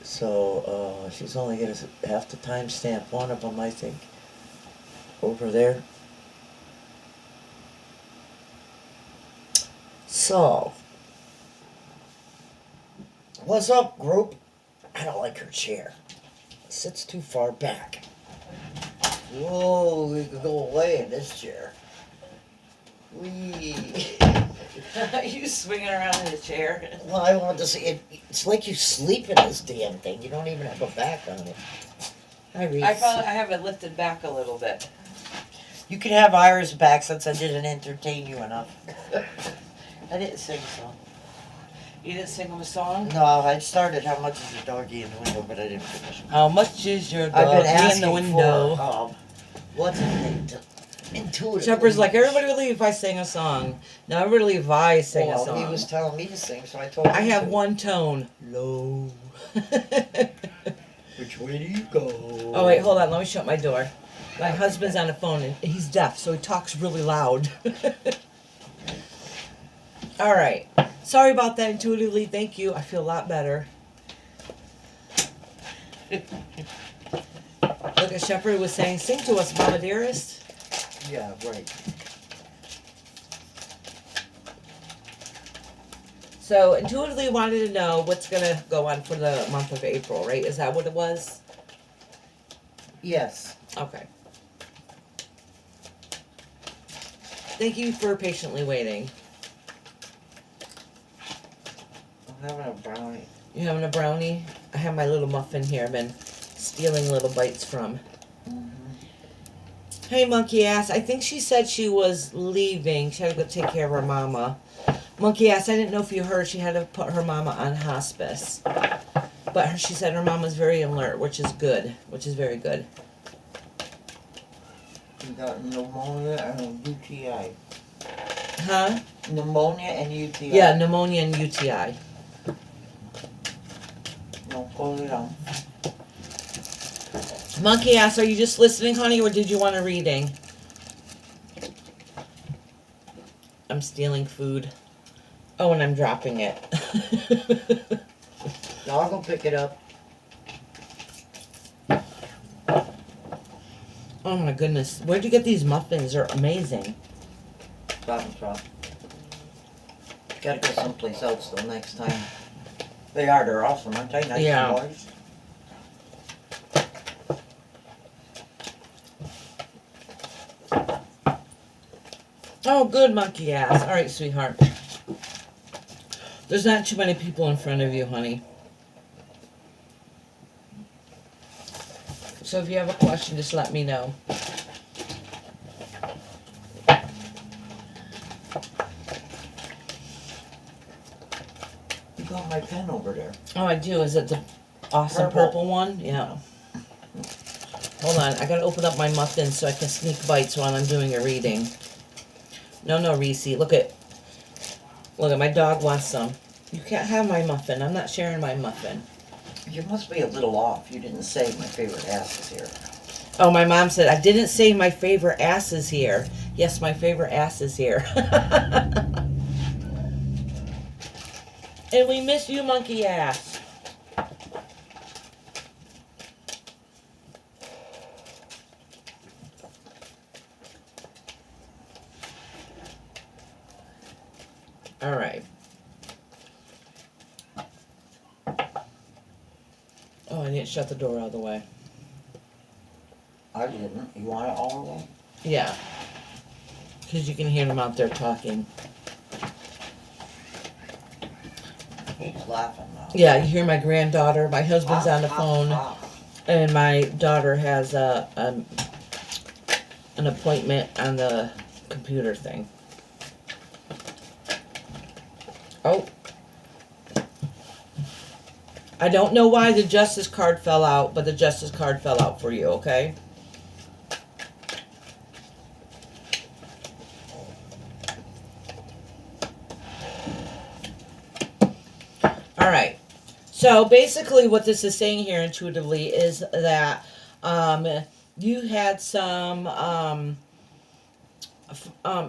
B: So, she's only going to have to timestamp one of them, I think. Over there. So, what's up, group? I don't like her chair. It sits too far back. Whoa, we could go away in this chair. Wee.
A: You swinging around in the chair.
B: Well, I wanted to see it. It's like you sleep in this damn thing. You don't even have a back on it. Hi, Reese.
A: I have it lifted back a little bit.
B: You can have Iris back since I didn't entertain you enough. I didn't sing a song.
A: You didn't sing him a song?
B: No, I started How Much Is Your Doggy in the Window, but I didn't finish.
A: How much is your
B: I've been
A: dog
B: asking
A: in the window?
B: for, what's his name? Intuitive.
A: Shepherd's like, everybody would leave if I sang a song. Now everybody leave if I sing a
B: Well,
A: song.
B: he was telling me to sing, so I told him
A: I have
B: to.
A: one tone. Low.
B: Which way do you go?
A: Oh wait, hold on. Let me shut my door. My husband's on the phone and he's deaf, so he talks really loud. All right. Sorry about that, intuitively. Thank you. I feel a lot better. Look at Shepherd was saying, sing to us, Mama Dearest.
B: Yeah, right.
A: So intuitively wanted to know what's going to go on for the month of April, right? Is that what it was?
B: Yes.
A: Okay. Thank you for patiently waiting.
B: I'm having a brownie.
A: You having a brownie? I have my little muffin here I've been stealing little bites from. Hey, monkey ass. I think she said she was leaving. She had to go take care of her mama. Monkey ass, I didn't know if you heard she had to put her mama on hospice. But she said her mama's very alert, which is good. Which is very good.
B: You got pneumonia and UTI.
A: Huh?
B: Pneumonia and UTI.
A: Yeah, pneumonia and UTI.
B: No, call it on.
A: Monkey ass, are you just listening, honey, or did you want a reading? I'm stealing food. Oh, and I'm dropping it.
B: No, I'll go pick it up.
A: Oh my goodness. Where'd you get these muffins? They're amazing.
B: Stop and shop. Gotta go someplace else though next time. They are, they're awesome, aren't they? Nice
A: Yeah.
B: boys.
A: Oh, good monkey ass. All right, sweetheart. There's not too many people in front of you, honey. So if you have a question, just let me know.
B: You got my pen over there.
A: Oh, I do. Is it the awesome purple one? Yeah. Hold on. I gotta open up my muffin so I can sneak bites while I'm doing a reading. No, Reese. Look at my dog wants some. You can't have my muffin. I'm not sharing my muffin.
B: You must be a little off. You didn't say my favorite ass is here.
A: Oh, my mom said, I didn't say my favorite ass is here. Yes, my favorite ass is here. And we miss you, monkey ass. All right. Oh, I didn't shut the door all the way.
B: I didn't. You want it all the way?
A: Yeah. Because you can hear them out there talking.
B: He's laughing now.
A: Yeah, you hear my granddaughter. My husband's on the phone. And my daughter has an appointment on the computer thing. Oh. I don't know why the justice card fell out, but the justice card fell out for you, okay? All right. So basically what this is saying here intuitively is that you had some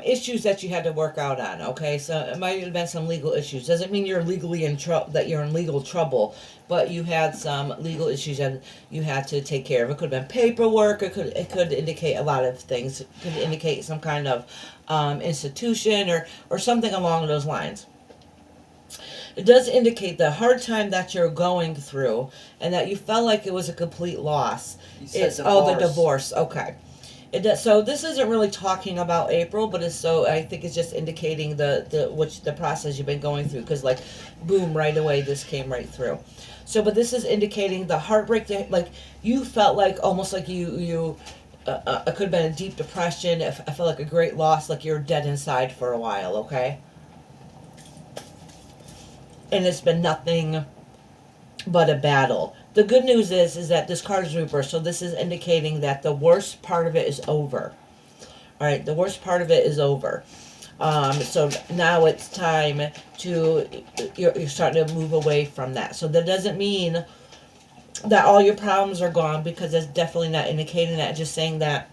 A: issues that you had to work out on. Okay, so it might have been some legal issues. Doesn't mean you're legally in trouble, that you're in legal trouble, but you had some legal issues that you had to take care of. It could have been paperwork. It could indicate a lot of things. It could indicate some kind of institution or something along those lines. It does indicate the hard time that you're going through and that you felt like it was a complete loss.
B: You said
A: The divorce. Okay. It does, so this isn't really talking about April, but I think it's just indicating the process you've been going through, because like, boom, right away this came right through. So, but this is indicating the heartbreak that, like, you felt like almost like it could have been a deep depression. I felt like a great loss, like you're dead inside for a while. Okay. And it's been nothing but a battle. The good news is that this card is reversed, so this is indicating that the worst part of it is over. All right, the worst part of it is over. So now it's time you're starting to move away from that. So that doesn't mean that all your problems are gone, because that's definitely not indicating that. Just saying that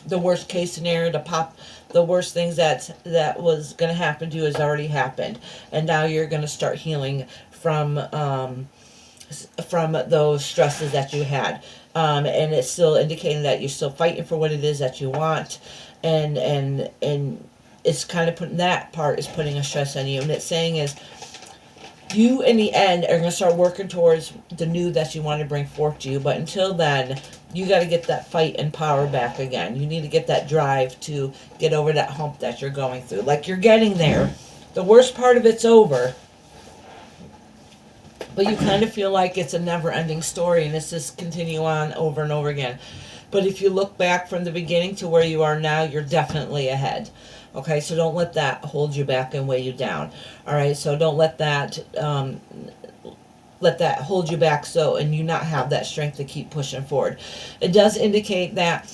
A: the worst case scenario, the worst things that was going to happen to you has already happened, and now you're going to start healing from those stresses that you had. And it's still indicating that you're still fighting for what it is that you want, and it's kind of putting a stress on you. And it's saying is, you in the end are going to start working towards the new that you want to bring forth to you, but until then you got to get that fight and power back again. You need to get that drive to get over that hump that you're going through. Like, you're getting there. The worst part of it's over, but you kind of feel like it's a never-ending story and it's just continue on over and over again. But if you look back from the beginning to where you are now, you're definitely ahead. Okay, so don't let that hold you back and weigh you down. All right, so don't let that hold you back, and you not have that strength to keep pushing forward. It does indicate that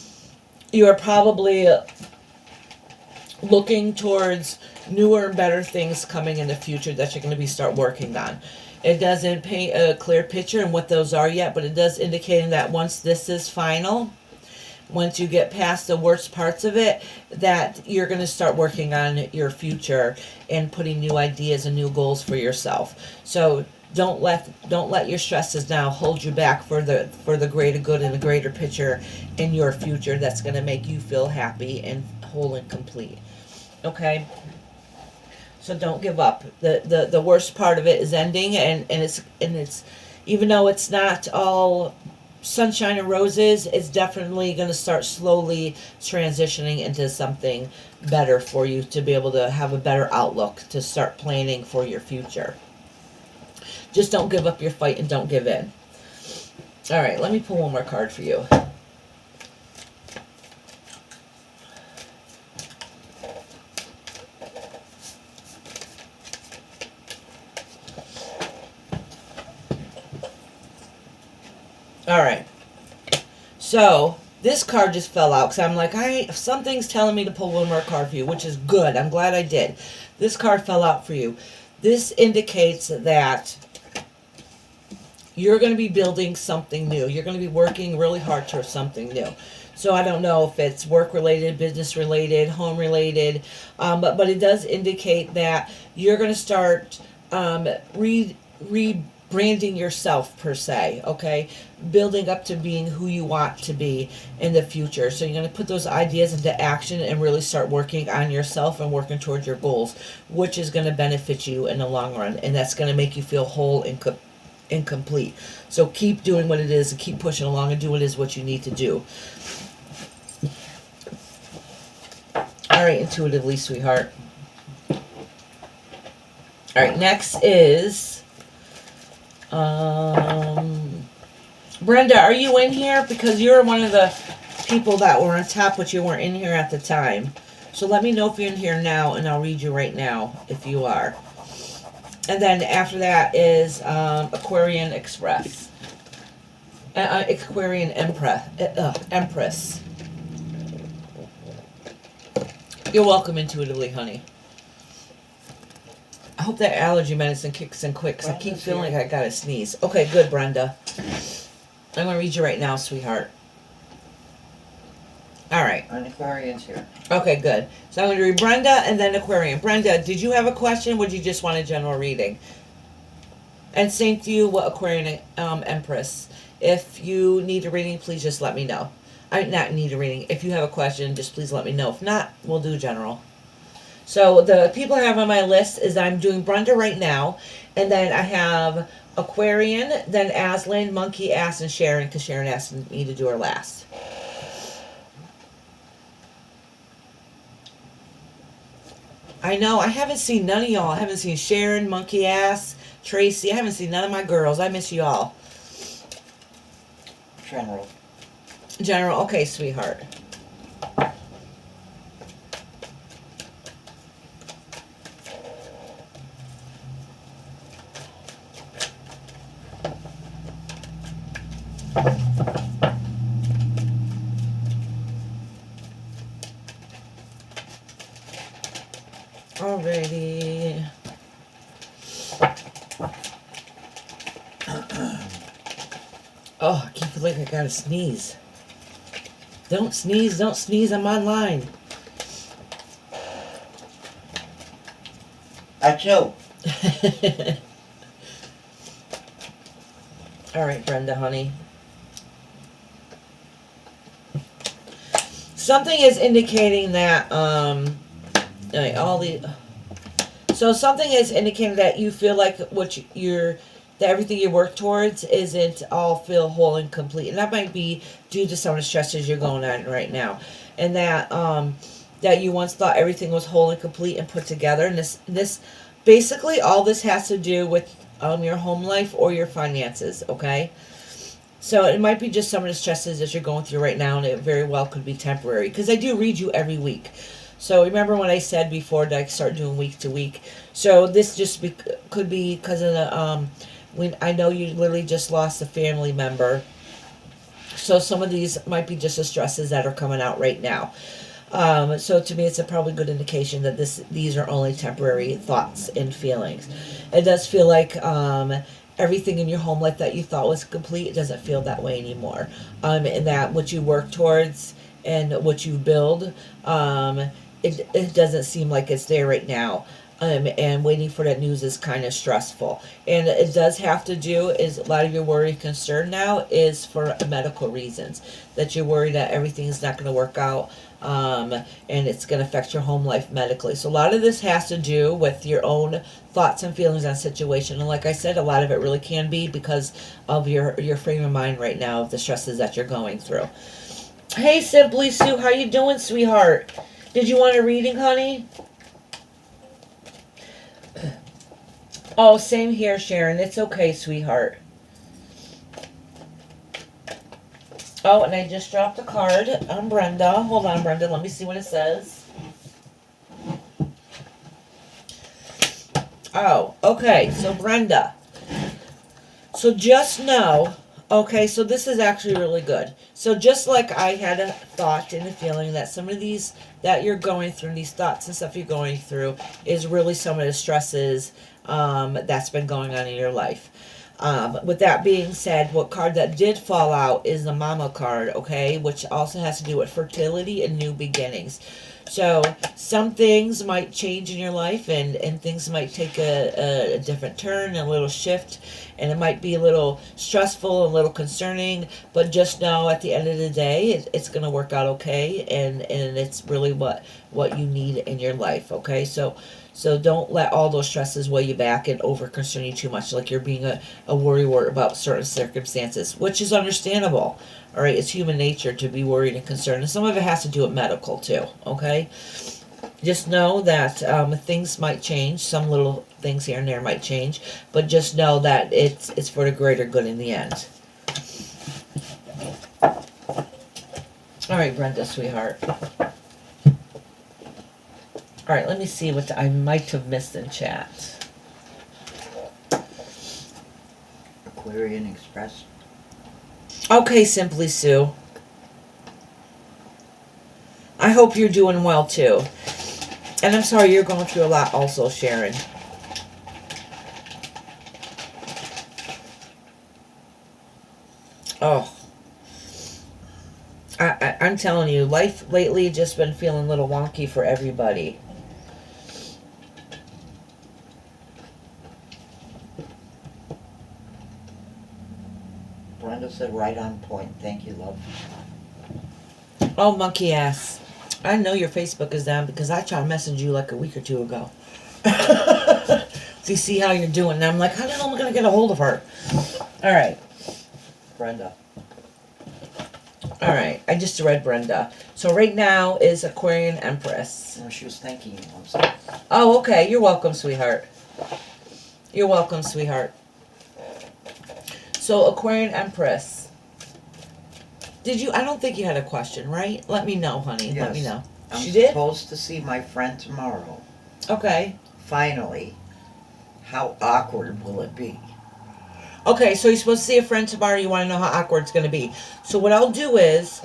A: you are probably looking towards newer and better things coming in the future that you're going to start working on. It doesn't paint a clear picture on what those are yet, but it does indicate that once this is final, once you get past the worst parts of it, that you're going to start working on your future and putting new ideas and new goals for yourself. So don't let your stresses now hold you back for the greater good and the greater picture in your future that's going to make you feel happy and whole and complete. Okay? So don't give up. The worst part of it is ending, and it's even though it's not all sunshine and roses, it's definitely going to start slowly transitioning into something better for you, to be able to have a better outlook, to start planning for your future. Just don't give up your fight and don't give in. All right, let me pull one more card for you. All right. So this card just fell out because I'm like, something's telling me to pull one more card for you, which is good. I'm glad I did. This card fell out for you. This indicates that you're going to be building something new. You're going to be working really hard towards something new. So I don't know if it's work related, business related, home related, but it does indicate that you're going to start rebranding yourself, per se, okay? Building up to being who you want to be in the future. So you're going to put those ideas into action and really start working on yourself and working towards your goals, which is going to benefit you in the long run, and that's going to make you feel whole and complete. So keep doing what it is and keep pushing along and do what it is what you need to do. All right, intuitively, sweetheart. All right, next is Brenda, are you in here? Because you're one of the people that were on top, but you weren't in here at the time. So let me know if you're in here now, and I'll read you right now if you are. And then after that is Aquarian Express. Aquarian Empress. You're welcome, intuitively, honey. I hope that allergy medicine kicks in quick, because I keep feeling like I gotta sneeze. Okay, good, Brenda. I'm gonna read you right now, sweetheart. All right.
B: An Aquarian's here.
A: Okay, good. So I'm going to read Brenda and then Aquarian. Brenda, did you have a question? Or did you just want a general reading? And same to you, Aquarian Empress. If you need a reading, please just let me know. I not need a reading. If you have a question, just please let me know. If not, we'll do general. So the people I have on my list is I'm doing Brenda right now, and then I have Aquarian, then Aslan, Monkey, Ass, and Sharon, because Sharon asked me to do her last. I know, I haven't seen none of y'all. I haven't seen Sharon, Monkey Ass, Tracy. I haven't seen none of my girls. I miss you all.
B: General.
A: General, okay, sweetheart. Alrighty. Oh, I keep feeling like I gotta sneeze. Don't sneeze, don't sneeze, I'm online.
B: Achoo.
A: Alright, Brenda, honey. Something is indicating that, so something is indicating that you feel like that everything you work towards isn't all feel whole and complete. And that might be due to some of the stresses you're going on right now. And that, that you once thought everything was whole and complete and put together. And this, basically all this has to do with, your home life or your finances, okay? So it might be just some of the stresses that you're going through right now, and it very well could be temporary. Because I do read you every week. So remember when I said before that I start doing week to week. So this just could be because of the when I know you literally just lost a family member. So some of these might be just the stresses that are coming out right now. So to me, it's a probably good indication that these are only temporary thoughts and feelings. It does feel like everything in your home life that you thought was complete, it doesn't feel that way anymore. And that what you work towards and what you build, it doesn't seem like it's there right now. And waiting for that news is kind of stressful. And it does have to do, is a lot of your worry and concern now is for medical reasons. That you're worried that everything is not going to work out, and it's going to affect your home life medically. So a lot of this has to do with your own thoughts and feelings on situation. And like I said, a lot of it really can be because of your frame of mind right now, of the stresses that you're going through. Hey, Simply Sue, how you doing, sweetheart? Did you want a reading, honey? Oh, same here, Sharon. It's okay, sweetheart. Oh, and I just dropped a card on Brenda. Hold on, Brenda. Let me see what it says. Oh, okay. So, Brenda. So, just know. Okay, so this is actually really good. So, just like I had a thought and a feeling that some of these that you're going through, these thoughts and stuff you're going through, is really some of the stresses that's been going on in your life. With that being said, what card that did fall out is the Mama card, okay, which also has to do with fertility and new beginnings. So some things might change in your life, and things might take a different turn, a little shift, and it might be a little stressful, a little concerning, but just know at the end of the day, it's going to work out okay, and it's really what you need in your life, okay? So don't let all those stresses weigh you back and over concern you too much, like you're being a worrywart about certain circumstances, which is understandable. All right, it's human nature to be worried and concerned, and some of it has to do with medical too. Okay, just know that things might change. Some little things here and there might change, but just know that it's for the greater good in the end. All right, Brenda, sweetheart. All right, let me see what I might have missed in chat.
B: Aquarian Express.
A: Okay, Simply Sue. I hope you're doing well too. And I'm sorry you're going through a lot also, Sharon. Oh. I'm telling you, life lately just been feeling a little wonky for everybody.
B: Brenda said right on point. Thank you, love.
A: Oh, monkey ass. I know your Facebook is down because I tried to message you like a week or two ago. To see how you're doing. And I'm like, how the hell am I going to get a hold of her? All right.
B: Brenda.
A: All right. I just read Brenda. So right now is Aquarian Empress.
B: No, she was thanking you. I'm sorry.
A: Oh, okay. You're welcome, sweetheart. You're welcome, sweetheart. So Aquarian Empress. Did you? I don't think you had a question, right? Let me know, honey.
B: Yes.
A: Let me know.
B: I'm
A: She did?
B: supposed to see my friend tomorrow.
A: Okay.
B: Finally. How awkward will it be?
A: Okay, so you're supposed to see a friend tomorrow. You want to know how awkward it's going to be. So what I'll do is,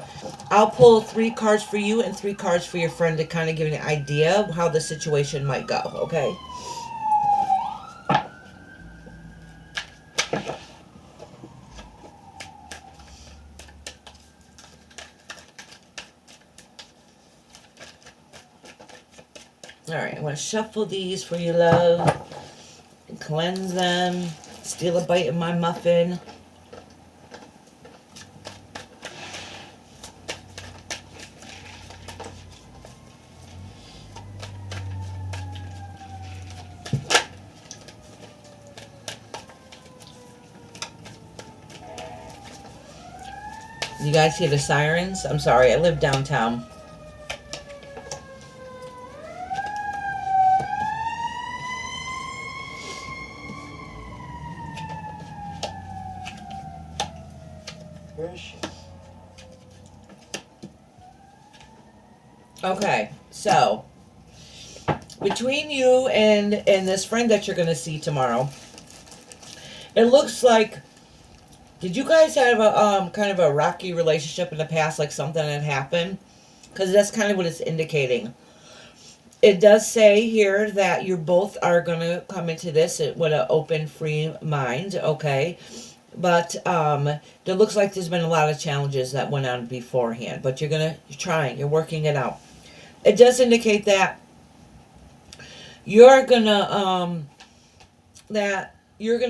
A: I'll pull 3 cards for you and 3 cards for your friend to kind of give you an idea of how the situation might go. Okay. All right, I'm going to shuffle these for you, love. And cleanse them. Steal a bite of my muffin. You guys hear the sirens? I'm sorry, I live downtown.
B: Where is she?
A: Okay, so between you and this friend that you're going to see tomorrow, it looks like, did you guys have a kind of a rocky relationship in the past, like something had happened? Because that's kind of what it's indicating. It does say here that you both are going to come into this with an open, free mind, okay? But there looks like there's been a lot of challenges that went on beforehand. But you're trying, you're working it out. It does indicate that you're gonna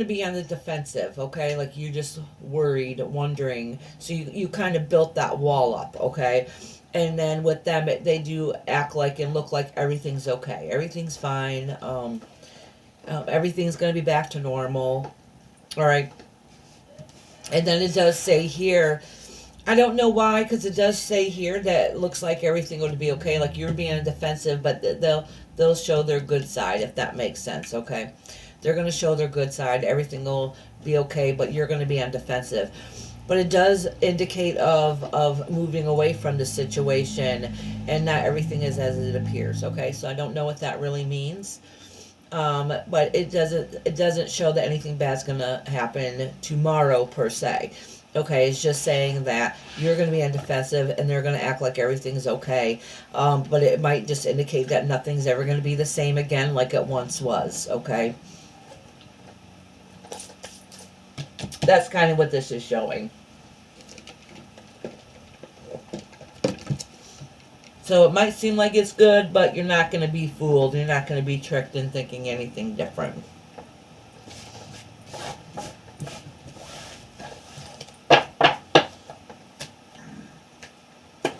A: be on the defensive, okay? Like you're just worried, wondering. So you kind of built that wall up, okay? And then with them, they do act like and look like everything's okay. Everything's fine. Everything's gonna be back to normal. All right. And then it does say here, I don't know why, because it does say here that it looks like everything will be okay. Like you're being defensive, but they'll show their good side, if that makes sense, okay? They're going to show their good side. Everything will be okay, but you're going to be on defensive. But it does indicate of moving away from the situation, and not everything is as it appears, okay? So I don't know what that really means. But it doesn't show that anything bad's gonna happen tomorrow per se. Okay, it's just saying that you're gonna be on defensive and they're gonna act like everything's okay. But it might just indicate that nothing's ever gonna be the same again like it once was. Okay, that's kind of what this is showing. So it might seem like it's good, but you're not going to be fooled. You're not going to be tricked in thinking anything different.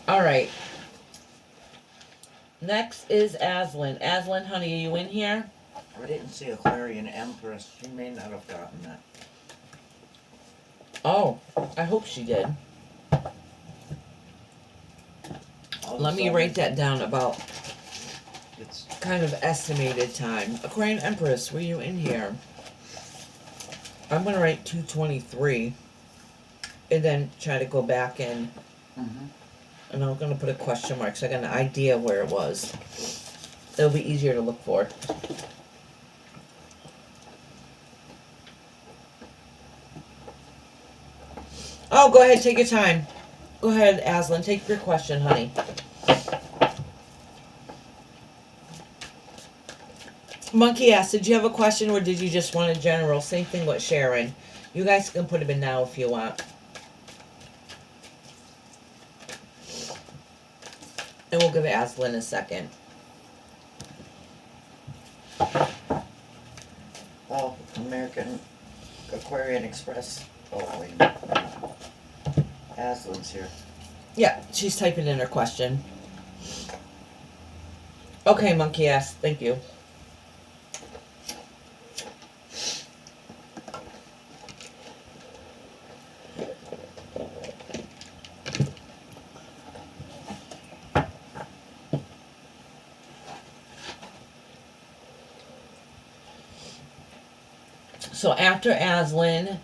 A: All right. Next is Aslan. Aslan, honey, are you in here?
B: I didn't see Aquarian Empress. She may not have gotten that.
A: Oh, I hope she did. Let me write that down about
B: It's
A: kind of estimated time. Aquarian Empress, were you in here? I'm going to write 2:23 and then try to go back in. And I'm going to put a question mark so I got an idea where it was. It'll be easier to look for. Oh, go ahead, take your time. Go ahead, Aslan, take your question, honey. Monkey asked, did you have a question or did you just want a general? Same thing with Sharon. You guys can put them in now if you want. And we'll give Aslan a second.
B: Oh, American Aquarian Express. Oh, wait a minute. Aslan's here.
A: Yeah, she's typing in her question. Okay, monkey ass. Thank you. So after Aslan,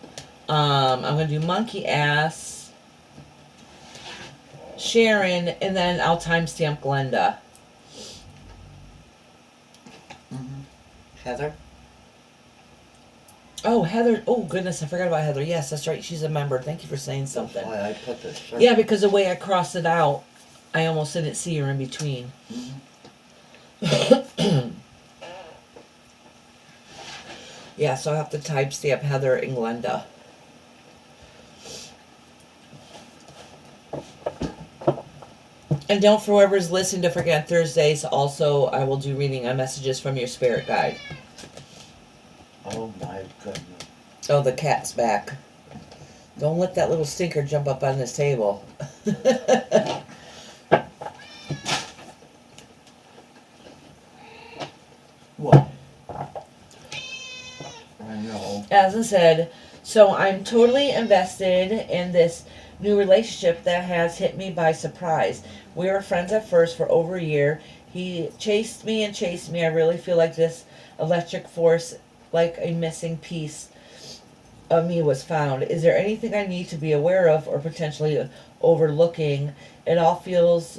A: I'm going to do monkey ass, Sharon, and then I'll timestamp Glenda.
B: Mm-hmm. Heather?
A: Oh, Heather. Oh, goodness, I forgot about Heather. Yes, that's right. She's a member. Thank you for saying something.
B: Why I put this.
A: Yeah, because the way I crossed it out, I almost didn't see her in between.
B: Mm-hmm.
A: Yeah, so I'll have to timestamp Heather and Glenda. And don't, for whoever's listening, to forget Thursdays. Also, I will do reading on messages from your spirit guide.
B: Oh my goodness.
A: Oh, the cat's back. Don't let that little stinker jump up on this table.
B: What? I know.
A: As I said, so I'm totally invested in this new relationship that has hit me by surprise. We were friends at first for over a year. He chased me and chased me. I really feel like this electric force, like a missing piece of me, was found. Is there anything I need to be aware of or potentially overlooking? It all feels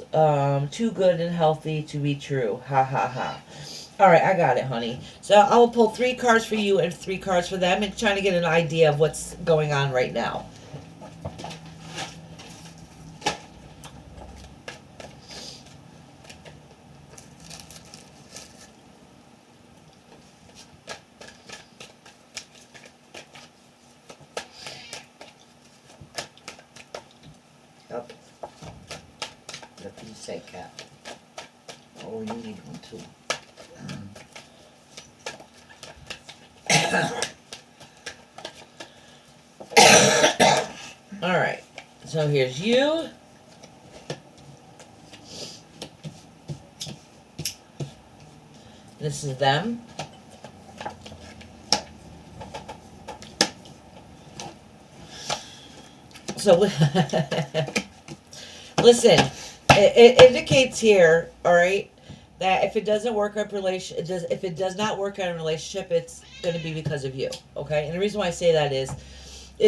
A: too good and healthy to be true. Ha ha ha. All right, I got it, honey. So I will pull 3 cards for you and 3 cards for them, and trying to get an idea of what's going on right now.
B: Yep. What do you say, Cat? Oh, you need one too.
A: All right. So here's you. This is them. So listen, it indicates here, all right, that if it doesn't work on if it does not work on a relationship, it's going to be because of you, okay? And the reason why I say that is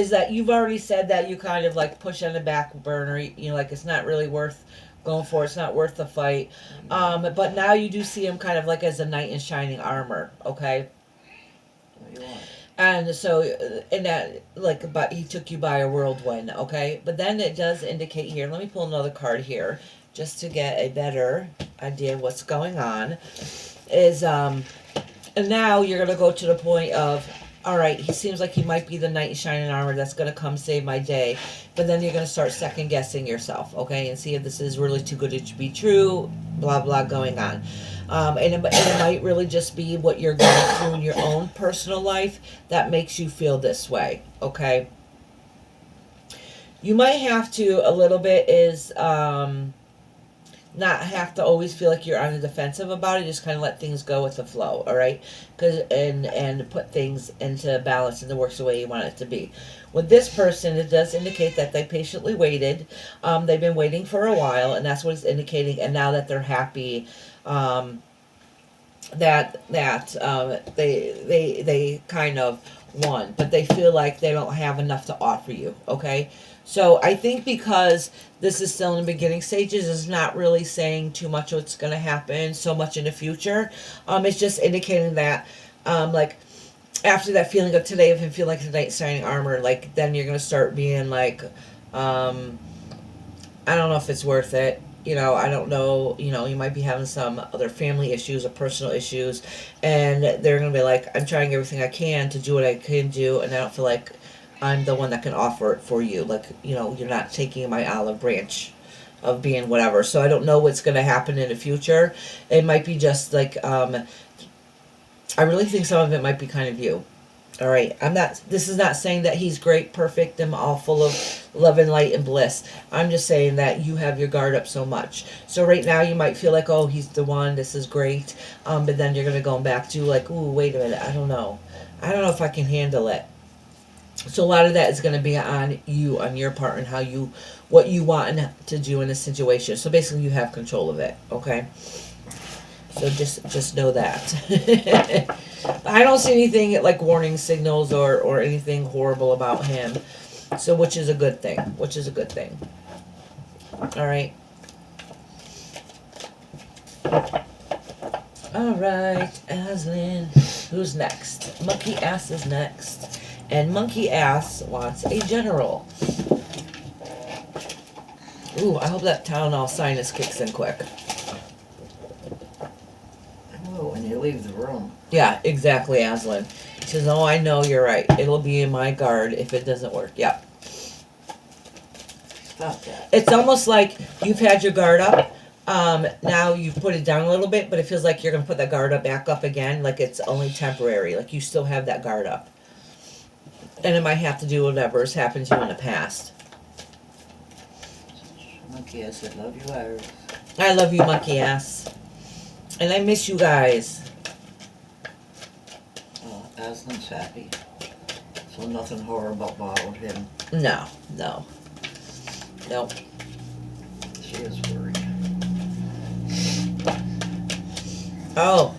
A: that you've already said that you kind of like push on the back burner, you know, like it's not really worth going for, it's not worth the fight. But now you do see him kind of like as a knight in shining armor, okay?
B: What do you want?
A: And so, in that, like, but he took you by a whirlwind, okay? But then it does indicate here, let me pull another card here, just to get a better idea of what's going on, is, and now you're going to go to the point of, all right, he seems like he might be the knight in shining armor that's going to come save my day, but then you're going to start second guessing yourself, okay? And see if this is really too good to be true, blah, blah, going on. And it might really just be what you're going through in your own personal life that makes you feel this way, okay? You might have to, a little bit, is not have to always feel like you're on the defensive about it. Just kind of let things go with the flow, all right? And put things into balance and it works the way you want it to be. With this person, it does indicate that they patiently waited. They've been waiting for a while, and that's what it's indicating. And now that they're happy, they kind of won, but they feel like they don't have enough to offer you, okay? So I think because this is still in the beginning stages, it's not really saying too much what's going to happen so much in the future. It's just indicating that, like, after that feeling of today of him feeling like the knight shining armor, like, then you're going to start being like, I don't know if it's worth it. You know, I don't know, you know, you might be having some other family issues or personal issues, and they're going to be like, I'm trying everything I can to do what I can do, and I don't feel like I'm the one that can offer it for you. Like, you know, you're not taking my olive branch, of being whatever. So I don't know what's going to happen in the future. It might be just like, I really think some of it might be kind of you. All right, this is not saying that he's great, perfect, and all full of love and light and bliss. I'm just saying that you have your guard up so much. So right now you might feel like, oh, he's the one, this is great. But then you're going to go back to like, ooh, wait a minute, I don't know. I don't know if I can handle it. So a lot of that is going to be on you, on your part, and what you want to do in a situation. So basically you have control of it, okay? So just know that. I don't see anything like warning signals or anything horrible about him. So which is a good thing. All right. All right, Aslan. Who's next? Monkey Ass is next. And Monkey Ass wants a general. Ooh, I hope that Tylenol sinus kicks in quick.
B: Oh, when you leave the room.
A: Yeah, exactly, Aslan. He says, oh, I know, you're right. It'll be in my guard if it doesn't work. Yep.
B: Stop that.
A: It's almost like you've had your guard up. Now you've put it down a little bit, but it feels like you're going to put that guard up back up again. Like it's only temporary. Like you still have that guard up. And it might have to do whatever has happened to you in the past.
B: Monkey ass, I love you, Iris.
A: I love you, monkey ass. And I miss you guys.
B: Oh, Aslan's happy. So nothing horrible about him.
A: No.
B: She is worried.
A: Oh,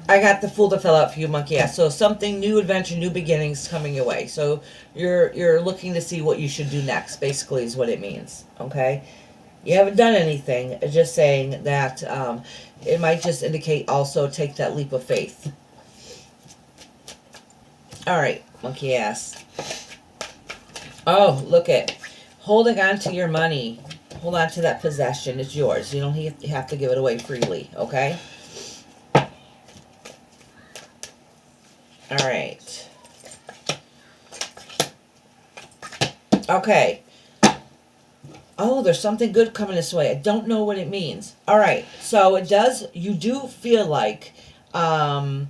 A: I got the fool to fill out for you, monkey ass. So something new, adventure, new beginnings coming your way. So you're looking to see what you should do next. Basically, is what it means. Okay, you haven't done anything. It's just saying that it might just indicate also take that leap of faith. All right, monkey ass. Oh, look at holding on to your money. Hold on to that possession. It's yours. You don't have to give it away freely. Okay. All right. Okay. Oh, there's something good coming this way. I don't know what it means. All right. So it does. You do feel like, and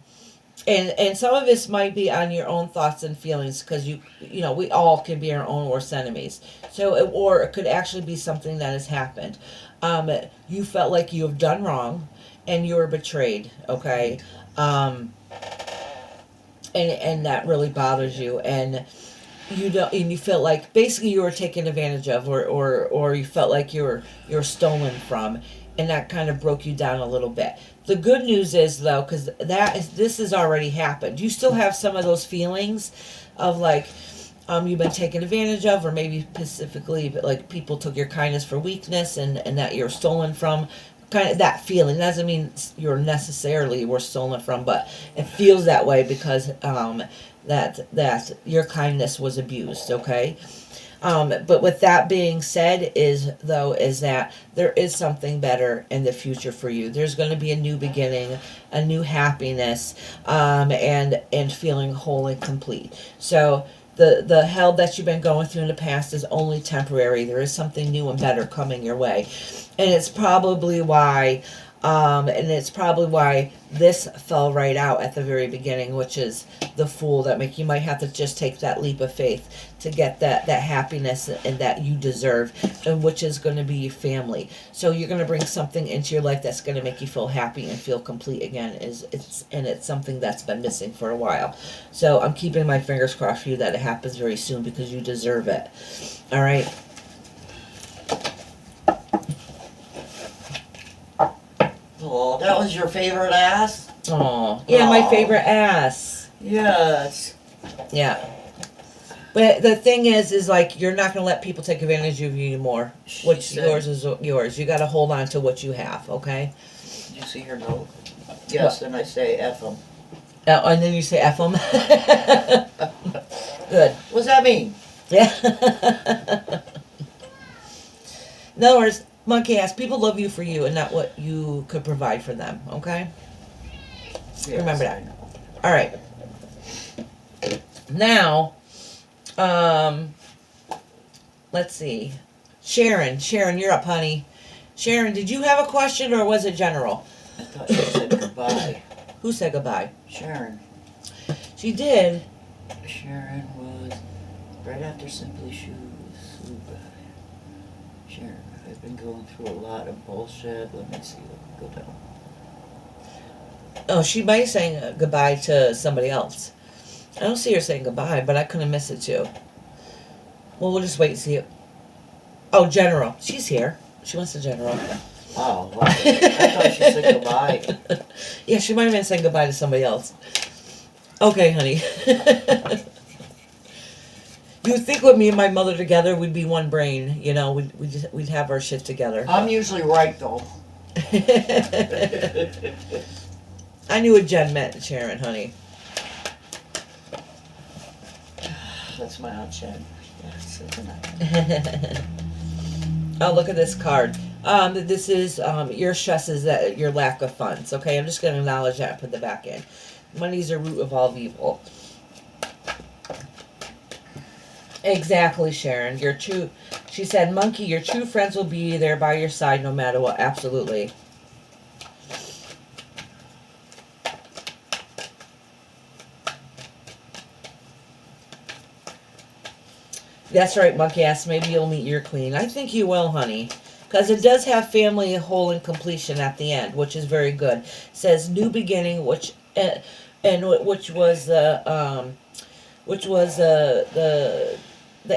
A: some of this might be on your own thoughts and feelings because you know we all can be our own worst enemies. So or it could actually be something that has happened. You felt like you have done wrong, and you were betrayed. Okay. And that really bothers you, and you feel like basically you were taken advantage of, or you felt like you were stolen from, and that kind of broke you down a little bit. The good news is though, because this has already happened. You still have some of those feelings of like you've been taken advantage of, or maybe specifically like people took your kindness for weakness, and that you're stolen from. Kind of that feeling doesn't mean you're necessarily were stolen from, but it feels that way because that your kindness was abused. Okay, but with that being said, is that there is something better in the future for you. There's going to be a new beginning, a new happiness, and feeling whole and complete. So. The hell that you've been going through in the past is only temporary. There is something new and better coming your way. And it's probably why this fell right out at the very beginning, which is the fool that you might have to just take that leap of faith to get that happiness and that you deserve, and which is going to be your family. So you're going to bring something into your life that's going to make you feel happy and feel complete again. It's something that's been missing for a while. So I'm keeping my fingers crossed for you that it happens very soon because you deserve it. All right.
B: Oh, that was your favorite ass?
A: Oh, yeah, my favorite ass.
B: Yes.
A: Yeah. But the thing is like, you're not going to let people take advantage of you anymore. What's yours is yours. You got to hold on to what you have, okay?
B: Did you see her note? Yes, and I say F them.
A: And then you say F them? Good.
B: What's that mean?
A: Yeah. In other words, monkey ass, people love you for you and not what you could provide for them, okay?
B: Yes,
A: remember that. All right. Now, let's see. Sharon, you're up, honey. Sharon, did you have a question or was it general?
B: I thought she said goodbye.
A: Who said goodbye?
B: Sharon.
A: She did.
B: Sharon was right after Simply Shoes. Ooh, God. Sharon, I've been going through a lot of bullshit. Let me see. Let me go down.
A: Oh, she might be saying goodbye to somebody else. I don't see her saying goodbye, but I couldn't miss it too. Well, we'll just wait and see it. Oh, General. She's here. She wants the General.
B: Oh, wow. I thought she said goodbye.
A: Yeah, she might have been saying goodbye to somebody else. Okay, honey. You would think with me and my mother together, we'd be one brain. You know, we'd have our shit together.
B: I'm usually right, though.
A: I knew what Jen meant, Sharon, honey.
B: That's my Aunt Jen. Yes, isn't it?
A: Oh, look at this card. This is your stress is that your lack of funds. Okay, I'm just going to acknowledge that and put the back in. Money's a root of all evil. Exactly, Sharon. She said, Monkey, your true friends will be there by your side no matter what. Absolutely. That's right, Monkey ass. Maybe you'll meet your queen. I think you will, honey. Because it does have family whole and completion at the end, which is very good. It says new beginning, which was the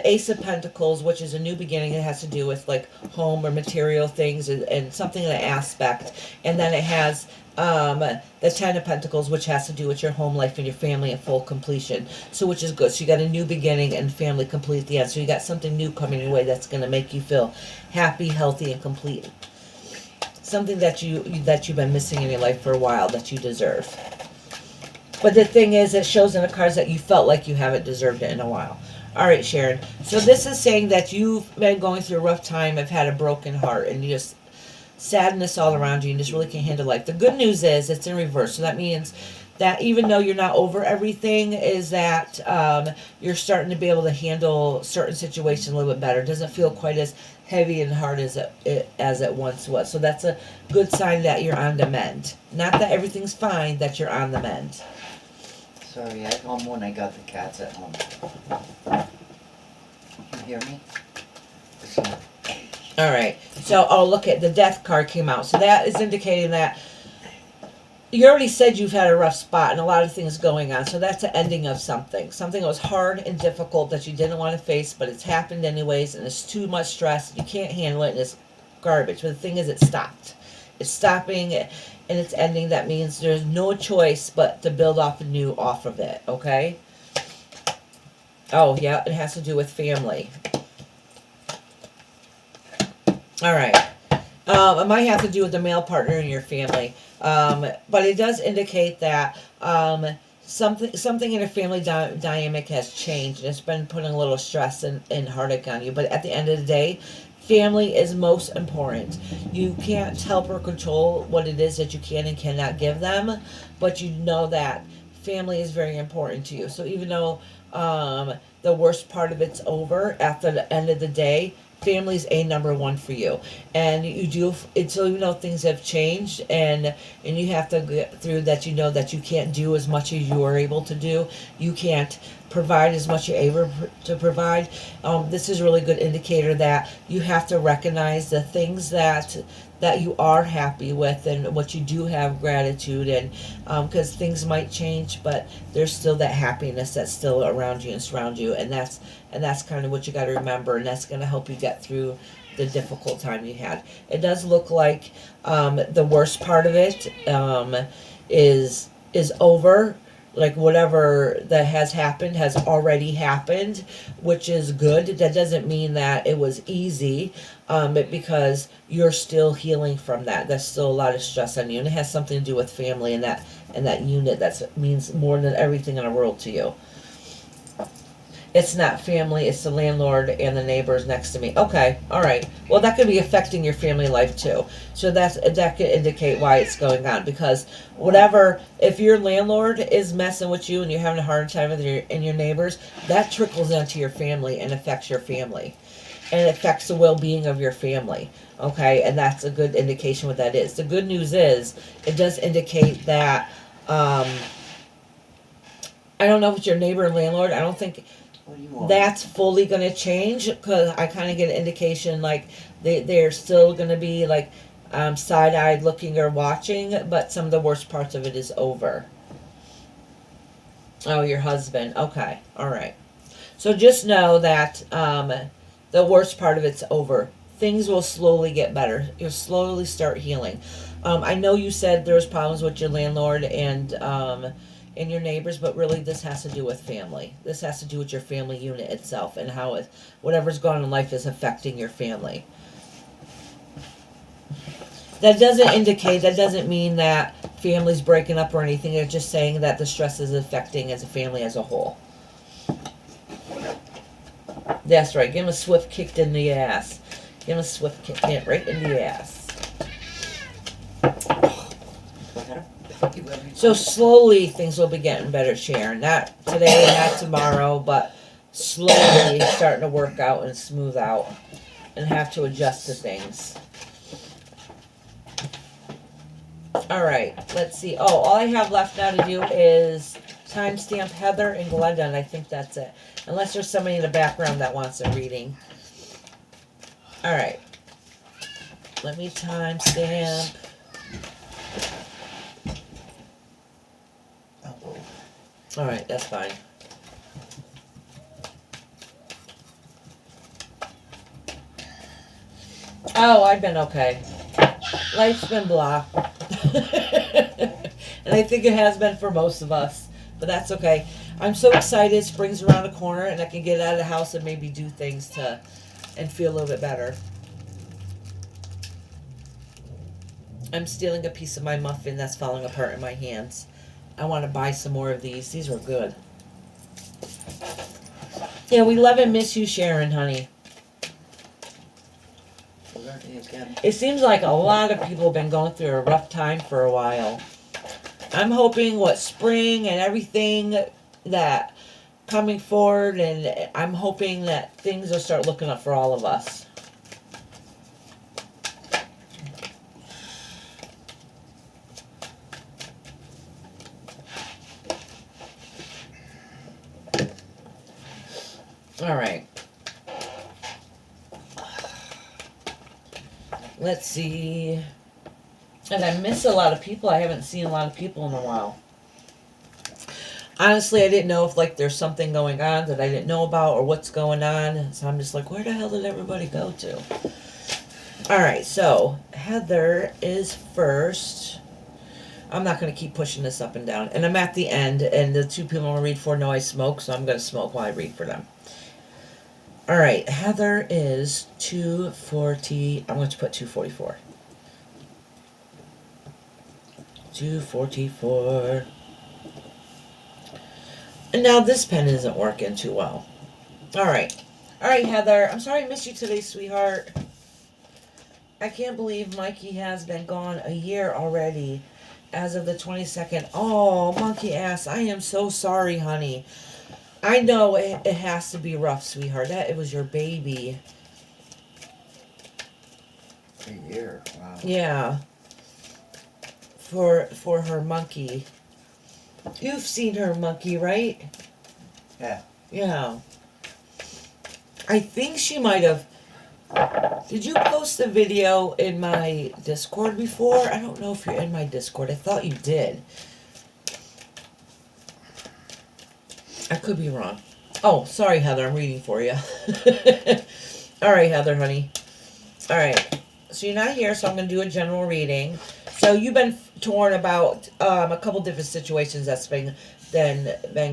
A: Ace of Pentacles, which is a new beginning. It has to do with like home or material things and something in an aspect. And then it has the Ten of Pentacles, which has to do with your home life and your family and full completion. So which is good. So you got a new beginning and family complete at the end. So you got something new coming your way that's going to make you feel happy, healthy, and complete. Something that you've been missing in your life for a while that you deserve. But the thing is, it shows in the cards that you felt like you haven't deserved it in a while. All right, Sharon. So this is saying that you've been going through a rough time, have had a broken heart, and you just sadness all around you, and just really can't handle life. The good news is it's in reverse. So that means that even though you're not over everything, is that you're starting to be able to handle certain situations a little bit better. It doesn't feel quite as heavy and hard as it once was. So that's a good sign that you're on the mend. Not that everything's fine, that you're on the mend.
B: Sorry, I home when I got the cats at home. You hear me? Sorry.
A: All right. So, oh, look at the death card came out. So that is indicating that you already said you've had a rough spot and a lot of things going on. So that's the ending of something. Something that was hard and difficult that you didn't want to face, but it's happened anyways, and it's too much stress. You can't handle it, and it's garbage. But the thing is, it stopped. It's stopping, and it's ending. That means there's no choice but to build off anew off of it, okay? Oh, yeah, it has to do with family. All right. It might have to do with the male partner in your family. But it does indicate that something in a family dynamic has changed, and it's been putting a little stress and heartache on you. But at the end of the day, family is most important. You can't help or control what it is that you can and cannot give them, but you know that family is very important to you. So even though the worst part of it's over, after the end of the day, family's number one for you. And you do, until you know things have changed and you have to get through that, you know that you can't do as much as you are able to do. You can't provide as much you're able to provide. This is a really good indicator that you have to recognize the things that you are happy with and what you do have gratitude, and because things might change, but there's still that happiness that's still around you and surround you, and that's kind of what you got to remember, and that's going to help you get through the difficult time you had. It does look like the worst part of it is over. Like whatever that has happened has already happened, which is good. That doesn't mean that it was easy, because you're still healing from that. There's still a lot of stress on you, and it has something to do with family and that unit. That means more than everything in the world to you. It's not family, it's the landlord and the neighbors next to me. Okay, all right. Well, that could be affecting your family life too. So that could indicate why it's going on. Because whatever, if your landlord is messing with you and you're having a hard time with your neighbors, that trickles into your family and affects your family. and it affects the well-being of your family. Okay, and that's a good indication what that is. The good news is it does indicate that I don't know if it's your neighbor and landlord. I don't think
B: What do you want?
A: that's fully going to change, because I kind of get an indication like they're still going to be like side-eyed looking or watching, but some of the worst parts of it is over. Oh, your husband. Okay, all right. So just know that the worst part of it's over. Things will slowly get better. You'll slowly start healing. I know you said there was problems with your landlord and your neighbors, but really this has to do with family. This has to do with your family unit itself and how whatever's going on in life is affecting your family. That doesn't mean that family's breaking up or anything. It's just saying that the stress is affecting as a family as a whole. That's right. Give him a swift kick in the ass. Give him a swift kick right in the ass. So slowly things will be getting better, Sharon. Not today, not tomorrow, but slowly starting to work out and smooth out and have to adjust to things. All right, let's see. Oh, all I have left now to do is timestamp Heather and Glenda, and I think that's it. Unless there's somebody in the background that wants a reading. All right. Let me timestamp. All right, that's fine. Oh, I've been okay. Life's been blah. And I think it has been for most of us. But that's okay. I'm so excited. Spring's around the corner and I can get out of the house and maybe do things and feel a little bit better. I'm stealing a piece of my muffin that's falling apart in my hands. I want to buy some more of these. These are good. Yeah, we love and miss you, Sharon, honey. It seems like a lot of people have been going through a rough time for a while. I'm hoping what spring and everything that coming forward, and I'm hoping that things will start looking up for all of us. All right. Let's see. And I miss a lot of people. I haven't seen a lot of people in a while. Honestly, I didn't know if like there's something going on that I didn't know about or what's going on. So I'm just like, where the hell did everybody go to? All right, so Heather is first. I'm not going to keep pushing this up and down. And I'm at the end, and the two people I'm going to read for know I smoke, so I'm going to smoke while I read for them. All right, Heather is 240. I'm going to put 244. 244. And now this pen isn't working too well. All right, Heather. I'm sorry I missed you today, sweetheart. I can't believe Mikey has been gone a year already, as of the 22nd. Oh, monkey ass! I am so sorry, honey. I know it has to be rough, sweetheart. It was your baby.
B: A year, wow.
A: Yeah. For her monkey. You've seen her monkey, right?
B: Yeah.
A: Yeah. I think she might have. Did you post the video in my Discord before? I don't know if you're in my Discord. I thought you did. I could be wrong. Oh, sorry, Heather. I'm reading for you. All right, Heather, honey. All right. So you're not here, so I'm going to do a general reading. So you've been torn about a couple different situations that's been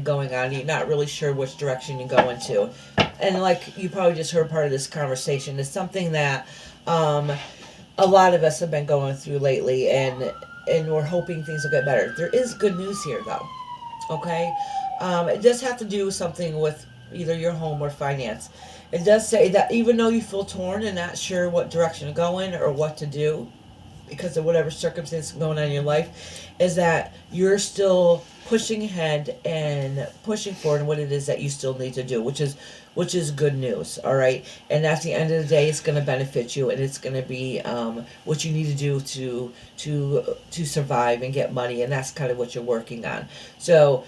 A: going on. You're not really sure which direction you're going to. And like you probably just heard part of this conversation, it's something that a lot of us have been going through lately, and we're hoping things will get better. There is good news here, though. Okay? It does have to do with something with either your home or finance. It does say that even though you feel torn and not sure what direction to go in or what to do, because of whatever circumstance going on in your life, is that you're still pushing ahead and pushing forward in what it is that you still need to do, which is good news. All right, and at the end of the day, it's going to benefit you, and it's going to be what you need to do to survive and get money, and that's kind of what you're working on. So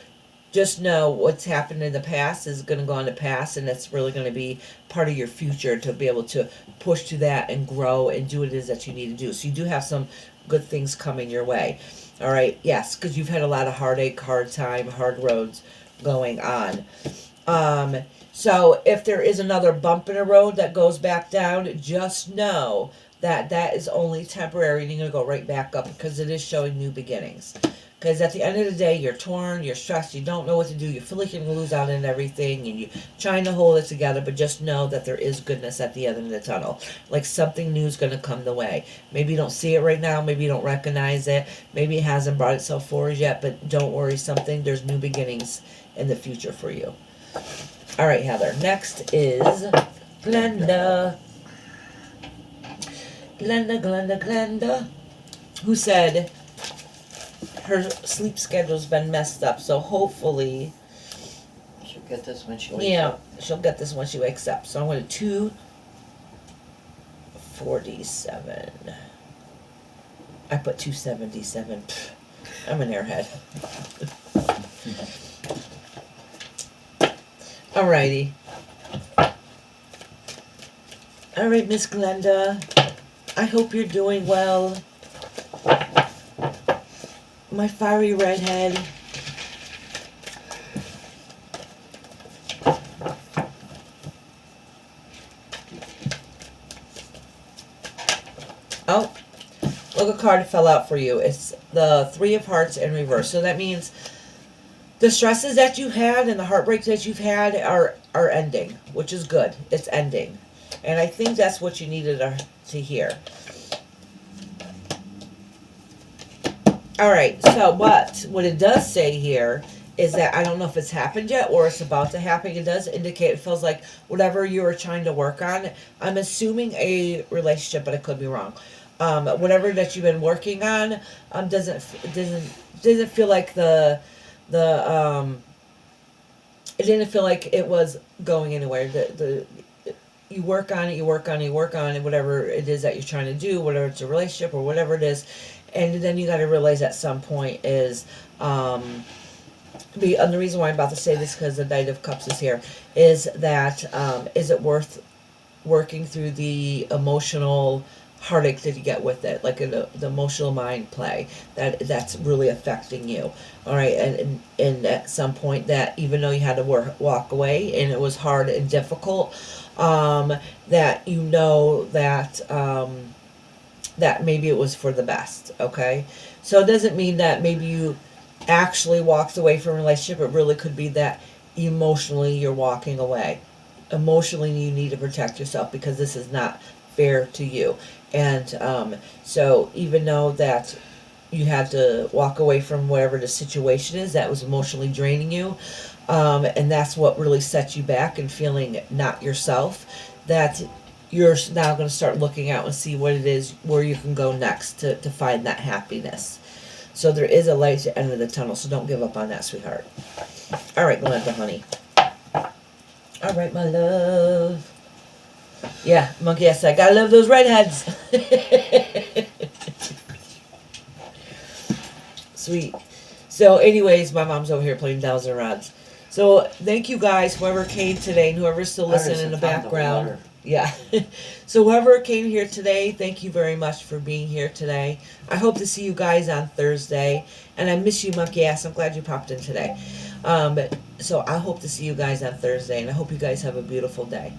A: just know what's happened in the past is going to go on the past, and that's really going to be part of your future to be able to push to that and grow and do what it is that you need to do. So you do have some good things coming your way. All right, yes, because you've had a lot of heartache, hard time, hard roads going on. So if there is another bump in the road that goes back down, just know that that is only temporary, and you're going to go right back up, because it is showing new beginnings. Because at the end of the day, you're torn, you're stressed, you don't know what to do, you feel like you're going to lose out on everything, and you're trying to hold it together, but just know that there is goodness at the end of the tunnel. Like something new is going to come the way. Maybe you don't see it right now, maybe you don't recognize it, maybe it hasn't brought itself forward yet, but don't worry, there's new beginnings in the future for you. All right, Heather. Next is Glenda. Glenda, who said her sleep schedule's been messed up, so hopefully
B: She'll get this when she wakes up.
A: she'll get this when she wakes up. So I'm going to 247. I put 277. I'm an airhead. Alrighty. Alright, Miss Glenda. I hope you're doing well. My fiery redhead. Oh, look, a card fell out for you. It's the Three of Hearts in reverse. So that means the stresses that you had and the heartbreaks that you've had are ending, which is good. It's ending. And I think that's what you needed to hear. Alright, so what it does say here is that, I don't know if it's happened yet or it's about to happen. It does indicate, it feels like whatever you were trying to work on, I'm assuming a relationship, but I could be wrong. Whatever that you've been working on doesn't feel like it didn't feel like it was going anywhere. You work on it, whatever it is that you're trying to do, whether it's a relationship or whatever it is, and then you got to realize at some point is, and the reason why I'm about to say this, because the Knight of Cups is here, is that is it worth working through the emotional heartache that you get with it, like the emotional mind play that's really affecting you. All right, and at some point that even though you had to walk away and it was hard and difficult, that you know that that maybe it was for the best. Okay, so it doesn't mean that maybe you actually walked away from a relationship. It really could be that emotionally you're walking away. Emotionally you need to protect yourself because this is not fair to you. And so even though that you had to walk away from whatever the situation is that was emotionally draining you, and that's what really sets you back and feeling not yourself, that you're now going to start looking out and see what it is, where you can go next to find that happiness. So there is a light at the end of the tunnel, so don't give up on that, sweetheart. All right, Glenda, honey. All right, my love. Yeah, monkey ass, I gotta love those redheads. Sweet. So anyways, my mom's over here playing Dolls and Rods. So thank you guys, whoever came today, and whoever's still listening in the background. Yeah. So whoever came here today, thank you very much for being here today. I hope to see you guys on Thursday. And I miss you, monkey ass. I'm glad you popped in today. So I hope to see you guys on Thursday, and I hope you guys have a beautiful day.